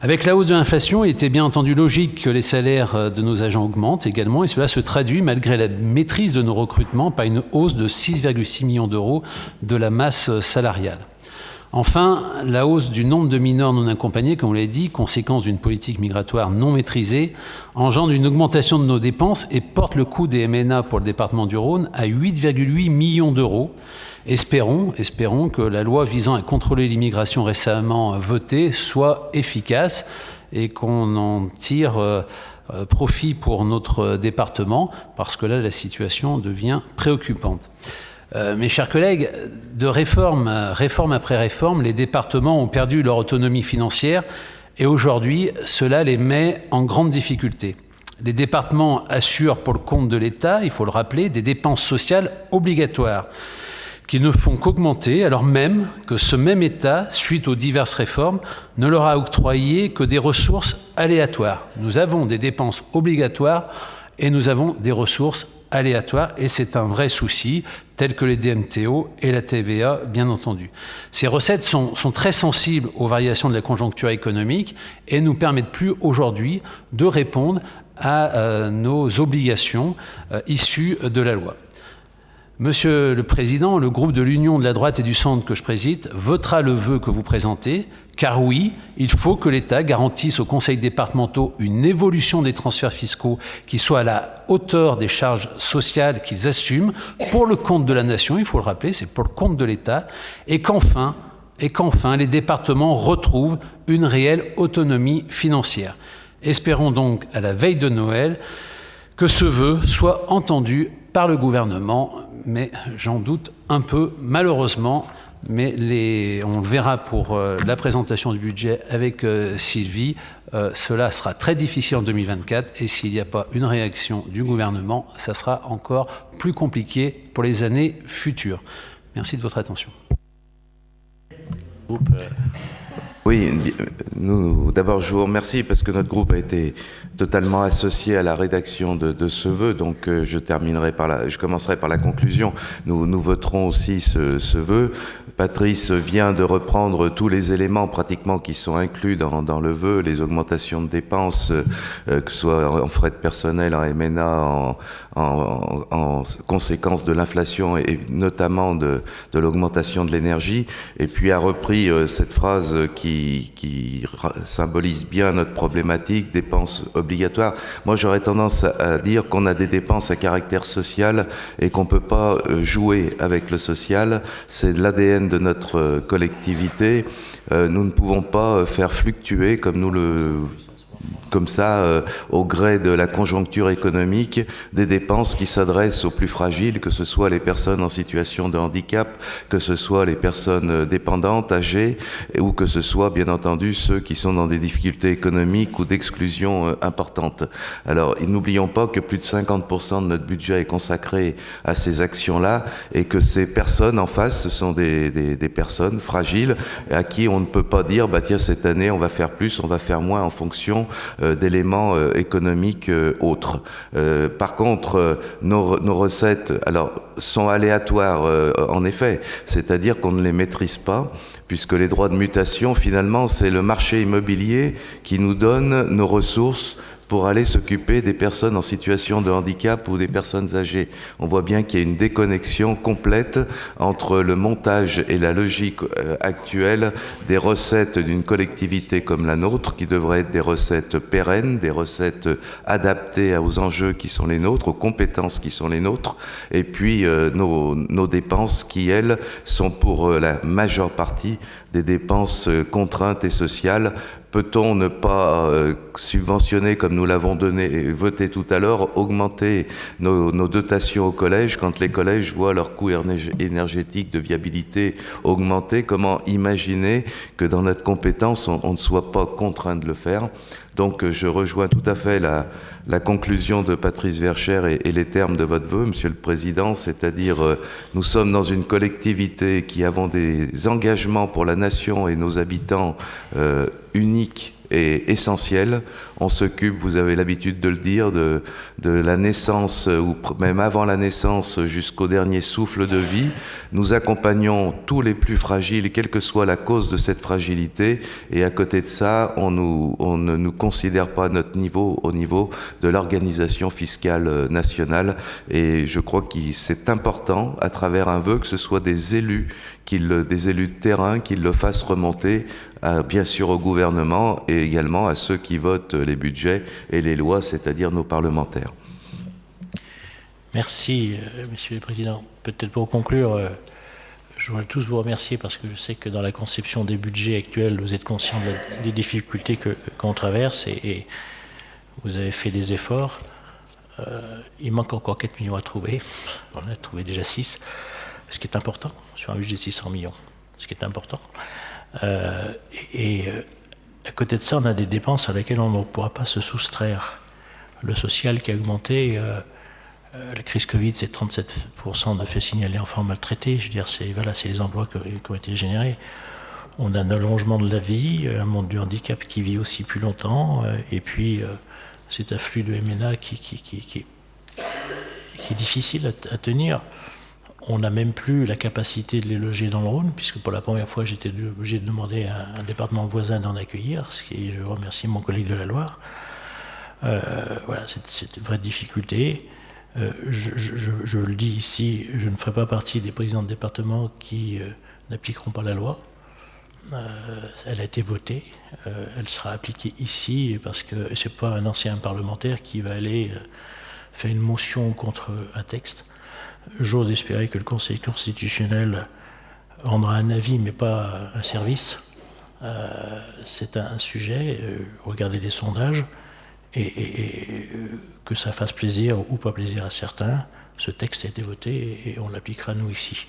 Avec la hausse de l'inflation, il était bien entendu logique que les salaires de nos agents augmentent également, et cela se traduit, malgré la maîtrise de nos recrutements, par une hausse de 6,6 millions d'euros de la masse salariale. Enfin, la hausse du nombre de mineurs non accompagnés, comme vous l'avez dit, conséquence d'une politique migratoire non maîtrisée, engendre une augmentation de nos dépenses et porte le coût des MNA pour le département du Rhône à 8,8 millions d'euros. Espérons que la loi visant à contrôler l'immigration récemment votée soit efficace et qu'on en tire profit pour notre département, parce que là, la situation devient préoccupante. Mes chers collègues, de réforme après réforme, les départements ont perdu leur autonomie financière et aujourd'hui, cela les met en grande difficulté. Les départements assurent pour le compte de l'État, il faut le rappeler, des dépenses sociales obligatoires qui ne font qu'augmenter, alors même que ce même État, suite aux diverses réformes, ne leur a octroyé que des ressources aléatoires. Nous avons des dépenses obligatoires et nous avons des ressources aléatoires, et c'est un vrai souci, tels que les DMTO et la TVA, bien entendu. Ces recettes sont très sensibles aux variations de la conjoncture économique et nous permettent plus aujourd'hui de répondre à nos obligations issues de la loi. Monsieur le Président, le groupe de l'Union de la droite et du centre que je préside votera le vœu que vous présentez, car oui, il faut que l'État garantisse aux conseils départementaux une évolution des transferts fiscaux qui soit à la hauteur des charges sociales qu'ils assument pour le compte de la nation, il faut le rappeler, c'est pour le compte de l'État, et qu'enfin les départements retrouvent une réelle autonomie financière. Espérons donc, à la veille de Noël, que ce vœu soit entendu par le gouvernement, mais j'en doute un peu, malheureusement, mais on le verra pour la présentation du budget avec Sylvie, cela sera très difficile en 2024, et s'il n'y a pas une réaction du gouvernement, ça sera encore plus compliqué pour les années futures. Merci de votre attention. Oui, d'abord je vous remercie parce que notre groupe a été totalement associé à la rédaction de ce vœu, donc je commencerai par la conclusion. Nous voterons aussi ce vœu. Patrice vient de reprendre tous les éléments pratiquement qui sont inclus dans le vœu, les augmentations de dépenses, que ce soit en frais de personnel, en MNA, en conséquence de l'inflation et notamment de l'augmentation de l'énergie, et puis a repris cette phrase qui symbolise bien notre problématique, dépenses obligatoires. Moi, j'aurais tendance à dire qu'on a des dépenses à caractère social et qu'on ne peut pas jouer avec le social. C'est de l'ADN de notre collectivité. Nous ne pouvons pas faire fluctuer comme ça, au gré de la conjoncture économique, des dépenses qui s'adressent aux plus fragiles, que ce soit les personnes en situation de handicap, que ce soit les personnes dépendantes, âgées, ou que ce soit, bien entendu, ceux qui sont dans des difficultés économiques ou d'exclusion importantes. Alors, n'oublions pas que plus de 50% de notre budget est consacré à ces actions-là, et que ces personnes en face, ce sont des personnes fragiles, à qui on ne peut pas dire, bah tiens, cette année, on va faire plus, on va faire moins en fonction d'éléments économiques autres. Par contre, nos recettes sont aléatoires en effet, c'est-à-dire qu'on ne les maîtrise pas, puisque les droits de mutation, finalement, c'est le marché immobilier qui nous donne nos ressources pour aller s'occuper des personnes en situation de handicap ou des personnes âgées. On voit bien qu'il y a une déconnexion complète entre le montage et la logique actuelle des recettes d'une collectivité comme la nôtre, qui devraient être des recettes pérennes, des recettes adaptées aux enjeux qui sont les nôtres, aux compétences qui sont les nôtres, et puis nos dépenses qui, elles, sont pour la majeure partie des dépenses contraintes et sociales. Peut-on ne pas subventionner, comme nous l'avons voté tout à l'heure, augmenter nos dotations aux collèges quand les collèges voient leur coût énergétique de viabilité augmenter? Comment imaginer que dans notre compétence, on ne soit pas contraint de le faire? Donc je rejoins tout à fait la conclusion de Patrice Verchères et les termes de votre vœu, Monsieur le Président, c'est-à-dire nous sommes dans une collectivité qui avons des engagements pour la nation et nos habitants uniques est essentiel. On s'occupe, vous avez l'habitude de le dire, de la naissance, ou même avant la naissance jusqu'au dernier souffle de vie. Nous accompagnons tous les plus fragiles, quelle que soit la cause de cette fragilité, et à côté de ça, on ne nous considère pas notre niveau au niveau de l'organisation fiscale nationale, et je crois que c'est important, à travers un vœu, que ce soit des élus de terrain qui le fassent remonter, bien sûr au gouvernement et également à ceux qui votent les budgets et les lois, c'est-à-dire nos parlementaires. Merci, Monsieur le Président. Peut-être pour conclure, je voudrais tous vous remercier parce que je sais que dans la conception des budgets actuels, vous êtes conscient des difficultés qu'on traverse et vous avez fait des efforts. Il manque encore 4 millions à trouver. On a trouvé déjà 6. Ce qui est important, sur un budget de 600 millions, ce qui est important. À côté de ça, on a des dépenses à laquelle on ne pourra pas se soustraire. Le social qui a augmenté, la crise Covid, c'est 37% de faits signalés enfants maltraités. Je veux dire, c'est les emplois qui ont été générés. On a un allongement de la vie, un monde du handicap qui vit aussi plus longtemps, et puis cet afflux de MNA qui est difficile à tenir. On n'a même plus la capacité de les loger dans le Rhône, puisque pour la première fois, j'étais obligé de demander à un département voisin d'en accueillir, ce qui, je remercie mon collègue de la Loire. Voilà, c'est une vraie difficulté. Je le dis ici, je ne ferai pas partie des présidents de département qui n'appliqueront pas la loi. Elle a été votée, elle sera appliquée ici, parce que ce n'est pas un ancien parlementaire qui va aller faire une motion contre un texte. J'ose espérer que le Conseil constitutionnel rendra un avis, mais pas un service. C'est un sujet, regardez les sondages, et que ça fasse plaisir ou pas plaisir à certains, ce texte a été voté et on l'appliquera nous ici.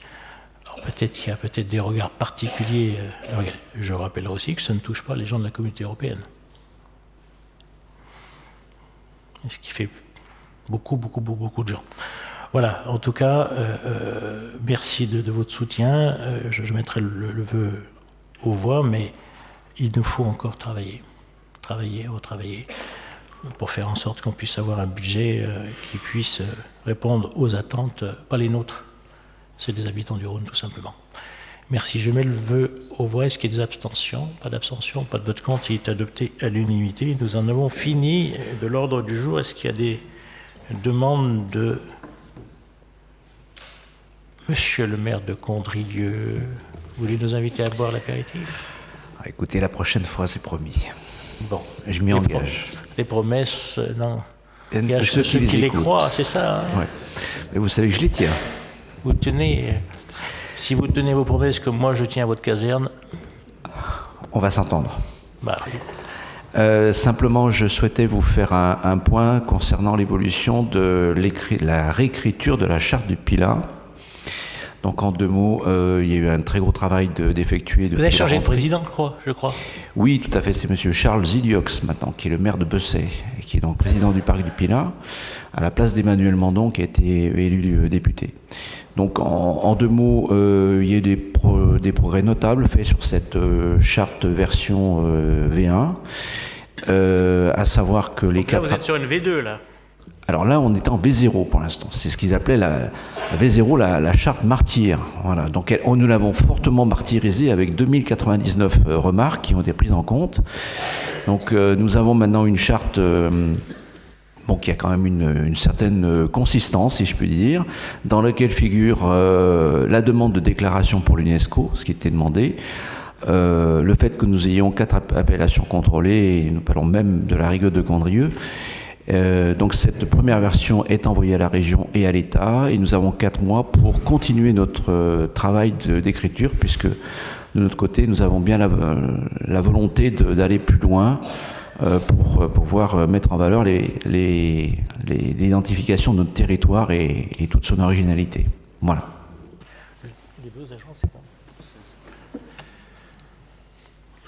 Alors peut-être qu'il y a peut-être des regards particuliers. Je rappellerai aussi que ça ne touche pas les gens de la Communauté européenne. Ce qui fait beaucoup de gens. Voilà, en tout cas, merci de votre soutien. Je mettrai le vœu aux voix, mais il nous faut encore travailler, retravailler, pour faire en sorte qu'on puisse avoir un budget qui puisse répondre aux attentes, pas les nôtres, c'est des habitants du Rhône tout simplement. Merci, je mets le vœu aux voix. Est-ce qu'il y a des abstentions? Pas d'abstention, pas de vote contre, il est adopté à l'unanimité. Nous en avons fini de l'ordre du jour. Est-ce qu'il y a des demandes de... Monsieur le maire de Condrieu, vous voulez nous inviter à boire l'apéritif? Écoutez, la prochaine fois, c'est promis. Bon. Je m'y engage. Les promesses, non. Il y a ceux qui les croient, c'est ça. Hein? Ouais. Mais vous savez que je les tiens. Vous tenez... Si vous tenez vos promesses comme moi, je tiens à votre caserne... On va s'entendre. Bah, simplement, je souhaitais vous faire un point concernant l'évolution de la réécriture de la charte du Pilat. Donc en 2 mots, il y a eu un très gros travail d'effectuer. Vous avez changé de président, je crois. Oui, tout à fait. C'est M. Charles Ziliox maintenant, qui est le maire de Bessay, et qui est donc président du Parc du Pilat, à la place d'Emmanuel Mandon, qui a été élu député. Donc en 2 mots, il y a eu des progrès notables faits sur cette charte version V1, à savoir que les 4... Là, vous êtes sur une V2, là. Alors là, on est en V0 pour l'instant. C'est ce qu'ils appelaient la V0, la charte martyre. Voilà. Donc nous l'avons fortement martyrisée avec 2099 remarques qui ont été prises en compte. Donc nous avons maintenant une charte qui a quand même une certaine consistance, si je puis dire, dans laquelle figure la demande de déclaration pour l'UNESCO, ce qui était demandé, le fait que nous ayons 4 appellations contrôlées, et nous parlons même de la Rigotte de Condrieu. Donc cette première version est envoyée à la région et à l'État, et nous avons 4 mois pour continuer notre travail d'écriture, puisque de notre côté nous avons bien la volonté d'aller plus loin pour pouvoir mettre en valeur l'identification de notre territoire et toute son originalité. Voilà. Les 2 agents, c'est bon.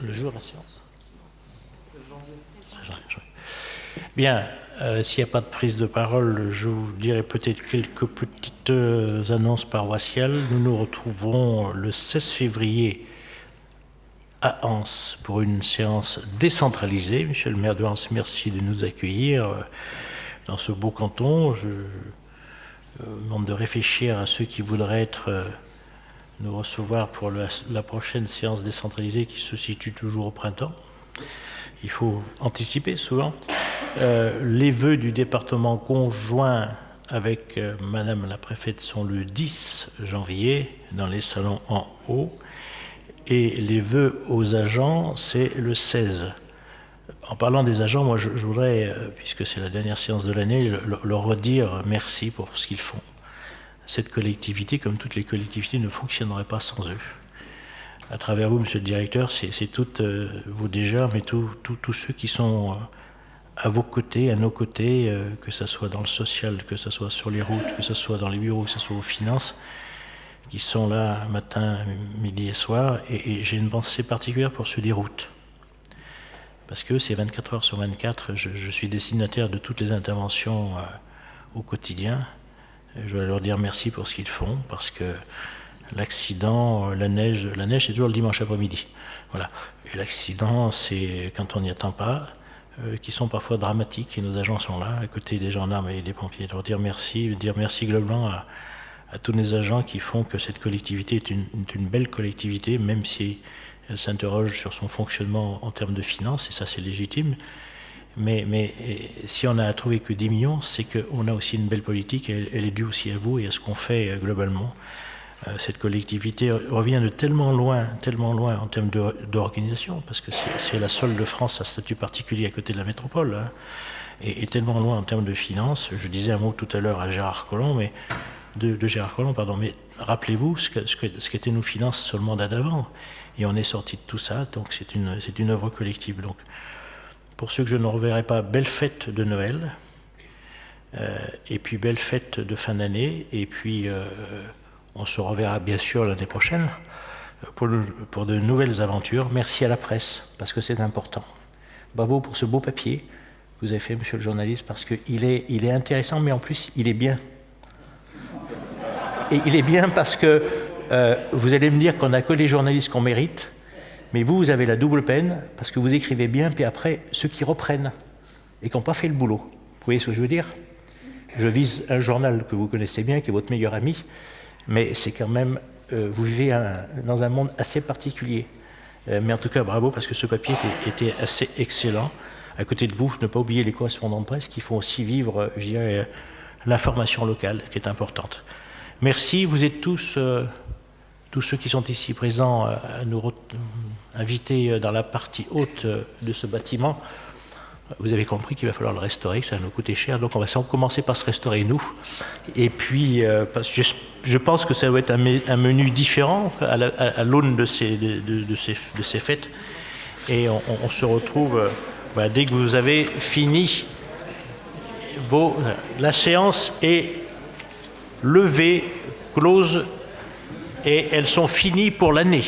Le jour de la séance. Bien. S'il n'y a pas de prise de parole, je vous dirai peut-être quelques petites annonces paroissiales. Nous nous retrouverons le 16 février à Anse pour une séance décentralisée. Monsieur le maire de Anse, merci de nous accueillir dans ce beau canton. Je demande de réfléchir à ceux qui voudraient nous recevoir pour la prochaine séance décentralisée qui se situe toujours au printemps. Il faut anticiper souvent. Les vœux du département conjoint avec Madame la préfète sont le 10 janvier dans les salons en haut. Et les vœux aux agents, c'est le 16. En parlant des agents, moi je voudrais, puisque c'est la dernière séance de l'année, leur redire merci pour ce qu'ils font. Cette collectivité, comme toutes les collectivités, ne fonctionnerait pas sans eux. À travers vous, monsieur le directeur, c'est toutes vous déjà, mais tous ceux qui sont à vos côtés, à nos côtés, que ce soit dans le social, que ce soit sur les routes, que ce soit dans les bureaux, que ce soit aux finances, qui sont là matin, midi et soir, et j'ai une pensée particulière pour ceux des routes. Parce que c'est 24 heures sur 24, je suis destinataire de toutes les interventions au quotidien. Je voudrais leur dire merci pour ce qu'ils font, parce que l'accident, la neige c'est toujours le dimanche après-midi. Voilà. Et l'accident, c'est quand on n'y attend pas, qui sont parfois dramatiques, et nos agents sont là, à côté des gendarmes et des pompiers. Leur dire merci globalement à tous les agents qui font que cette collectivité est une belle collectivité, même si elle s'interroge sur son fonctionnement en termes de finances, et ça c'est légitime. Mais si on n'a trouvé que 10 millions, c'est qu'on a aussi une belle politique, et elle est due aussi à vous et à ce qu'on fait globalement. Cette collectivité revient de tellement loin en termes d'organisation, parce que c'est la seule de France à statut particulier à côté de la métropole, hein, et tellement loin en termes de finances. Je disais un mot tout à l'heure à Gérard Collomb, mais de Gérard Collomb, pardon, mais rappelez-vous ce qu'étaient nos finances sur le mandat d'avant, et on est sorti de tout ça, donc c'est une œuvre collective. Donc, pour ceux que je ne reverrai pas, belle fête de Noël, et puis belle fête de fin d'année, et puis on se reverra bien sûr l'année prochaine pour de nouvelles aventures. Merci à la presse, parce que c'est important. Bravo pour ce beau papier que vous avez fait, monsieur le journaliste, parce qu'il est intéressant, mais en plus il est bien. Et il est bien parce que vous allez me dire qu'on n'a que les journalistes qu'on mérite, mais vous avez la double peine, parce que vous écrivez bien, puis après, ceux qui reprennent et qui n'ont pas fait le boulot. Vous voyez ce que je veux dire? Je vise un journal que vous connaissez bien, qui est votre meilleur ami, mais c'est quand même, vous vivez dans un monde assez particulier. Mais en tout cas, bravo, parce que ce papier était assez excellent. À côté de vous, ne pas oublier les correspondants de presse qui font aussi vivre, je dirais, l'information locale, qui est importante. Merci, vous êtes tous ceux qui sont ici présents, à nous inviter dans la partie haute de ce bâtiment. Vous avez compris qu'il va falloir le restaurer, que ça va nous coûter cher, donc on va commencer par se restaurer nous. Et puis, je pense que ça doit être un menu différent à l'aune de ces fêtes. Et on se retrouve dès que vous avez fini la séance est levée, close, et elles sont finies pour l'année.